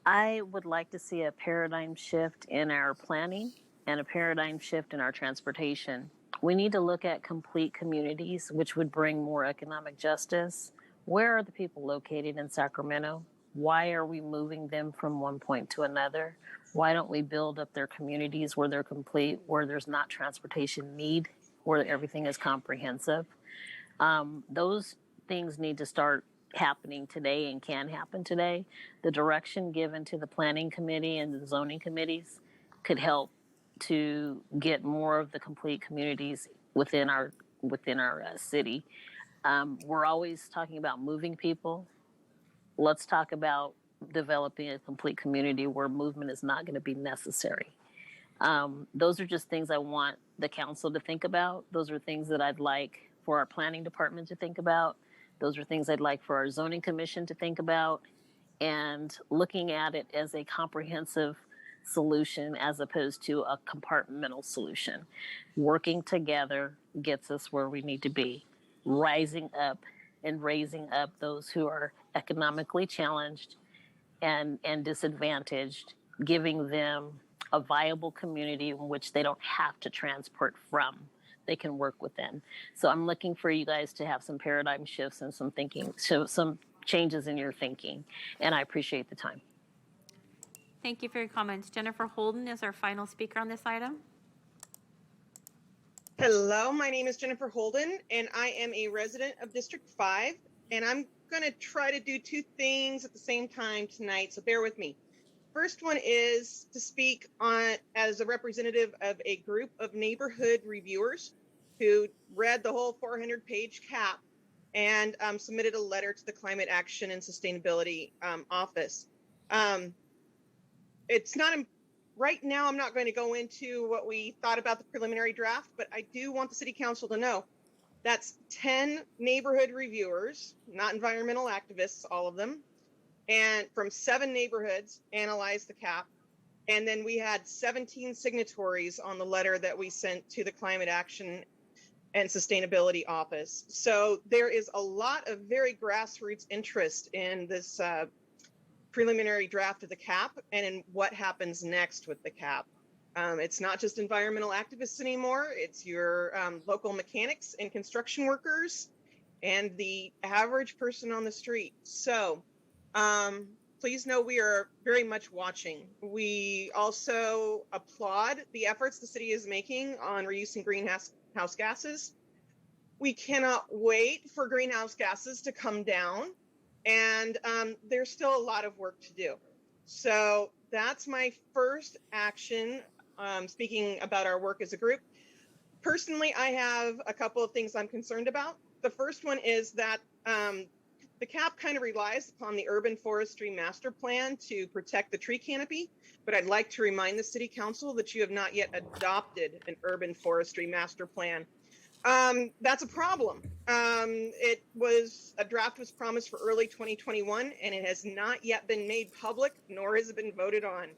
I would like to see a paradigm shift in our planning and a paradigm shift in our transportation. We need to look at complete communities, which would bring more economic justice. Where are the people located in Sacramento? Why are we moving them from one point to another? Why don't we build up their communities where they're complete, where there's not transportation need, where everything is comprehensive? Those things need to start happening today and can happen today. The direction given to the planning committee and the zoning committees could help to get more of the complete communities within our city. We're always talking about moving people. Let's talk about developing a complete community where movement is not going to be necessary. Those are just things I want the council to think about. Those are things that I'd like for our planning department to think about. Those are things I'd like for our zoning commission to think about, and looking at it as a comprehensive solution as opposed to a compartmental solution. Working together gets us where we need to be, rising up and raising up those who are economically challenged and disadvantaged, giving them a viable community in which they don't have to transport from. They can work within. So I'm looking for you guys to have some paradigm shifts and some thinking, so some changes in your thinking. And I appreciate the time. Thank you for your comments. Jennifer Holden is our final speaker on this item. Hello, my name is Jennifer Holden, and I am a resident of District 5, and I'm going to try to do two things at the same time tonight, so bear with me. First one is to speak on as a representative of a group of neighborhood reviewers who read the whole 400-page cap and submitted a letter to the Climate Action and Sustainability Office. It's not right now, I'm not going to go into what we thought about the preliminary draft, but I do want the City Council to know that's 10 neighborhood reviewers, not environmental activists, all of them, and from 7 neighborhoods analyzed the cap. And then we had 17 signatories on the letter that we sent to the Climate Action and Sustainability Office. So there is a lot of very grassroots interest in this preliminary draft of the cap and in what happens next with the cap. It's not just environmental activists anymore, it's your local mechanics and construction workers and the average person on the street. So please know we are very much watching. We also applaud the efforts the city is making on reducing greenhouse gases. We cannot wait for greenhouse gases to come down, and there's still a lot of work to do. So that's my first action, speaking about our work as a group. Personally, I have a couple of things I'm concerned about. The first one is that the cap kind of relies upon the urban forestry master plan to protect the tree canopy, but I'd like to remind the City Council that you have not yet adopted an urban forestry master plan. That's a problem. A draft was promised for early 2021, and it has not yet been made public, nor has it been voted on.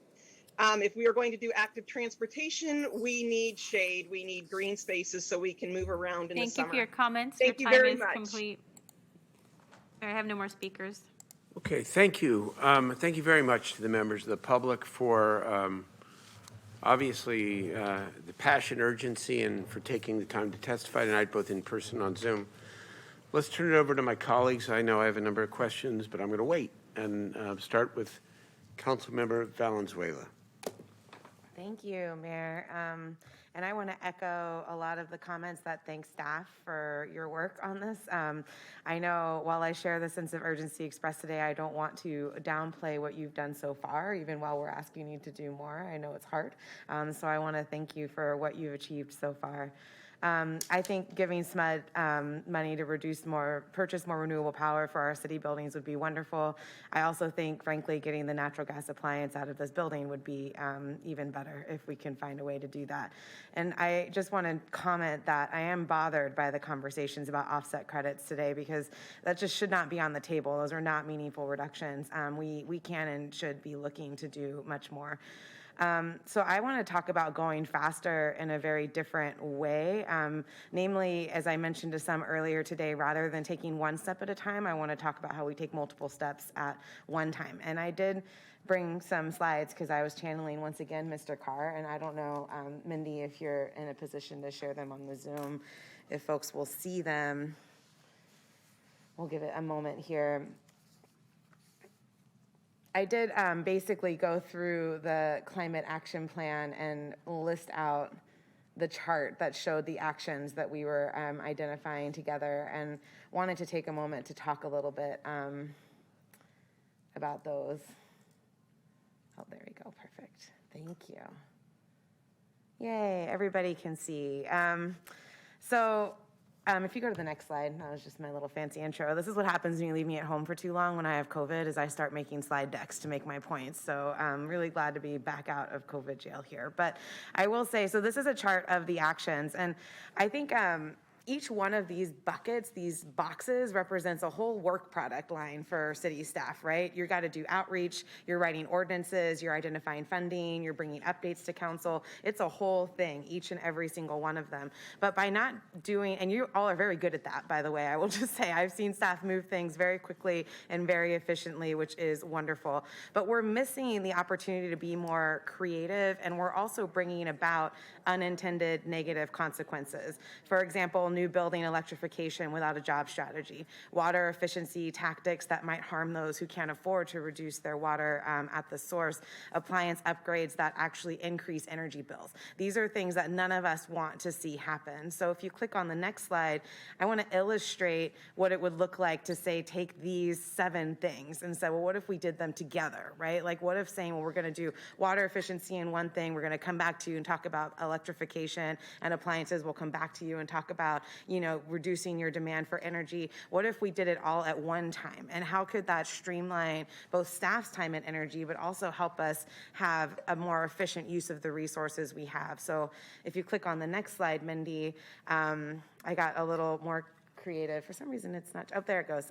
If we are going to do active transportation, we need shade, we need green spaces so we can move around in the summer. Thank you for your comments. Thank you your time very is much. complete. I have no more speakers. Okay, thank you. Thank you very much to the members of the public for obviously the passion, urgency, and for taking the time to testify tonight, both in person and on Zoom. Let's turn it over to my colleagues. I know I have a number of questions, but I'm going to wait and start with Councilmember Valenzuela. Thank you, Mayor. And I want to echo a lot of the comments that thank staff for your work on this. I know while I share the sense of urgency expressed today, I don't want to downplay what you've done so far, even while we're asking you to do more. I know it's hard. So I want to thank you for what you've achieved so far. I think giving SMUD money to purchase more renewable power for our city buildings would be wonderful. I also think, frankly, getting the natural gas appliance out of this building would be even better if we can find a way to do that. And I just want to comment that I am bothered by the conversations about offset credits today, because that just should not be on the table. Those are not meaningful reductions. We can and should be looking to do much more. So I want to talk about going faster in a very different way. Namely, as I mentioned to some earlier today, rather than taking one step at a time, I want to talk about how we take multiple steps at one time. And I did bring some slides because I was channeling once again Mr. Carr, and I don't know, Mindy, if you're in a position to share them on the Zoom, if folks will see them. We'll give it a moment here. I did basically go through the climate action plan and list out the chart that showed the actions that we were identifying together, and wanted to take a moment to talk a little bit about those. Oh, there we go. Perfect. Thank you. Yay, everybody can see. If you go to the next slide, that was just my little fancy intro. This is what happens when you leave me at home for too long when I have COVID, is I start making slide decks to make my points. So I'm really glad to be back out of COVID jail here. But I will say, so this is a chart of the actions. And I think Each one of these buckets, these boxes, represents a whole work product line for city staff, right? You got to do outreach, you're writing ordinances, you're identifying funding, you're bringing updates to council. It's a whole thing, each and every single one of them. But by not doing, and you all are very good at that, by the way, I will just say, I've seen staff move things very quickly and very efficiently, which is wonderful. But we're missing the opportunity to be more creative, and we're also bringing about unintended negative consequences. For example, new building electrification without a job strategy, water efficiency tactics that might harm those who can't afford to reduce their water at the source, appliance upgrades that actually increase energy bills. These are things that none of us want to see happen. So if you click on the next slide, I want to illustrate what it would look like to say, take these 7 things and say, well, what if we did them together, right? Like what if saying, well, we're going to do water efficiency in one thing, we're going to come back to you and talk about electrification and appliances, we'll come back to you and talk about, reducing your demand for energy. What if we did it all at one time? And how could that streamline both staff's time and energy, but also help us have a more efficient use of the resources we have? So if you click on the next slide, Mindy, I got a little more creative. For some reason, it's not, oh, there it goes.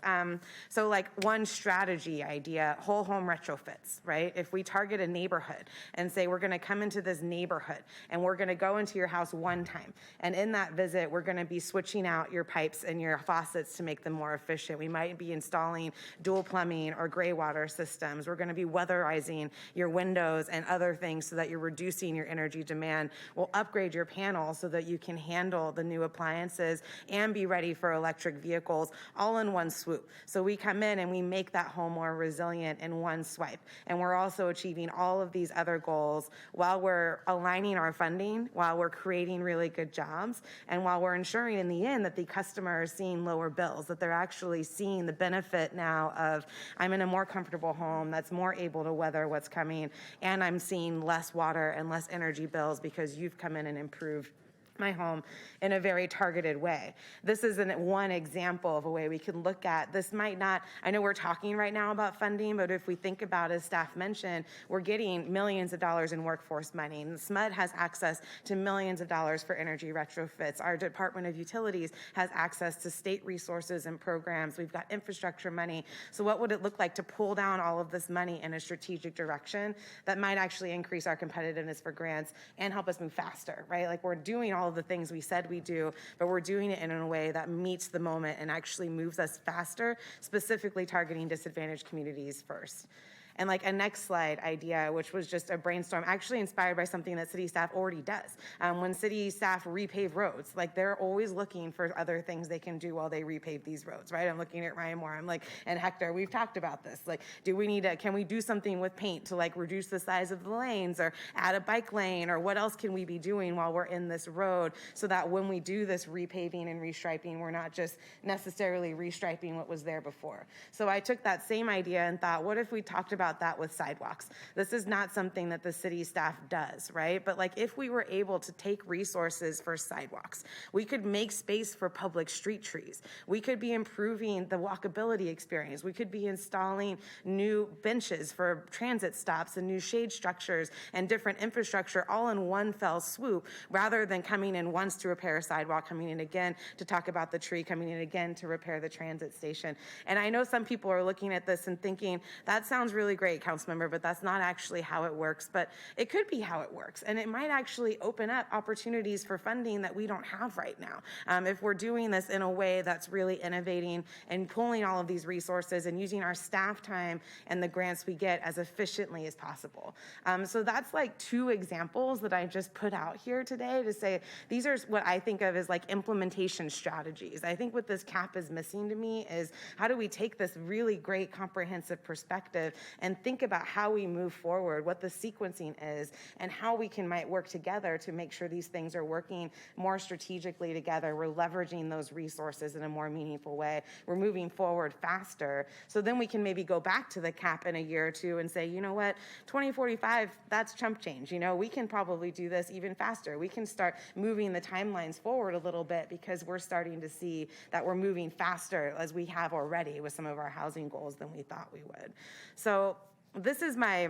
So like one strategy idea, whole home retrofits, right? If we target a neighborhood and say, we're gonna come into this neighborhood and we're gonna go into your house one time. And in that visit, we're gonna be switching out your pipes and your faucets to make them more efficient. We might be installing dual plumbing or gray water systems. We're gonna be weatherizing your windows and other things so that you're reducing your energy demand. We'll upgrade your panels so that you can handle the new appliances and be ready for electric vehicles all in one swoop. So we come in and we make that home more resilient in one swipe. And we're also achieving all of these other goals while we're aligning our funding, while we're creating really good jobs, and while we're ensuring in the end that the customer is seeing lower bills, that they're actually seeing the benefit now of, I'm in a more comfortable home that's more able to weather what's coming, and I'm seeing less water and less energy bills because you've come in and improved my home in a very targeted way. This is one example of a way we can look at, this might not, I know we're talking right now about funding, but if we think about, as staff mentioned, we're getting millions of dollars in workforce money, and SMUD has access to millions of dollars for energy retrofits. Our Department of Utilities has access to state resources and programs. We've got infrastructure money. So what would it look like to pull down all of this money in a strategic direction that might actually increase our competitiveness for grants and help us move faster, right? Like we're doing all of the things we said we do, but we're doing it in a way that meets the moment and actually moves us faster, specifically targeting disadvantaged communities first. And like a next slide idea, which was just a brainstorm, actually inspired by something that city staff already does. When city staff repave roads, like they're always looking for other things they can do while they repave these roads, right? I'm looking at Ryan Moore, I'm like, and Hector, we've talked about this. Like, can we do something with paint to like reduce the size of the lanes or add a bike lane, or what else can we be doing while we're in this road so that when we do this repaving and restriping, we're not just necessarily restriping what was there before. So I took that same idea and thought, what if we talked about that with sidewalks? This is not something that the city staff does, right? But like if we were able to take resources for sidewalks, we could make space for public street trees. We could be improving the walkability experience. We could be installing new benches for transit stops and new shade structures and different infrastructure all in one fell swoop, rather than coming in once to repair a sidewalk, coming in again to talk about the tree, coming in again to repair the transit station. And I know some people are looking at this and thinking, that sounds really great, Councilmember, but that's not actually how it works. But it could be how it works. And it might actually open up opportunities for funding that we don't have right now. If we're doing this in a way that's really innovating and pulling all of these resources and using our staff time and the grants we get as efficiently as possible. So that's like 2 examples that I just put out here today to say, these are what I think of as like implementation strategies. I think what this CAP is missing to me is, how do we take this really great comprehensive perspective and think about how we move forward, what the sequencing is, and how we might work together to make sure these things are working more strategically together. We're leveraging those resources in a more meaningful way. We're moving forward faster. So then we can maybe go back to the CAP in a year or 2 and say, you know what, 2045, that's chump change. You know, we can probably do this even faster. We can start moving the timelines forward a little bit because we're starting to see that we're moving faster, as we have already with some of our housing goals, than we thought we would. So this is my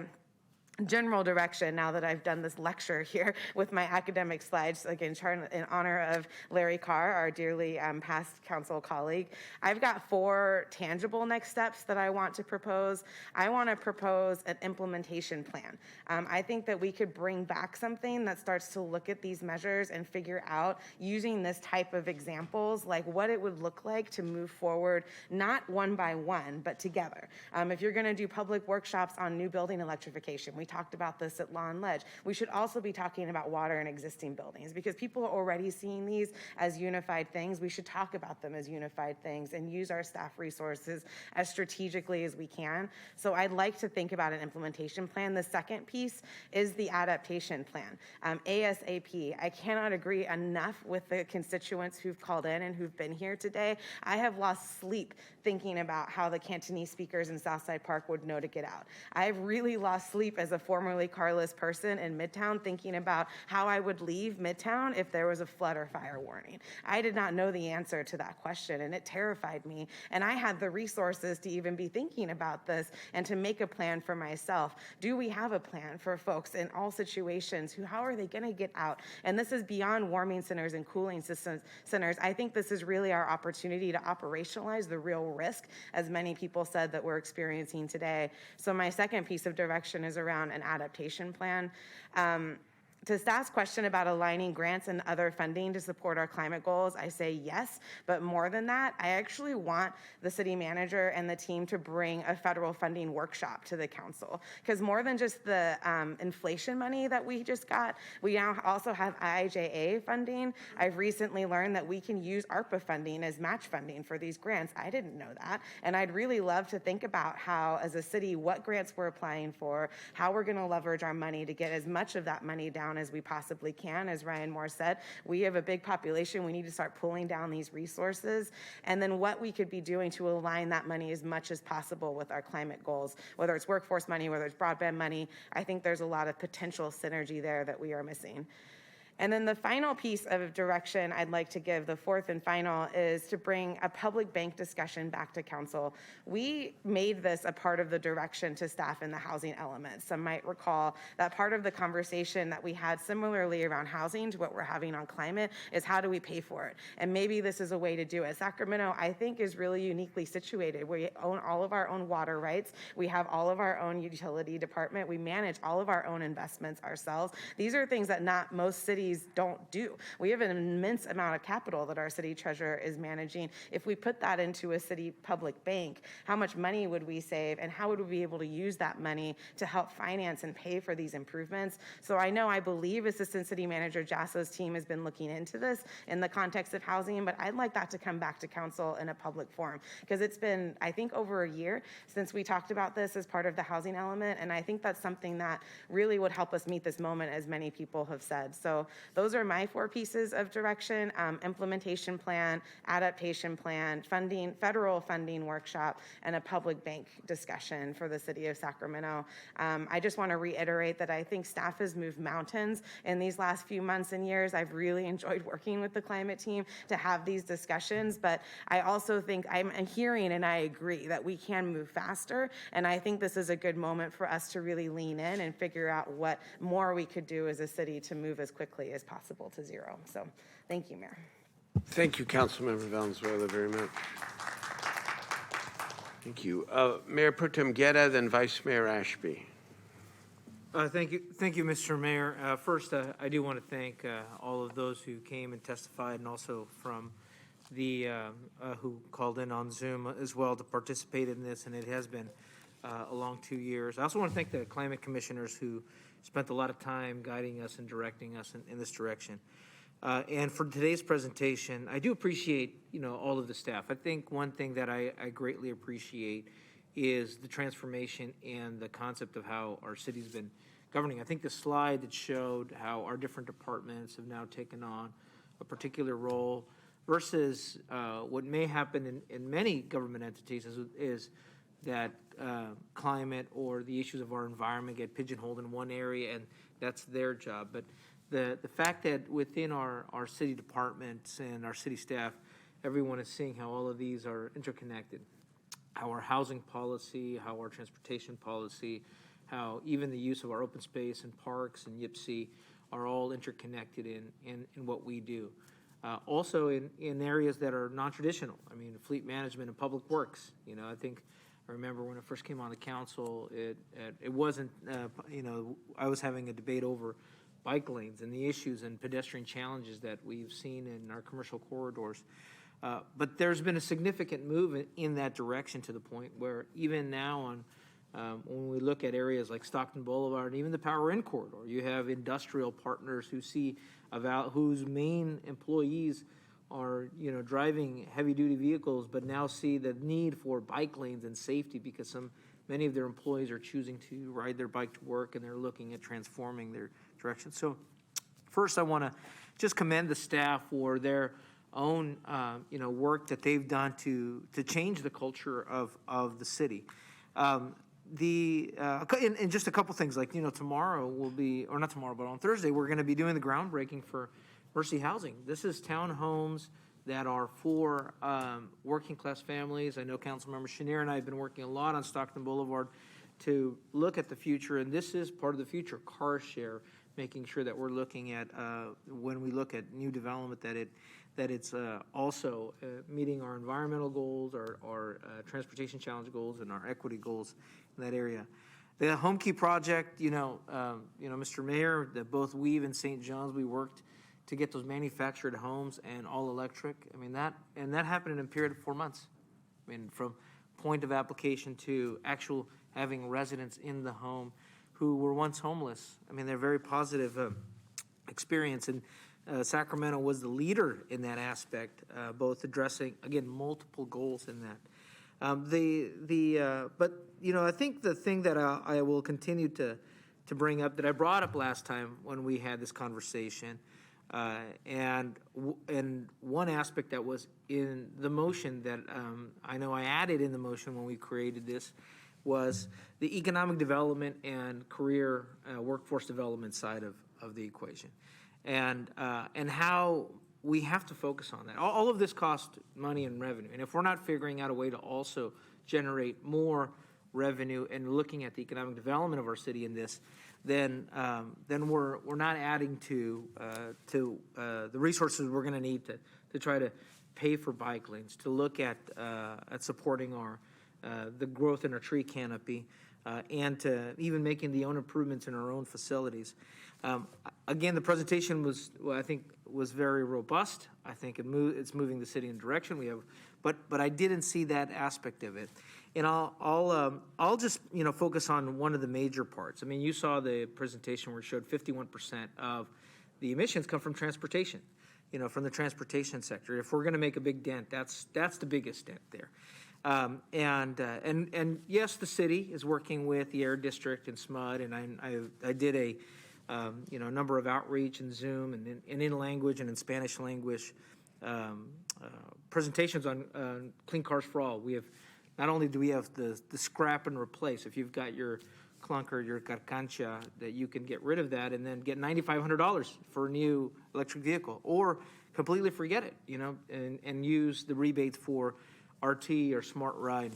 general direction, now that I've done this lecture here with my academic slides, again, in honor of Larry Carr, our dearly past council colleague, I've got 4 tangible next steps that I want to propose. I want to propose an implementation plan. I think that we could bring back something that starts to look at these measures and figure out, using this type of examples, like what it would look like to move forward, not one by one, but together. If you're going to do public workshops on new building electrification, we talked about this at Law and Ledge. We should also be talking about water in existing buildings, because people are already seeing these as unified things. We should talk about them as unified things and use our staff resources as strategically as we can. So I'd like to think about an implementation plan. The second piece is the adaptation plan, ASAP. I cannot agree enough with the constituents who've called in and who've been here today. I have lost sleep thinking about how the Cantonese speakers in Southside Park would know to get out. I've really lost sleep as a formerly carless person in Midtown thinking about how I would leave Midtown if there was a flood or fire warning. I did not know the answer to that question, and it terrified me. And I had the resources to even be thinking about this and to make a plan for myself. Do we have a plan for folks in all situations? How are they going to get out? And this is beyond warming centers and cooling centers. I think this is really our opportunity to operationalize the real risk, as many people said, that we're experiencing today. So my second piece of direction is around an adaptation plan. To staff's question about aligning grants and other funding to support our climate goals, I say yes, but more than that, I actually want the city manager and the team to bring a federal funding workshop to the council, because more than just the inflation money that we just got, we now also have IIJA funding. I've recently learned that we can use ARPA funding as match funding for these grants. I didn't know that, and I'd really love to think about how, as a city, what grants we're applying for, how we're going to leverage our money to get as much of that money down as we possibly can. As Ryan Moore said, we have a big population. We need to start pulling down these resources, and then what we could be doing to align that money as much as possible with our climate goals, whether it's workforce money, whether it's broadband money. I think there's a lot of potential synergy there that we are missing. And then the final piece of direction I'd like to give, the fourth and final, is to bring a public bank discussion back to council. We made this a part of the direction to staff in the housing element. Some might recall that part of the conversation that we had similarly around housing to what we're having on climate is how do we pay for it? And maybe this is a way to do it. Sacramento, I think, is really uniquely situated. We own all of our own water rights. We have all of our own utility department. We manage all of our own investments ourselves. These are things that not most cities don't do. We have an immense amount of capital that our city treasurer is managing. If we put that into a city public bank, how much money would we save, and how would we be able to use that money to help finance and pay for these improvements? So I believe Assistant City Manager Jasso's team has been looking into this in the context of housing, but I'd like that to come back to council in a public forum, because it's been, I think, over a year since we talked about this as part of the housing element, and I think that's something that really would help us meet this moment, as many people have said. So those are my 4 pieces of direction: implementation plan, adaptation plan, funding, federal funding workshop, and a public bank discussion for the city of Sacramento. I just want to reiterate that I think staff has moved mountains in these last few months and years. I've really enjoyed working with the climate team to have these discussions, but I also think I'm hearing and I agree that we can move faster, and I think this is a good moment for us to really lean in and figure out what more we could do as a city to move as quickly as possible to zero. So thank you, Mayor. Thank you, Councilmember Valenzuela, very much. Thank you. Mayor Pro Tem Guerra, then Vice Mayor Ashby. Thank you, Mr. Mayor. First, I do want to thank all of those who came and testified, and also from the who called in on Zoom as well to participate in this, and it has been a long 2 years. I also want to thank the climate commissioners who spent a lot of time guiding us and directing us in this direction. And for today's presentation, I do appreciate, all of the staff. I think one thing that I greatly appreciate is the transformation and the concept of how our city's been governing. I think the slide that showed how our different departments have now taken on a particular role versus what may happen in many government entities is that climate or the issues of our environment get pigeonholed in one area, and that's their job. But the fact that within our city departments and our city staff, everyone is seeing how all of these are interconnected, how our housing policy, how our transportation policy, how even the use of our open space and parks and YPC are all interconnected in what we do. Also in areas that are non-traditional. I mean, fleet management and public works. You know, I remember when I first came on the council, it wasn't, I was having a debate over bike lanes and the issues and pedestrian challenges that we've seen in our commercial corridors. But there's been a significant move in that direction to the point where even now when we look at areas like Stockton Boulevard and even the Power Inn corridor, you have industrial partners who see whose main employees are driving heavy duty vehicles, but now see the need for bike lanes and safety because many of their employees are choosing to ride their bike to work, and they're looking at transforming their direction. So first I want to just commend the staff for their own work that they've done to change the culture of the city. And just a couple things, like tomorrow will be, or not tomorrow, but on Thursday we're going to be doing the groundbreaking for Mercy Housing. This is townhomes that are for working class families. I know Councilmember Chenier and I have been working a lot on Stockton Boulevard to look at the future, and this is part of the future, car share, making sure that we're looking at when we look at new development that it's also meeting our environmental goals, our transportation challenge goals, and our equity goals in that area. The Home Key project, Mr. Mayor, that both Weave and St. John's, we worked to get those manufactured homes and all electric. I mean, that happened in a period of 4 months. I mean, from point of application to actual having residents in the home who were once homeless. I mean, they're very positive experience. And Sacramento was the leader in that aspect, both addressing, again, multiple goals in that. But I think the thing that I will continue to bring up, that I brought up last time when we had this conversation, and one aspect that was in the motion that I know I added in the motion when we created this, was the economic development and career workforce development side of the equation, and how we have to focus on that. All of this costs money and revenue, and if we're not figuring out a way to also generate more revenue and looking at the economic development of our city in this, then we're not adding to the resources we're going to need to try to pay for bike lanes, to look at supporting the growth in our tree canopy, and to even making the own improvements in our own facilities. Again, the presentation was very robust. I think it's moving the city in a direction we have, but I didn't see that aspect of it. And I'll just focus on one of the major parts. I mean, you saw the presentation where it showed 51% of the emissions come from transportation, from the transportation sector. If we're going to make a big dent, that's the biggest dent there. And yes, the city is working with the Air District and SMUD, and I did a number of outreach and Zoom and in language and in Spanish language presentations on Clean Cars for All. We have, not only do we have the scrap and replace, if you've got your clunker, your carcancha, that you can get rid of that and then get $9,500 for a new electric vehicle, or completely forget it, and use the rebates for RT or Smart Ride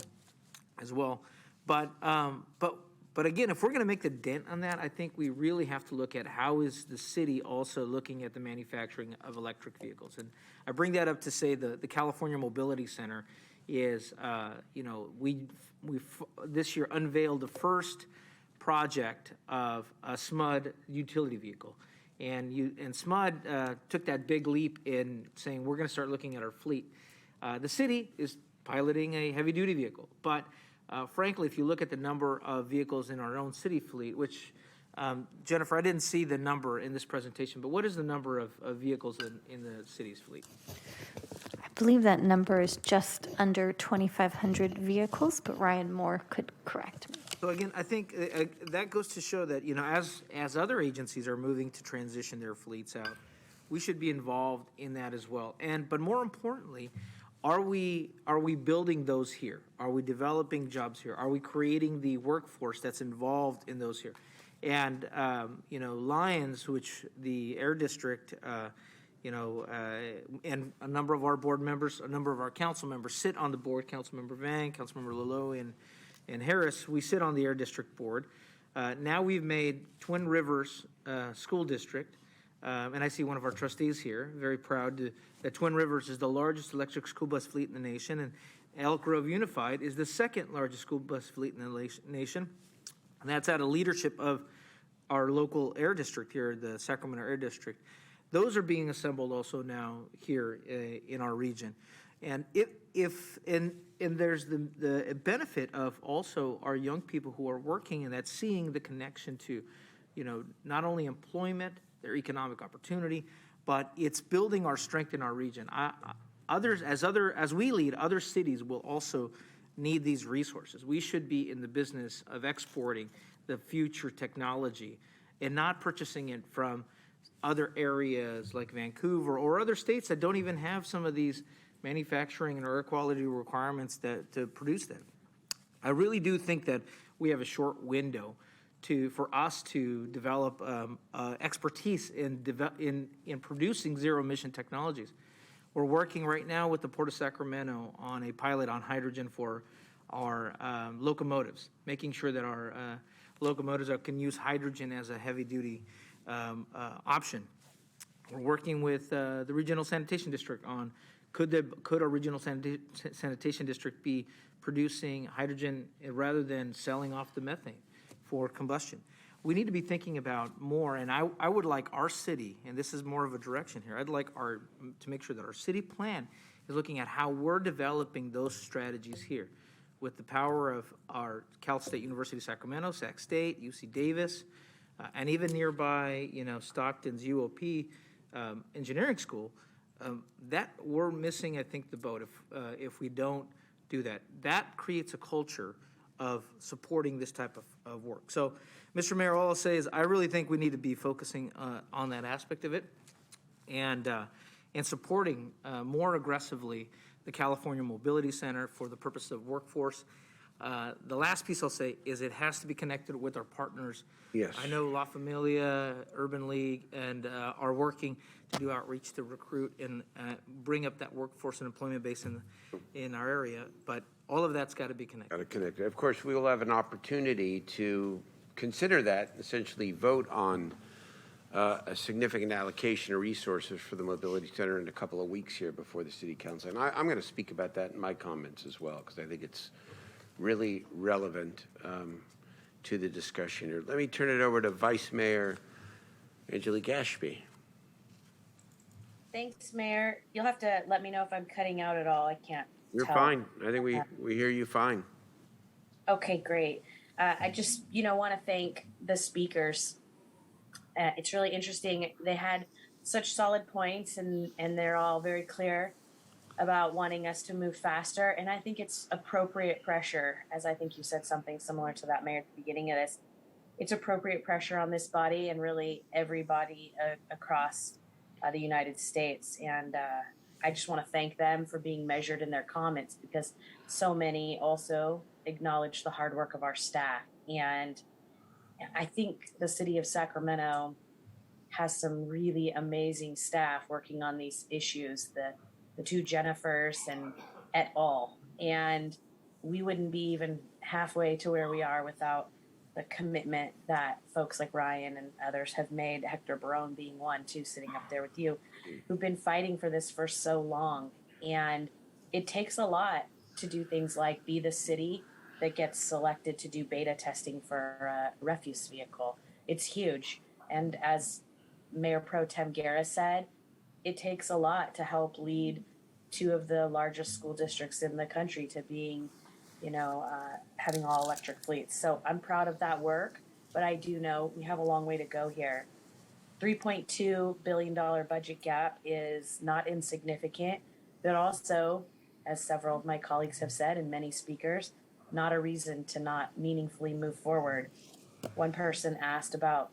as well. But again, if we're going to make the dent on that, I think we really have to look at how is the city also looking at the manufacturing of electric vehicles. And I bring that up to say the California Mobility Center is, we this year unveiled the first project of a SMUD utility vehicle. And SMUD took that big leap in saying, we're going to start looking at our fleet. The city is piloting a heavy-duty vehicle. But frankly, if you look at the number of vehicles in our own city fleet, which, Jennifer, I didn't see the number in this presentation, but what is the number of vehicles in the city's fleet? I believe that number is just under 2,500 vehicles, but Ryan Moore could correct me. So again, I think that goes to show that, as other agencies are moving to transition their fleets out, we should be involved in that as well. But more importantly, are we building those here? Are we developing jobs here? Are we creating the workforce that's involved in those here? And Lions, which the Air District, and a number of our board members, a number of our council members sit on the board. Councilmember Vang, Councilmember Lalo, and Harris, we sit on the Air District board. Now we've made Twin Rivers School District, and I see one of our trustees here, very proud that Twin Rivers is the largest electric school bus fleet in the nation, and Elk Grove Unified is the second largest school bus fleet in the nation. And that's out of leadership of our local air district here, the Sacramento Air District. Those are being assembled also now here in our region. And and there's the benefit of also our young people who are working, and that's seeing the connection to, not only employment, their economic opportunity, but it's building our strength in our region. As we lead, other cities will also need these resources. We should be in the business of exporting the future technology and not purchasing it from other areas like Vancouver or other states that don't even have some of these manufacturing and air quality requirements to produce them. I really do think that we have a short window for us to develop expertise in producing zero emission technologies. We're working right now with the Port of Sacramento on a pilot on hydrogen for our locomotives, making sure that our locomotives can use hydrogen as a heavy duty option. We're working with the Regional Sanitation District on could our Regional Sanitation District be producing hydrogen rather than selling off the methane for combustion. We need to be thinking about more, and I would like our city, and this is more of a direction here, I'd like to make sure that our city plan is looking at how we're developing those strategies here with the power of our Cal State University Sacramento, Sac State, UC Davis, and even nearby, Stockton's UOP engineering school. That we're missing, I think, the boat if we don't do that. That creates a culture of supporting this type of work. So, Mr. Mayor, all I'll say is I really think we need to be focusing on that aspect of it and supporting more aggressively the California Mobility Center for the purpose of workforce. The last piece I'll say is it has to be connected with our partners. Yes. I know La Familia, Urban League, and are working to do outreach to recruit and bring up that workforce and employment base in our area. But all of that's got to be connected. Got to connect. Of course, we will have an opportunity to consider that, essentially vote on a significant allocation of resources for the Mobility Center in a couple of weeks here before the City Council. And I'm going to speak about that in my comments as well, because I think it's really relevant to the discussion here. Let me turn it over to Vice Mayor Angelique Ashby. Thanks, Mayor. You'll have to let me know if I'm cutting out at all. I can't You're tell. fine. I think we hear you fine. Okay, great. I just, want to thank the speakers. It's really interesting. They had such solid points and they're all very clear about wanting us to move faster. And I think it's appropriate pressure, as I think you said something similar to that, Mayor, at the beginning of this. It's appropriate pressure on this body and really everybody across the United States. And I just want to thank them for being measured in their comments, because so many also acknowledge the hard work of our staff. And I think the city of Sacramento has some really amazing staff working on these issues, the two Jennifers and et al. And we wouldn't be even halfway to where we are without the commitment that folks like Ryan and others have made, Hector Barone being one too, sitting up there with you, who've been fighting for this for so long. And it takes a lot to do things like be the city that gets selected to do beta testing for a refuse vehicle. It's huge. And as Mayor Pro Tem Guerra said, it takes a lot to help lead two of the largest school districts in the country to being, having all electric fleets. So I'm proud of that work, but I do know we have a long way to go here. $3.2 billion budget gap is not insignificant, but also, as several of my colleagues have said and many speakers, not a reason to not meaningfully move forward. One person asked about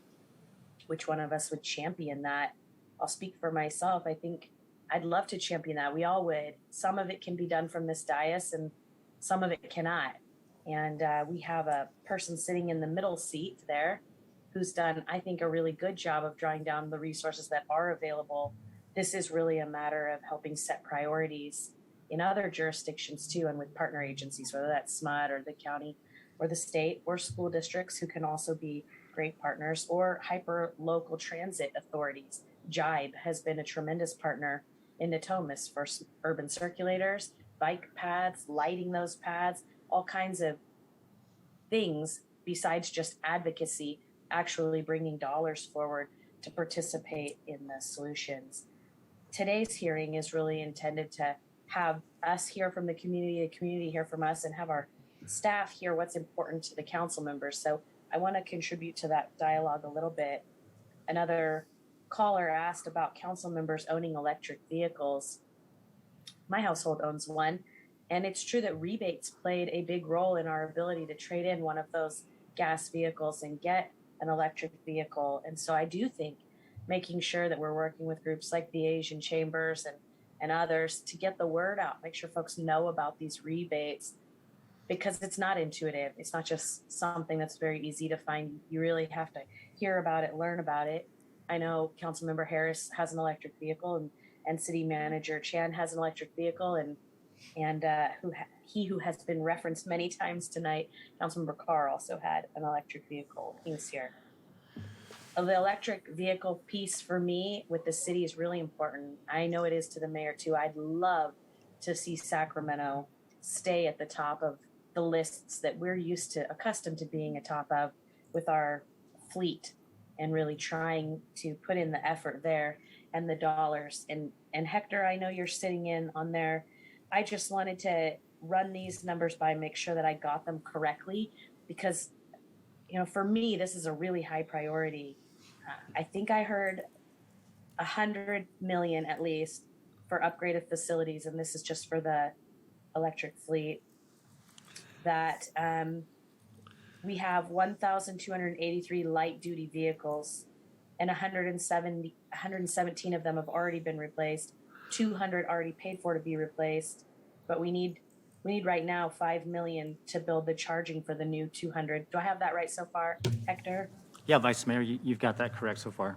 which one of us would champion that. I'll speak for myself. I think I'd love to champion that. We all would. Some of it can be done from this dais and some of it cannot. And we have a person sitting in the middle seat there who's done, I think, a really good job of drawing down the resources that are available. This is really a matter of helping set priorities in other jurisdictions too, and with partner agencies, whether that's SMUD or the county or the state or school districts who can also be great partners, or hyper local transit authorities. Jibe has been a tremendous partner in Natomas for urban circulators, bike paths, lighting those paths, all kinds of things besides just advocacy, actually bringing dollars forward to participate in the solutions. Today's hearing is really intended to have us hear from the community hear from us, and have our staff hear what's important to the council members. So I want to contribute to that dialogue a little bit. Another caller asked about council members owning electric vehicles. My household owns one, and it's true that rebates played a big role in our ability to trade in one of those gas vehicles and get an electric vehicle. And so I do think making sure that we're working with groups like the Asian Chambers and others to get the word out, make sure folks know about these rebates, because it's not intuitive. It's not just something that's very easy to find. You really have to hear about it, learn about it. I know Councilmember Harris has an electric vehicle, and City Manager Chan has an electric vehicle, and who has been referenced many times tonight, Councilmember Carr, also had an electric vehicle. He was here. The electric vehicle piece for me with the city is really important. I know it is to the mayor too. I'd love to see Sacramento stay at the top of the lists that we're accustomed to being atop of with our fleet, and really trying to put in the effort there and the dollars. And Hector, I know you're sitting in on there. I just wanted to run these numbers by, make sure that I got them correctly, because, you know, for me, this is a really high priority. I think I heard 100 million at least for upgraded facilities, and this is just for the electric fleet. That we have 1,283 light duty vehicles, and 117 of them have already been replaced. 200 already paid for to be replaced, but we need right now 5 million to build the charging for the new 200. Do I have that right so far, Hector? Yeah, Vice Mayor, you've got that correct so far.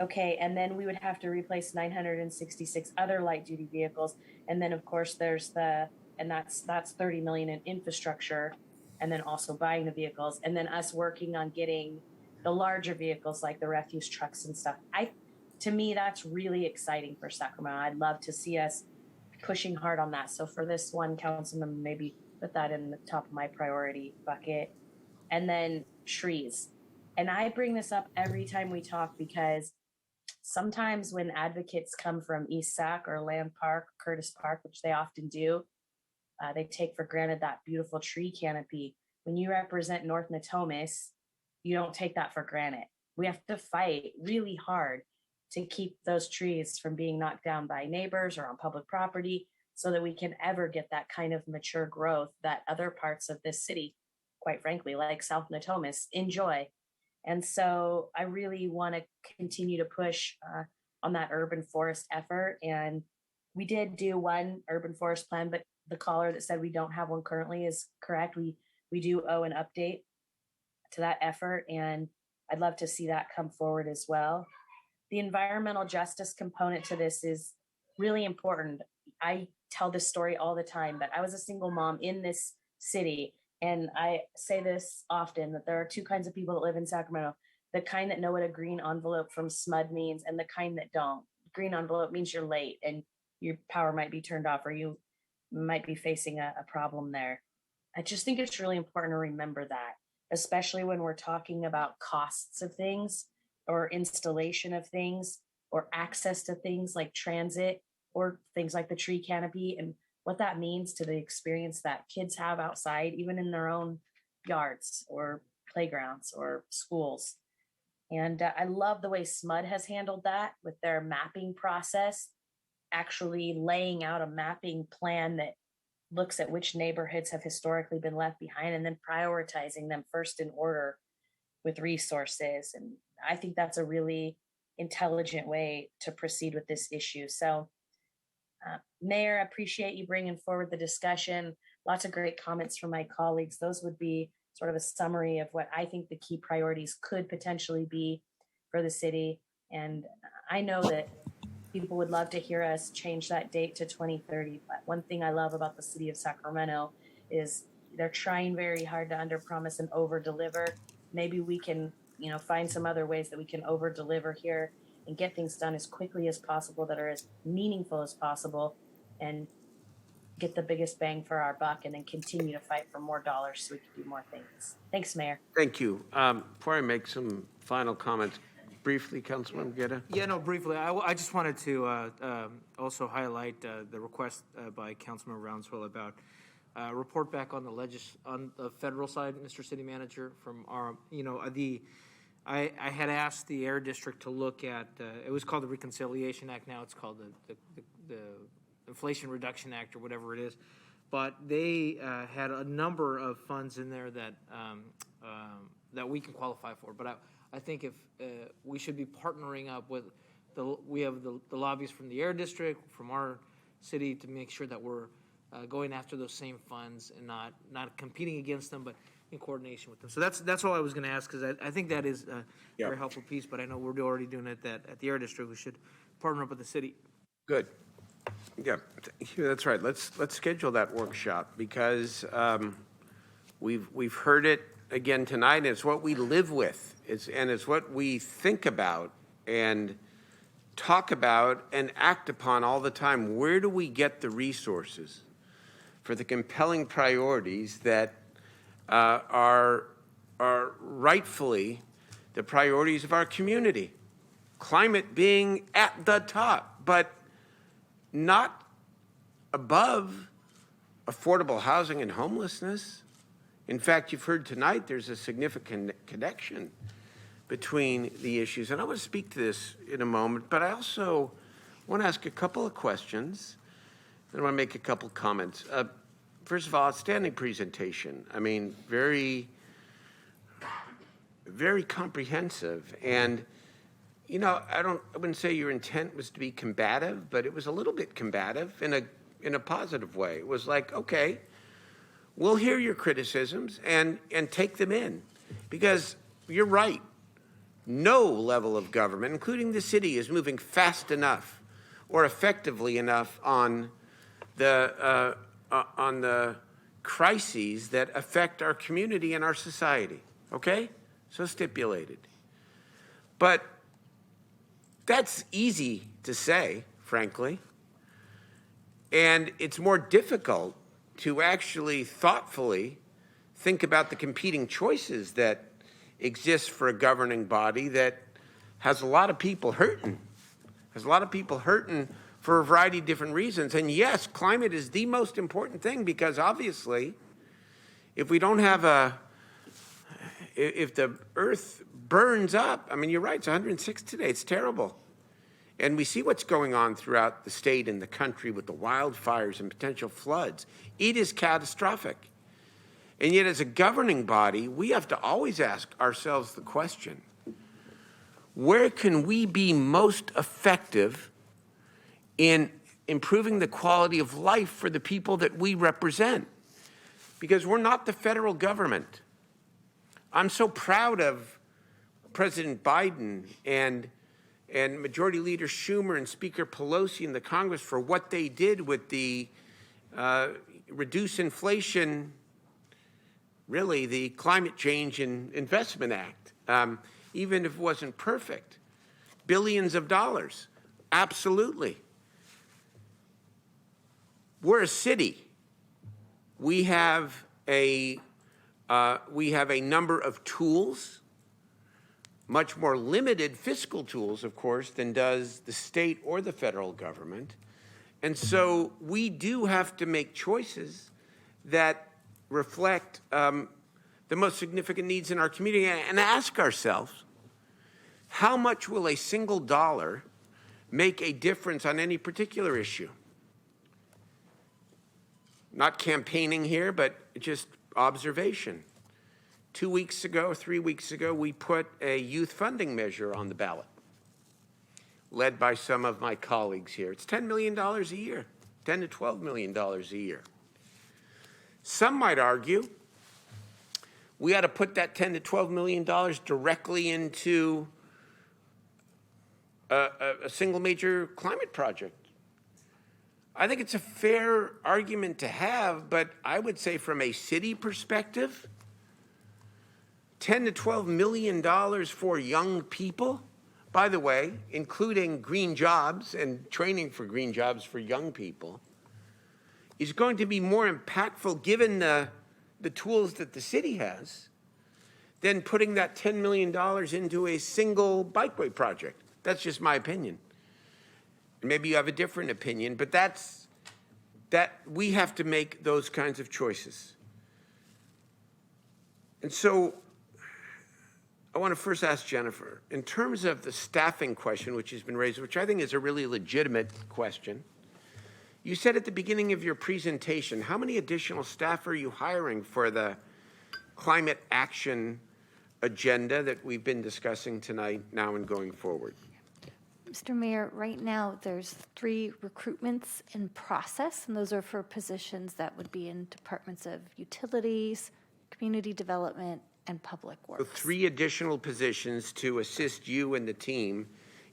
Okay, and then we would have to replace 966 other light duty vehicles, and then of course there's that's 30 million in infrastructure, and then also buying the vehicles, and then us working on getting the larger vehicles like the refuse trucks and stuff. To me, that's really exciting for Sacramento. I'd love to see us pushing hard on that. So for this one, councilman, maybe put that in the top of my priority bucket. And then trees. And I bring this up every time we talk, because sometimes when advocates come from East Sac or Land Park, Curtis Park, which they often do, they take for granted that beautiful tree canopy. When you represent North Natomas, you don't take that for granted. We have to fight really hard to keep those trees from being knocked down by neighbors or on public property, so that we can ever get that kind of mature growth that other parts of this city, quite frankly, like South Natomas, enjoy. And so I really want to continue to push on that urban forest effort. And we did do one urban forest plan, but the caller that said we don't have one currently is correct. We do owe an update to that effort, and I'd love to see that come forward as well. The environmental justice component to this is really important. I tell this story all the time, but I was a single mom in this city, and I say this often, that there are two kinds of people that live in Sacramento: the kind that know what a green envelope from SMUD means, and the kind that don't. Green envelope means you're late and your power might be turned off, or you might be facing a problem there. I just think it's really important to remember that, especially when we're talking about costs of things, or installation of things, or access to things like transit, or things like the tree canopy, and what that means to the experience that kids have outside, even in their own yards or playgrounds or schools. And I love the way SMUD has handled that with their mapping process, actually laying out a mapping plan that looks at which neighborhoods have historically been left behind, and then prioritizing them first in order with resources. And I think that's a really intelligent way to proceed with this issue. So, Mayor, I appreciate you bringing forward the discussion. Lots of great comments from my colleagues. Those would be sort of a summary of what I think the key priorities could potentially be for the city. And I know that people would love to hear us change that date to 2030. But one thing I love about the city of Sacramento is they're trying very hard to underpromise and overdeliver. Maybe we can, find some other ways that we can overdeliver here and get things done as quickly as possible that are as meaningful as possible, and get the biggest bang for our buck, and then continue to fight for more dollars so we can do more things. Thanks, Mayor. Thank you. Before I make some final comments, briefly, Councilman Guerra. Yeah, no, briefly. I just wanted to also highlight the request by Councilman Rounswell about report back on the federal side, Mr. City Manager, from our, I had asked the Air District to look at, it was called the Reconciliation Act, now it's called the Inflation Reduction Act or whatever it is, but they had a number of funds in there that that we can qualify for. But I think if we should be partnering up with we have the lobbyists from the Air District, from our city, to make sure that we're going after those same funds and not competing against them, but in coordination with them. So that's all I was going to ask, because I think that is a very helpful piece. But I know we're already doing it at the Air District. We should partner up with the city. Good. Yeah, that's right. Let's schedule that workshop, because we've heard it again tonight, and it's what we live with. It's what we think about and talk about and act upon all the time. Where do we get the resources for the compelling priorities that are rightfully the priorities of our community? Climate being at the top, but not above affordable housing and homelessness. In fact, you've heard tonight there's a significant connection between the issues. And I want to speak to this in a moment, but I also want to ask a couple of questions, and I want to make a couple of comments. First of all, outstanding presentation. I mean, very, very comprehensive. And I wouldn't say your intent was to be combative, but it was a little bit combative in a positive way. It was like, okay, we'll hear your criticisms and take them in, because you're right. No level of government, including the city, is moving fast enough or effectively enough on the crises that affect our community and our society. Okay, so stipulated. But that's easy to say, frankly, and it's more difficult to actually thoughtfully think about the competing choices that exist for a governing body that has a lot of people hurting, for a variety of different reasons. And yes, climate is the most important thing, because obviously, if we don't have if the earth burns up, I mean, you're right, it's 106 today, it's terrible. And we see what's going on throughout the state and the country with the wildfires and potential floods. It is catastrophic. And yet, as a governing body, we have to always ask ourselves the question, where can we be most effective in improving the quality of life for the people that we represent? Because we're not the federal government. I'm so proud of President Biden and Majority Leader Schumer and Speaker Pelosi in the Congress for what they did with the Reduce Inflation, really the Climate Change and Investment Act, even if it wasn't perfect. Billions of dollars, absolutely. We're a city. We have a number of tools, much more limited fiscal tools, of course, than does the state or the federal government. And so we do have to make choices that reflect the most significant needs in our community, and ask ourselves, how much will a single dollar make a difference on any particular issue? Not campaigning here, but just observation. 2 weeks ago, 3 weeks ago, we put a youth funding measure on the ballot, led by some of my colleagues here. It's $10 million a year, $10 to $12 million a year. Some might argue we ought to put that $10 to $12 million directly into a single major climate project. I think it's a fair argument to have, but I would say from a city perspective, $10 to $12 million for young people, by the way, including green jobs and training for green jobs for young people, is going to be more impactful given the tools that the city has than putting that $10 million into a single bikeway project. That's just my opinion. Maybe you have a different opinion, but that we have to make those kinds of choices. And so I want to first ask Jennifer, in terms of the staffing question, which has been raised, which I think is a really legitimate question, you said at the beginning of your presentation, how many additional staff are you hiring for the climate action agenda that we've been discussing tonight, now and going forward? Mr. Mayor, right now there's 3 recruitments in process, and those are for positions that would be in departments of utilities, community development, and public works. So 3 additional positions to assist you and the team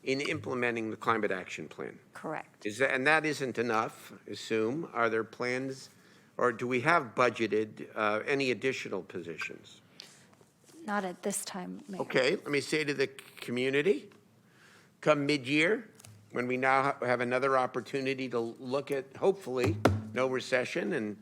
in implementing the climate action plan. Correct. And that isn't enough, I assume. Are there plans, or do we have budgeted any additional positions? Not at this time, Mayor. Okay, let me say to the community, come mid-year, when we now have another opportunity to look at, hopefully, no recession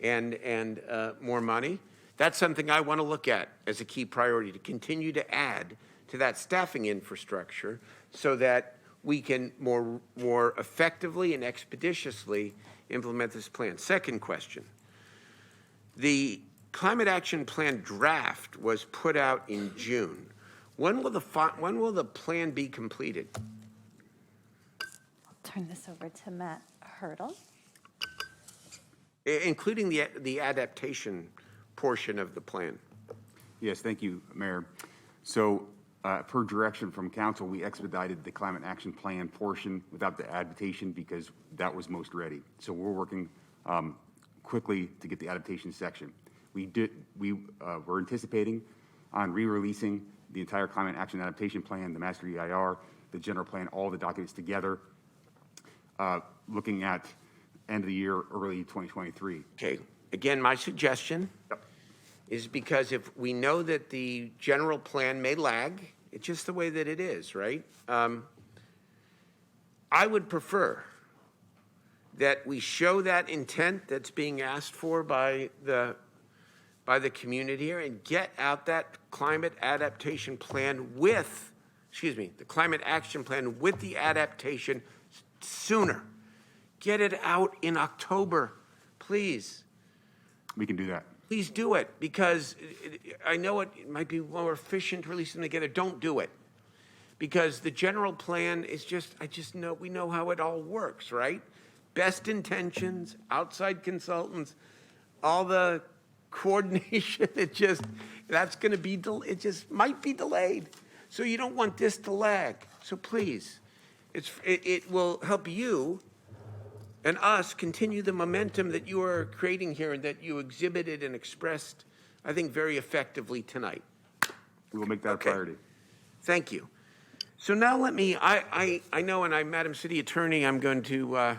and more money, that's something I want to look at as a key priority, to continue to add to that staffing infrastructure so that we can more effectively and expeditiously implement this plan. Second question. The Climate Action Plan draft was put out in June. When will the plan be completed? I'll turn this over to Matt Hurdle. Including the adaptation portion of the plan. Yes, thank you, Mayor. So per direction from council, we expedited the climate action plan portion without the adaptation because that was most ready. So we're working quickly to get the adaptation section. We're anticipating on re-releasing the entire climate action adaptation plan, the master EIR, the general plan, all the documents together, looking at end of the year, early 2023. Okay, again, my suggestion is, because if we know that the general plan may lag, it's just the way that it is, right? I would prefer that we show that intent that's being asked for by the community here and get out that climate adaptation plan with, the climate action plan with the adaptation sooner. Get it out in October, please. We can do that. Please do it, because I know it might be more efficient to release them together. Don't do it. Because the general plan is we know how it all works, right? Best intentions, outside consultants, all the coordination, it just might be delayed. So you don't want this to lag. So please, it will help you and us continue the momentum that you are creating here and that you exhibited and expressed, I think, very effectively tonight. We will make that a priority. Thank you. So now let me, I know, and Madam City Attorney, I'm going to,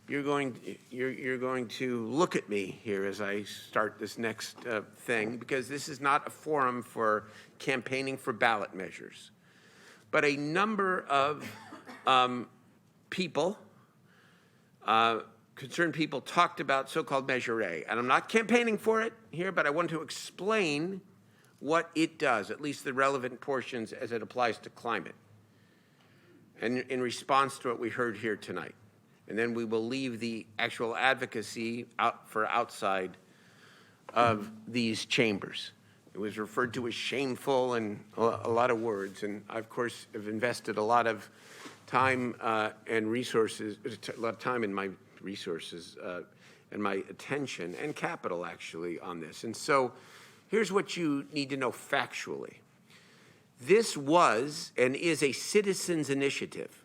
you're going to look at me here as I start this next thing, because this is not a forum for campaigning for ballot measures. But a number of concerned people talked about so-called Measure A. And I'm not campaigning for it here, but I want to explain what it does, at least the relevant portions as it applies to climate, and in response to what we heard here tonight. And then we will leave the actual advocacy out for outside of these chambers. It was referred to as shameful and a lot of words. And I, of course, have invested a lot of time and resources, a lot of time in my resources and my attention and capital, actually, on this. And so here's what you need to know factually. This was and is a citizens' initiative.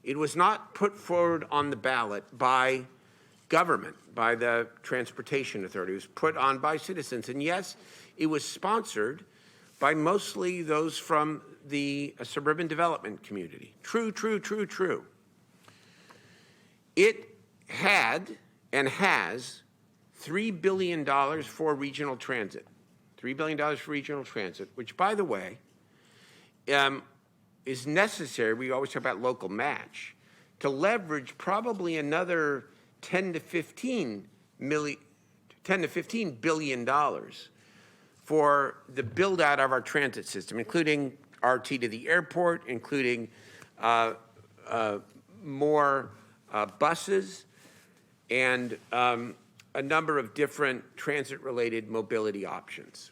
It was not put forward on the ballot by government, by the Transportation Authority. It was put on by citizens. And yes, it was sponsored by mostly those from the suburban development community. True, true, true, true. It had and has $3 billion for regional transit. $3 billion for regional transit, which, by the way, is necessary. We always talk about local match to leverage probably another 10 to 15 billion dollars for the build out of our transit system, including RT to the airport, including more buses, and a number of different transit-related mobility options.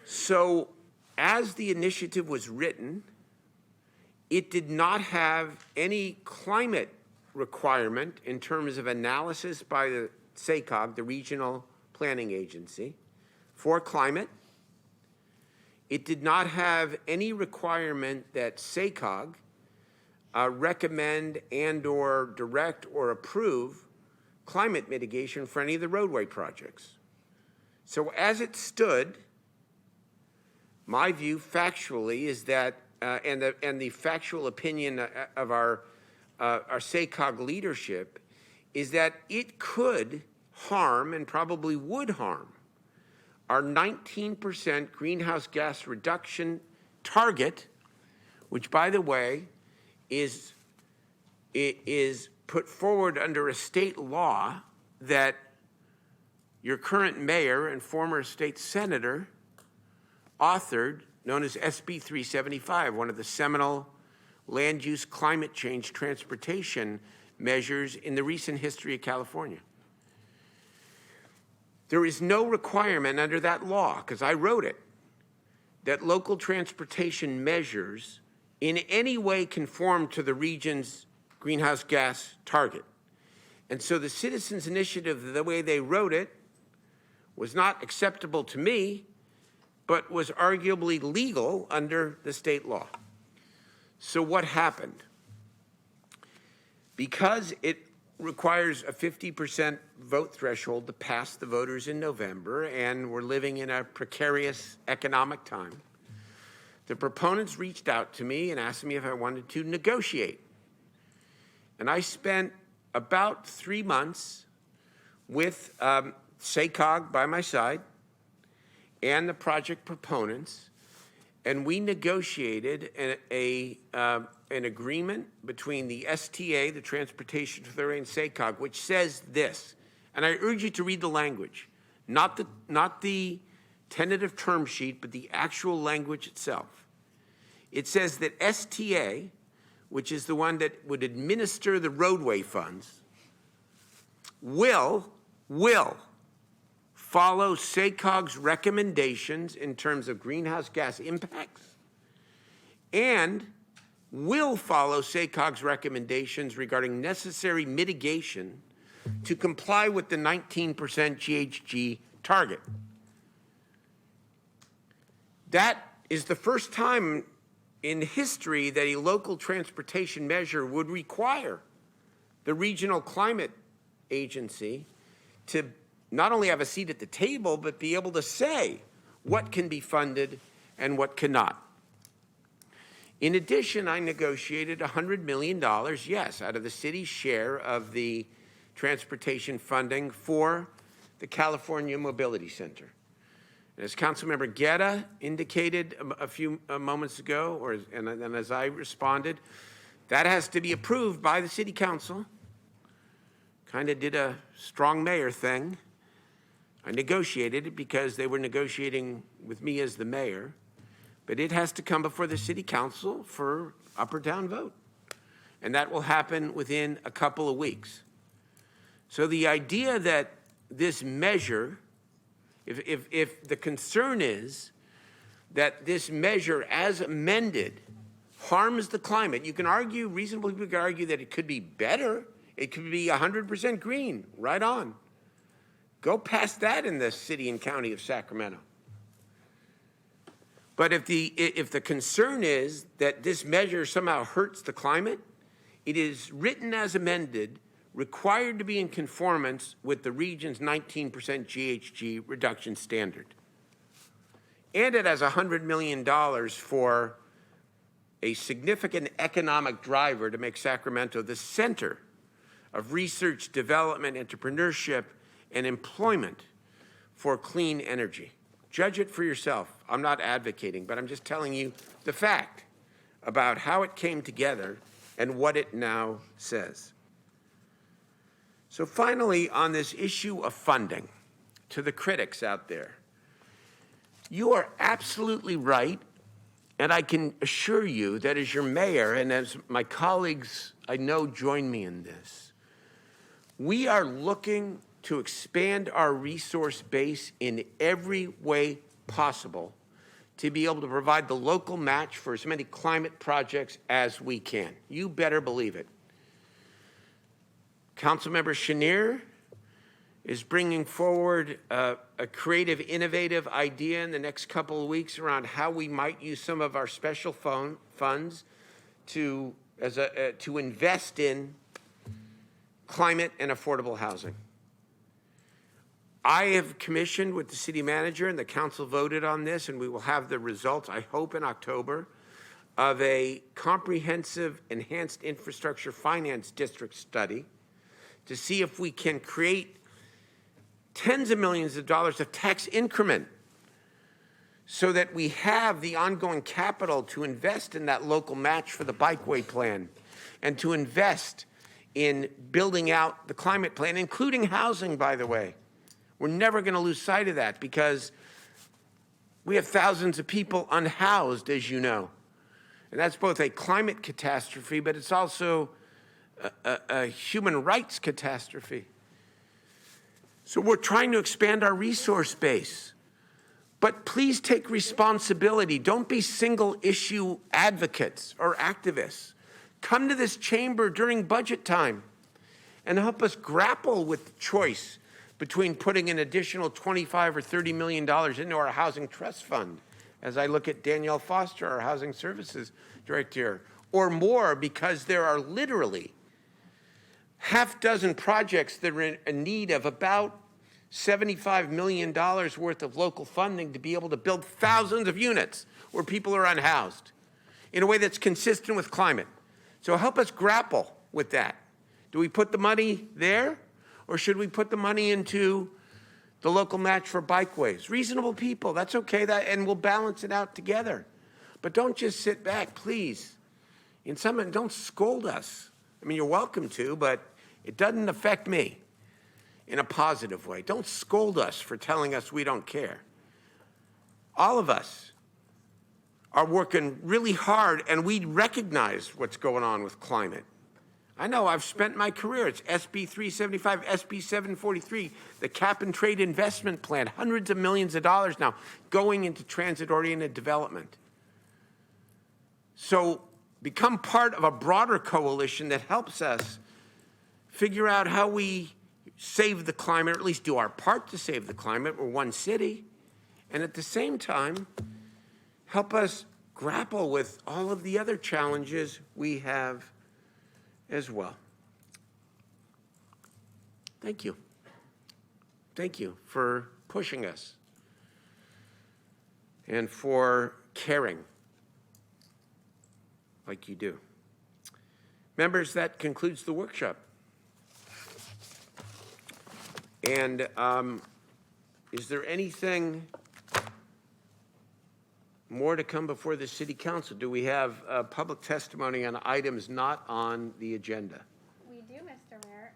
So as the initiative was written, it did not have any climate requirement in terms of analysis by the SACOG, the Regional Planning Agency, for climate. It did not have any requirement that SACOG recommend and or direct or approve climate mitigation for any of the roadway projects. So as it stood, my view factually is that, and the factual opinion of our SACOG leadership is that it could harm and probably would harm our 19% greenhouse gas reduction target, which, by the way, is put forward under a state law that your current mayor and former state senator authored, known as SB 375, one of the seminal land use climate change transportation measures in the recent history of California. There is no requirement under that law, because I wrote it, that local transportation measures in any way conform to the region's greenhouse gas target. And so the citizens' initiative, the way they wrote it, was not acceptable to me, but was arguably legal under the state law. So what happened? Because it requires a 50% vote threshold to pass the voters in November, and we're living in a precarious economic time, the proponents reached out to me and asked me if I wanted to negotiate. And I spent about 3 months with SACOG by my side and the project proponents, and we negotiated an agreement between the STA, the Transportation Authority, and SACOG, which says this, and I urge you to read the language, not the tentative term sheet, but the actual language itself. It says that STA, which is the one that would administer the roadway funds, will follow SACOG's recommendations in terms of greenhouse gas impacts, and will follow SACOG's recommendations regarding necessary mitigation to comply with the 19% GHG target. That is the first time in history that a local transportation measure would require the regional climate agency to not only have a seat at the table, but be able to say what can be funded and what cannot. In addition, I negotiated $100 million, yes, out of the city's share of the transportation funding for the California Mobility Center. And as Councilmember Guerra indicated a few moments ago, and as I responded, that has to be approved by the City Council. Kind of did a strong mayor thing. I negotiated it because they were negotiating with me as the mayor, but it has to come before the City Council for up or down vote. And that will happen within a couple of weeks. So the idea that this measure, if the concern is that this measure as amended harms the climate, you can argue, reasonable people can argue that it could be better. It could be 100% green, right on. Go past that in the city and county of Sacramento. But if the concern is that this measure somehow hurts the climate, it is written as amended, required to be in conformance with the region's 19% GHG reduction standard. And it has $100 million for a significant economic driver to make Sacramento the center of research, development, entrepreneurship, and employment for clean energy. Judge it for yourself. I'm not advocating, but I'm just telling you the fact about how it came together and what it now says. So finally, on this issue of funding, to the critics out there, you are absolutely right, and I can assure you that as your mayor and as my colleagues I know join me in this, we are looking to expand our resource base in every way possible to be able to provide the local match for as many climate projects as we can. You better believe it. Councilmember Chenier is bringing forward a creative, innovative idea in the next couple of weeks around how we might use some of our special funds to invest in climate and affordable housing. I have commissioned with the city manager, and the council voted on this, and we will have the results, I hope, in October, of a comprehensive enhanced infrastructure finance district study to see if we can create tens of millions of dollars of tax increment so that we have the ongoing capital to invest in that local match for the bikeway plan and to invest in building out the climate plan, including housing, by the way. We're never going to lose sight of that because we have thousands of people unhoused, as you know. And that's both a climate catastrophe, but it's also a human rights catastrophe. So we're trying to expand our resource base. But please take responsibility. Don't be single issue advocates or activists. Come to this chamber during budget time and help us grapple with the choice between putting an additional $25 or $30 million into our housing trust fund, as I look at Danielle Foster, our housing services director, or more, because there are literally half dozen projects that are in need of about $75 million worth of local funding to be able to build thousands of units where people are unhoused in a way that's consistent with climate. So help us grapple with that. Do we put the money there, or should we put the money into the local match for bikeways? Reasonable people, that's okay, and we'll balance it out together. But don't just sit back, please. Don't scold us. I mean, you're welcome to, but it doesn't affect me in a positive way. Don't scold us for telling us we don't care. All of us are working really hard, and we recognize what's going on with climate. I know, I've spent my career, it's SB 375, SB 743, the cap and trade investment plan, hundreds of millions of dollars now going into transit-oriented development. So become part of a broader coalition that helps us figure out how we save the climate, or at least do our part to save the climate. We're one city. And at the same time, help us grapple with all of the other challenges we have as well. Thank you. Thank you for pushing us and for caring like you do. Members, that concludes the workshop. And is there anything more to come before the City Council? Do we have public testimony on items not on the agenda? We do, Mr. Mayor.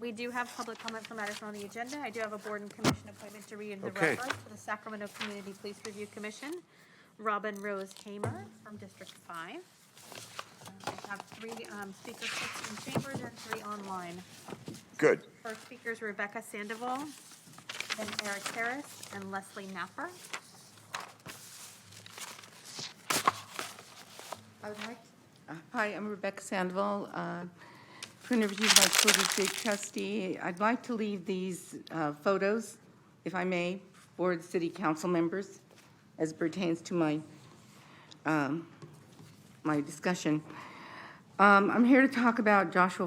We do have public comment for matters on the agenda. I do have a board and commission appointment to read into the record for the Sacramento Community Police Review Commission. Robin Rose Hamer from District 5. I have 3 speaker slips in chambers and 3 online. Good. First speaker is Rebecca Sandoval, then Eric Harris, and Leslie Napper. I would like hi, I'm Rebecca Sandoval, Twin Rivers Unified School District trustee. I'd like to leave these photos, if I may, for the city council members as it pertains to my my discussion. I'm here to talk about Joshua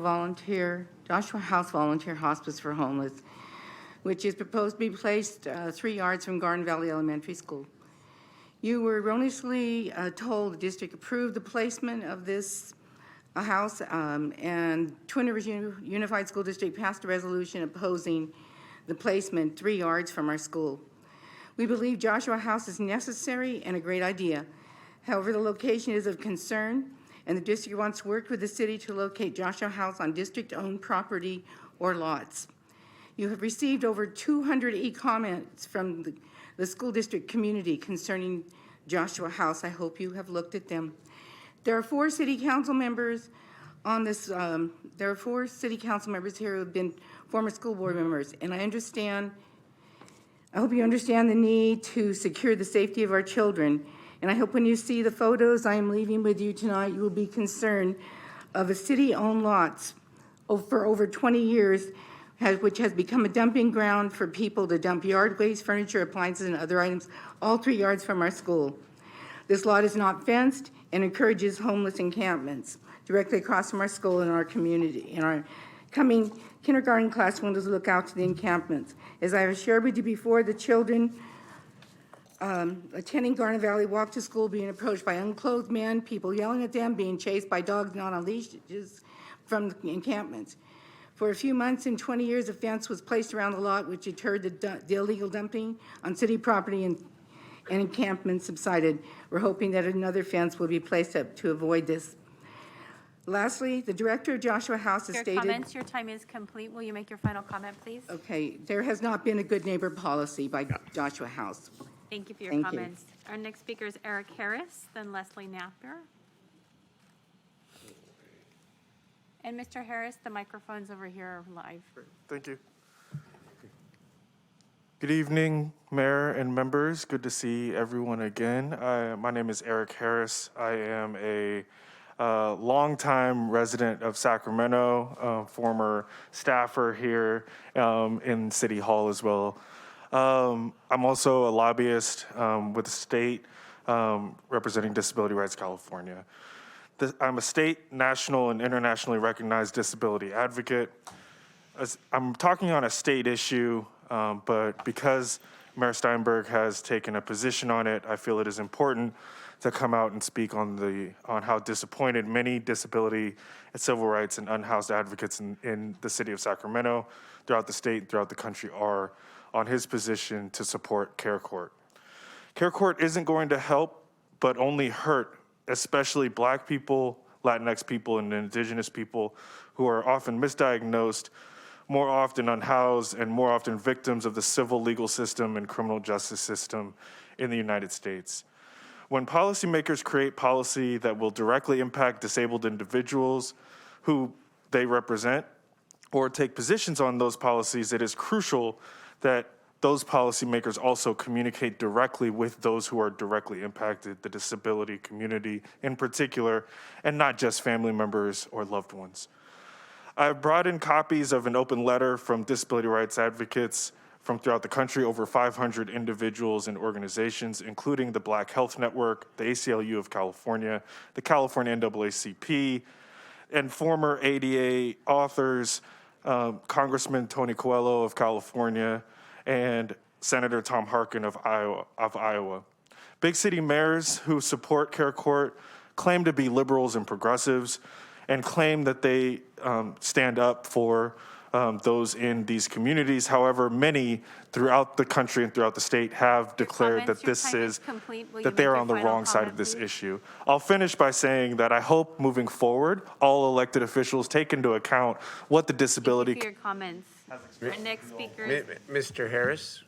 House Volunteer Hospice for Homeless, which is proposed to be placed 3 yards from Garden Valley Elementary School. You were erroneously told the district approved the placement of this House and Twin Rivers Unified School District passed a resolution opposing the placement 3 yards from our school. We believe Joshua House is necessary and a great idea. However, the location is of concern, and the district wants to work with the city to locate Joshua House on district-owned property or lots. You have received over 200 e-comments from the school district community concerning Joshua House. I hope you have looked at them. There are 4 city council members on this. There are 4 city council members here who have been former school board members, and I hope you understand the need to secure the safety of our children. And I hope when you see the photos I am leaving with you tonight, you will be concerned of a city-owned lots for over 20 years, which has become a dumping ground for people to dump yard waste, furniture, appliances, and other items, all 3 yards from our school. This lot is not fenced and encourages homeless encampments directly across from our school and our community. In our coming kindergarten class windows look out to the encampments. As I have shared with you before, the children attending Garnet Valley walk to school being approached by unclothed men, people yelling at them, being chased by dogs not on leashes from the encampments. For a few months and 20 years, a fence was placed around the lot which deterred the illegal dumping on city property and encampments subsided. We're hoping that another fence will be placed up to avoid this. Lastly, the director of Joshua House has stated— comments, your time is complete. Will you make your final comment, please? Okay, there has not been a good neighbor policy by Joshua House. Thank you for your Thank you. comments. Our next speaker is Eric Harris, then Leslie Napier. And Mr. Harris, the microphones over here are live. Thank you. Good evening, Mayor and members. Good to see everyone again. My name is Eric Harris. I am a longtime resident of Sacramento, former staffer here in City Hall as well. I'm also a lobbyist with the state representing Disability Rights California. I'm a state, national, and internationally recognized disability advocate. I'm talking on a state issue, but because Mayor Steinberg has taken a position on it, I feel it is important to come out and speak on how disappointed many disability and civil rights and unhoused advocates in the city of Sacramento, throughout the state, and throughout the country are on his position to support Care Court. Care Court isn't going to help, but only hurt, especially Black people, Latinx people, and Indigenous people who are often misdiagnosed, more often unhoused, and more often victims of the civil legal system and criminal justice system in the United States. When policymakers create policy that will directly impact disabled individuals who they represent or take positions on those policies, it is crucial that those policymakers also communicate directly with those who are directly impacted, the disability community in particular, and not just family members or loved ones. I've brought in copies of an open letter from disability rights advocates from throughout the country, over 500 individuals and organizations, including the Black Health Network, the ACLU of California, the California NAACP, and former ADA authors, Congressman Tony Coelho of California, and Senator Tom Harkin of Iowa. Big city mayors who support Care Court claim to be liberals and progressives and claim that they stand up for those in these communities. However, many throughout the country and throughout the state have declared that that they're on the wrong side of this issue. I'll finish by saying that I hope moving forward, all elected officials take into account what the disability— Thank you for your comments. Our next speaker is Mr. Harris,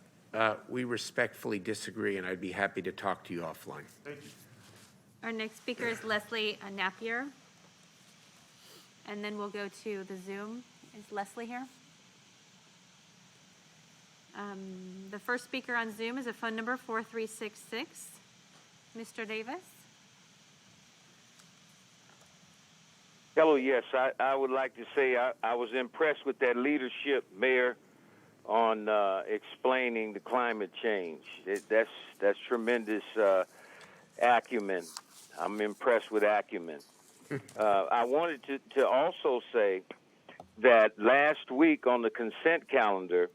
we respectfully disagree, and I'd be happy to talk to you offline. Thank you. Our next speaker is Leslie Napier. And then we'll go to the Zoom. Is Leslie here? The first speaker on Zoom is a phone number 4366. Mr. Davis? Hello, yes. I would like to say I was impressed with that leadership, Mayor, on explaining the climate change. That's tremendous acumen. I'm impressed with acumen. I wanted to also say that last week on the consent calendar,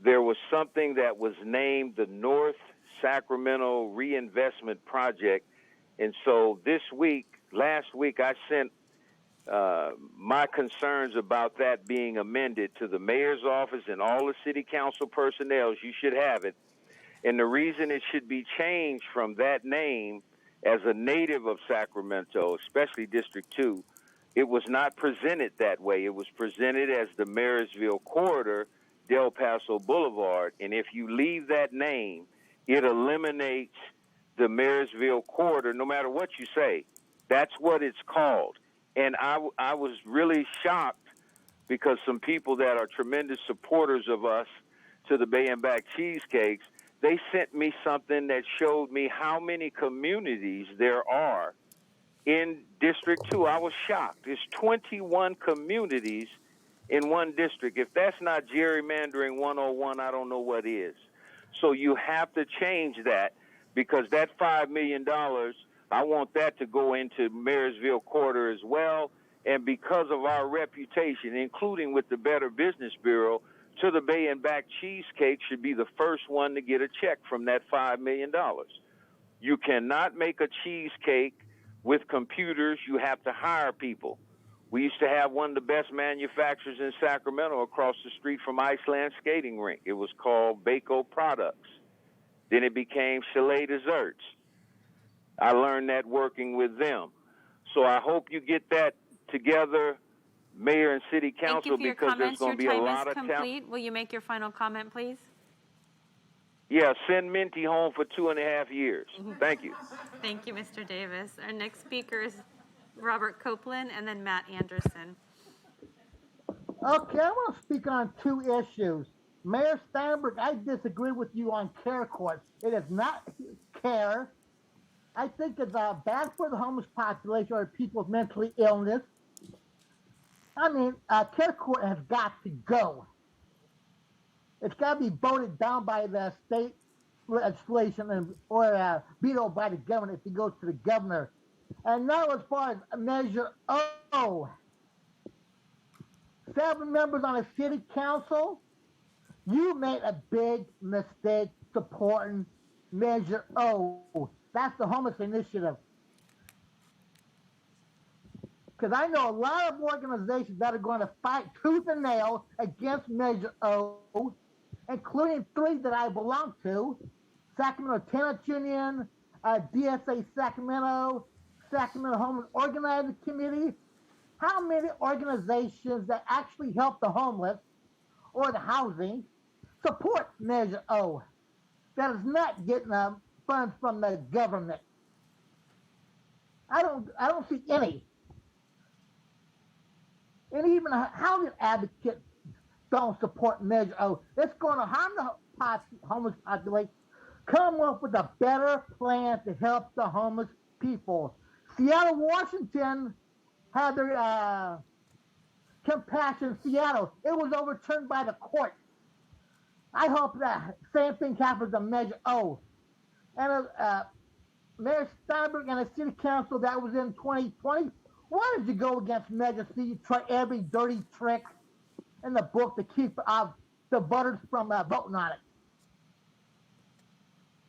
there was something that was named the North Sacramento Reinvestment Project. And so last week, I sent my concerns about that being amended to the mayor's office and all the city council personnel, you should have it. And the reason it should be changed from that name, as a native of Sacramento, especially District 2, it was not presented that way. It was presented as the Marysville Corridor, Del Paso Boulevard. And if you leave that name, it eliminates the Marysville Corridor, no matter what you say. That's what it's called. And I was really shocked because some people that are tremendous supporters of us to the Bay and Back Cheesecakes, they sent me something that showed me how many communities there are in District 2. I was shocked. There's 21 communities in one district. If that's not gerrymandering 101, I don't know what is. So you have to change that, because that $5 million, I want that to go into Marysville Corridor as well. And because of our reputation, including with the Better Business Bureau, to the Bay and Back Cheesecake should be the first one to get a check from that $5 million. You cannot make a cheesecake with computers. You have to hire people. We used to have one of the best manufacturers in Sacramento across the street from Iceland Skating Rink. It was called Baco Products. Then it became Chalet Desserts. I learned that working with them. So I hope you get that together, Mayor and City Thank you Council, for your because there's comments. going Your to be a time lot is of complete. Will you make your final comment, please? Yeah, send Minty home for 2.5 years. Thank you. Thank you, Mr. Davis. Our next speaker is Robert Copeland and then Matt Anderson. Okay, I want to speak on two issues. Mayor Steinberg, I disagree with you on care courts. It is not care. I think it's bad for the homeless population or people with mental illness. I mean, care court has got to go. It's got to be voted down by the state legislation or vetoed by the governor if it goes to the governor. And now, as far as Measure O, 7 members on the city council, you made a big mistake supporting Measure O. That's the homeless initiative. Because I know a lot of organizations that are going to fight tooth and nail against Measure O, including 3 that I belong to: Sacramento Tenants Union, DSA Sacramento, Sacramento Homeless Organizing Committee. How many organizations that actually help the homeless or the housing support Measure O that is not getting funds from the government? I don't see any. And even housing advocates don't support Measure O. It's going to harm the homeless population. Come up with a better plan to help the homeless people. Seattle, Washington had their Compassion Seattle. It was overturned by the court. I hope that same thing happens to Measure O. And Mayor Steinberg and the city council that was in 2020, why did you go against Measure C? You try every dirty trick in the book to keep the voters from voting on it.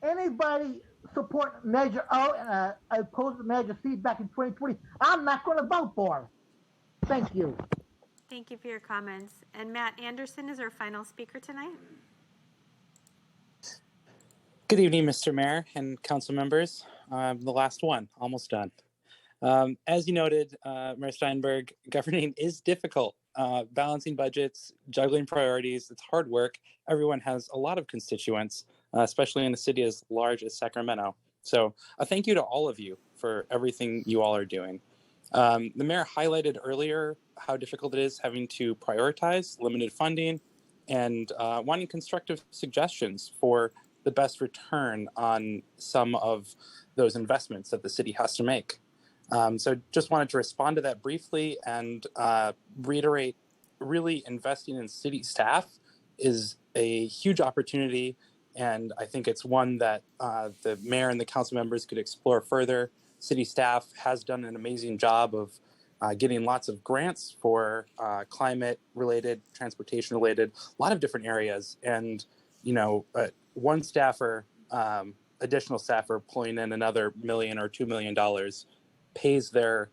Anybody support Measure O and oppose Measure C back in 2020, I'm not going to vote for it. Thank you. Thank you for your comments. And Matt Anderson is our final speaker tonight. Good evening, Mr. Mayor and council members. I'm the last one, almost done. As you noted, Mayor Steinberg, governing is difficult. Balancing budgets, juggling priorities, it's hard work. Everyone has a lot of constituents, especially in a city as large as Sacramento. So a thank you to all of you for everything you all are doing. The mayor highlighted earlier how difficult it is having to prioritize limited funding and wanting constructive suggestions for the best return on some of those investments that the city has to make. So just wanted to respond to that briefly and reiterate, really investing in city staff is a huge opportunity. And I think it's one that the mayor and the council members could explore further. City staff has done an amazing job of getting lots of grants for climate-related, transportation-related, a lot of different areas. And, you know, one staffer, additional staffer pulling in another $1 million or $2 million pays their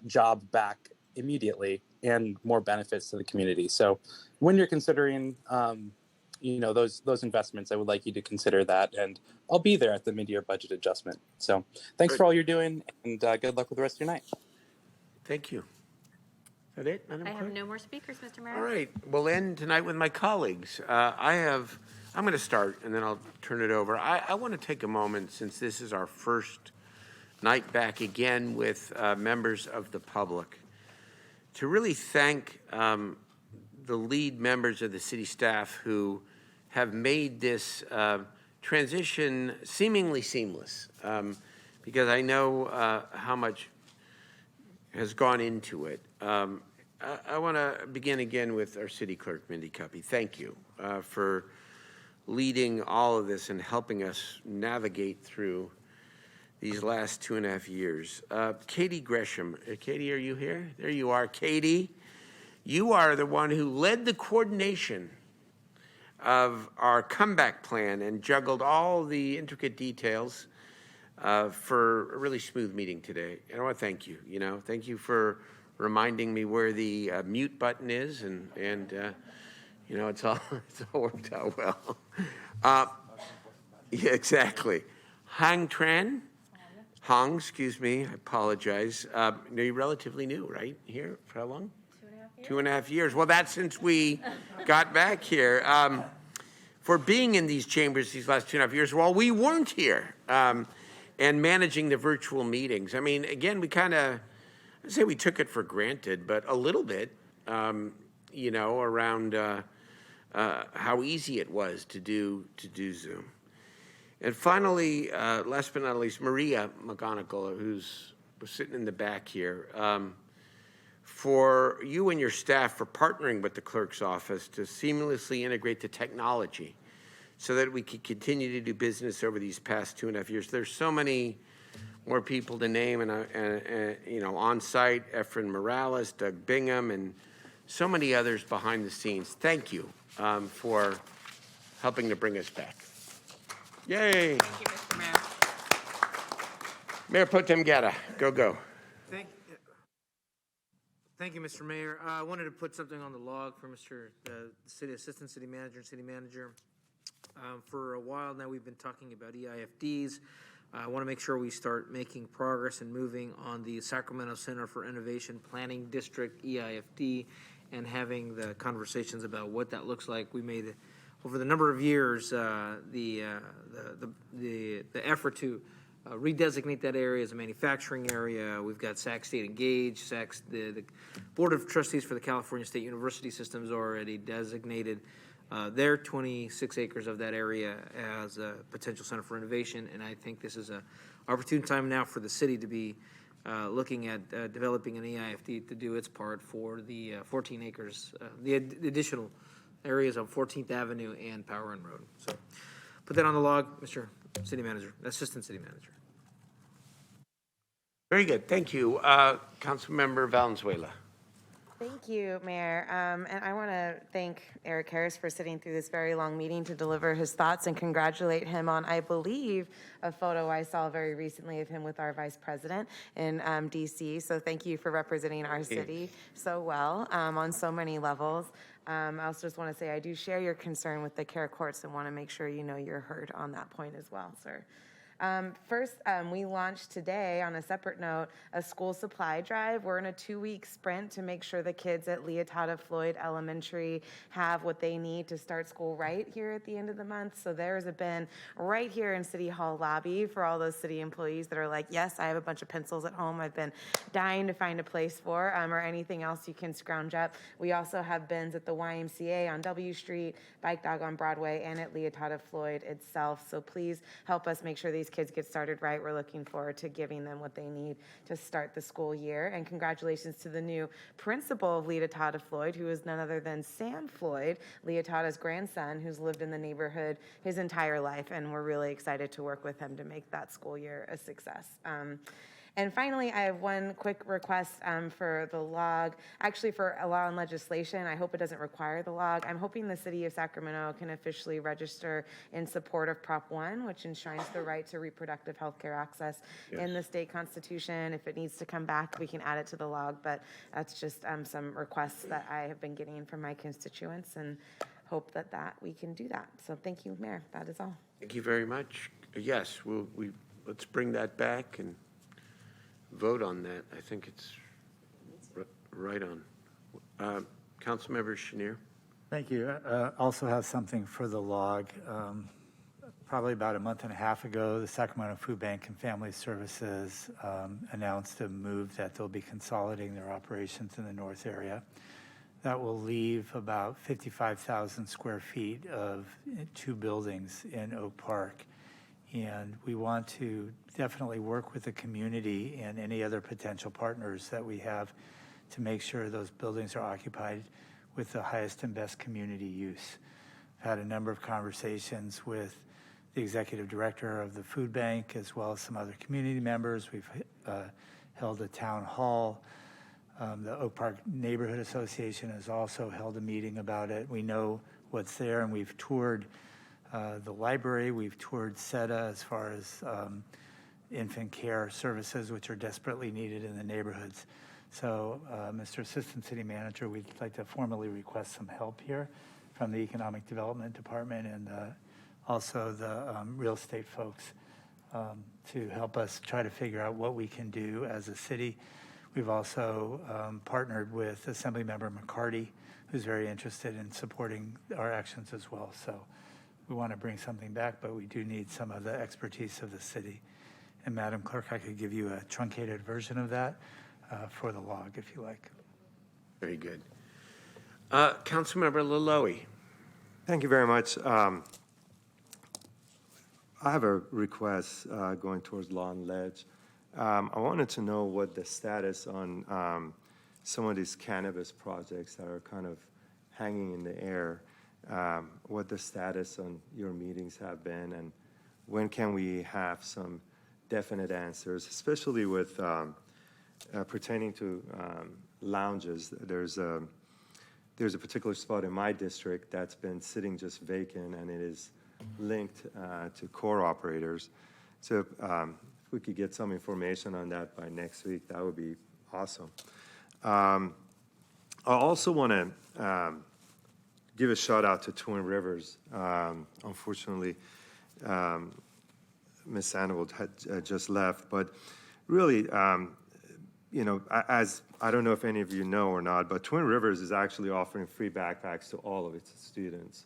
job back immediately and more benefits to the community. So when you're considering, those investments, I would like you to consider that, and I'll be there at the mid-year budget adjustment. So thanks for all you're doing, and good luck with the rest of your night. Thank you. Is that it, Madam I Clerk? have no more speakers, Mr. Mayor. All right, we'll end tonight with my colleagues. I'm going to start, and then I'll turn it over. I want to take a moment, since this is our first night back again with members of the public, to really thank the lead members of the city staff who have made this transition seemingly seamless, because I know how much has gone into it. I want to begin again with our city clerk, Mindy Cuppy. Thank you for leading all of this and helping us navigate through these last 2.5 years. Katie Gresham. Katie, are you here? There you are, Katie. You are the one who led the coordination of our comeback plan and juggled all the intricate details for a really smooth meeting today. And I want to thank you. Thank you for reminding me where the mute button is, and it's all worked out well. Yeah, exactly. Hang, excuse me, I apologize. You're relatively new, right? Here for how long? 2.5 years. Well, that's since we got back here. For being in these chambers these last 2.5 years while we weren't here, and managing the virtual meetings. I mean, again, we kind of, I'd say we took it for granted, but a little bit, around how easy it was to do Zoom. And finally, last but not least, Maria McGonigal, who's sitting in the back here, for you and your staff for partnering with the clerk's office to seamlessly integrate the technology so that we could continue to do business over these past 2.5 years. There's so many more people to name, and on site, Efren Morales, Doug Bingham, and so many others behind the scenes. Thank you for helping to bring us back. Yay! Thank you, Mr. Mayor. Mayor Pro Tem Guerra, go. Thank you, Mr. Mayor. I wanted to put something on the log for the city assistant city manager and city manager. For a while now, we've been talking about EIFDs. I want to make sure we start making progress and moving on the Sacramento Center for Innovation Planning District, EIFD, and having the conversations about what that looks like. We made, over the number of years, the effort to redesignate that area as a manufacturing area. We've got Sac State engaged. The Board of Trustees for the California State University System has already designated their 26 acres of that area as a potential center for innovation, and I think this is an opportune time now for the city to be looking at developing an EIFD to do its part for the 14 acres, the additional areas of 14th Avenue and Power Run Road. So put that on the log, Mr. City Manager, Assistant City Manager. Very good, thank you. Councilmember Valenzuela. Thank you, Mayor. And I want to thank Eric Harris for sitting through this very long meeting to deliver his thoughts and congratulate him on, I believe, a photo I saw very recently of him with our vice president in DC. So thank you for representing our city so well on so many levels. I also just want to say I do share your concern with the care courts and want to make sure you know you're heard on that point as well, sir. First, we launched today, on a separate note, a school supply drive. We're in a 2-week sprint to make sure the kids at Leotada Floyd Elementary have what they need to start school right here at the end of the month. So there's a bin right here in City Hall lobby for all those city employees that are like, yes, I have a bunch of pencils at home I've been dying to find a place for, or anything else you can scrounge up. We also have bins at the YMCA on W Street, Bike Dog on Broadway, and at Leotada Floyd itself. So please help us make sure these kids get started right. We're looking forward to giving them what they need to start the school year. And congratulations to the new principal of Leotada Floyd, who is none other than Sam Floyd, Leotada's grandson, who's lived in the neighborhood his entire life. And we're really excited to work with him to make that school year a success. And finally, I have one quick request for the log, actually for a law and legislation. I hope it doesn't require the log. I'm hoping the city of Sacramento can officially register in support of Prop 1, which enshrines the right to reproductive health care access in the state constitution. If it needs to come back, we can add it to the log, but that's just some requests that I have been getting from my constituents, and hope that we can do that. So thank you, Mayor. That is all. Thank you very much. Yes, let's bring that back and vote on that. I think it's right on. Councilmember Chenier. Thank you. Also have something for the log. Probably about a month and a half ago, the Sacramento Food Bank and Family Services announced a move that they'll be consolidating their operations in the north area. That will leave about 55,000 square feet of 2 buildings in Oak Park. And we want to definitely work with the community and any other potential partners that we have to make sure those buildings are occupied with the highest and best community use. I've had a number of conversations with the executive director of the food bank, as well as some other community members. We've held a town hall. The Oak Park Neighborhood Association has also held a meeting about it. We know what's there, and we've toured the library. We've toured SETA as far as infant care services, which are desperately needed in the neighborhoods. So, Mr. Assistant City Manager, we'd like to formally request some help here from the Economic Development Department and also the real estate folks to help us try to figure out what we can do as a city. We've also partnered with Assemblymember McCarty, who's very interested in supporting our actions as well. So we want to bring something back, but we do need some of the expertise of the city. And Madam Clerk, I could give you a truncated version of that for the log, if you like. Very good. Councilmember Laloe. Thank you very much. I have a request going towards Law and Ledge. I wanted to know what the status on some of these cannabis projects that are kind of hanging in the air, what the status on your meetings have been, and when can we have some definite answers, especially with pertaining to lounges. There's a particular spot in my district that's been sitting just vacant, and it is linked to core operators. So if we could get some information on that by next week, that would be awesome. I also want to give a shout out to Twin Rivers. Unfortunately, Ms. Sandoval had just left, but really, you know, as I don't know if any of you know or not, but Twin Rivers is actually offering free backpacks to all of its students,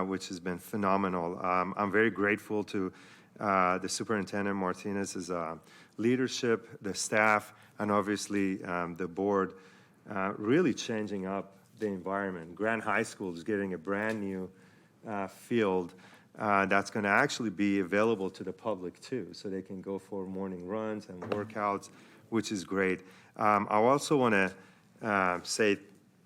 which has been phenomenal. I'm very grateful to the Superintendent Martinez's leadership, the staff, and obviously the board, really changing up the environment. Grand High School is getting a brand new field that's going to actually be available to the public too, so they can go for morning runs and workouts, which is great. I also want to say,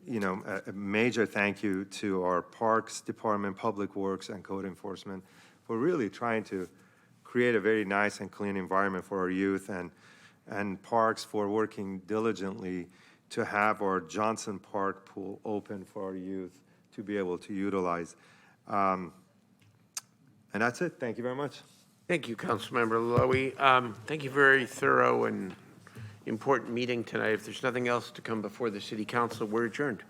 you know, a major thank you to our Parks Department, Public Works, and Code Enforcement for really trying to create a very nice and clean environment for our youth, and Parks for working diligently to have our Johnson Park pool open for our youth to be able to utilize. And that's it. Thank you very much. Thank you, Councilmember Laloe. Thank you for a very thorough and important meeting tonight. If there's nothing else to come before the City Council, we're adjourned.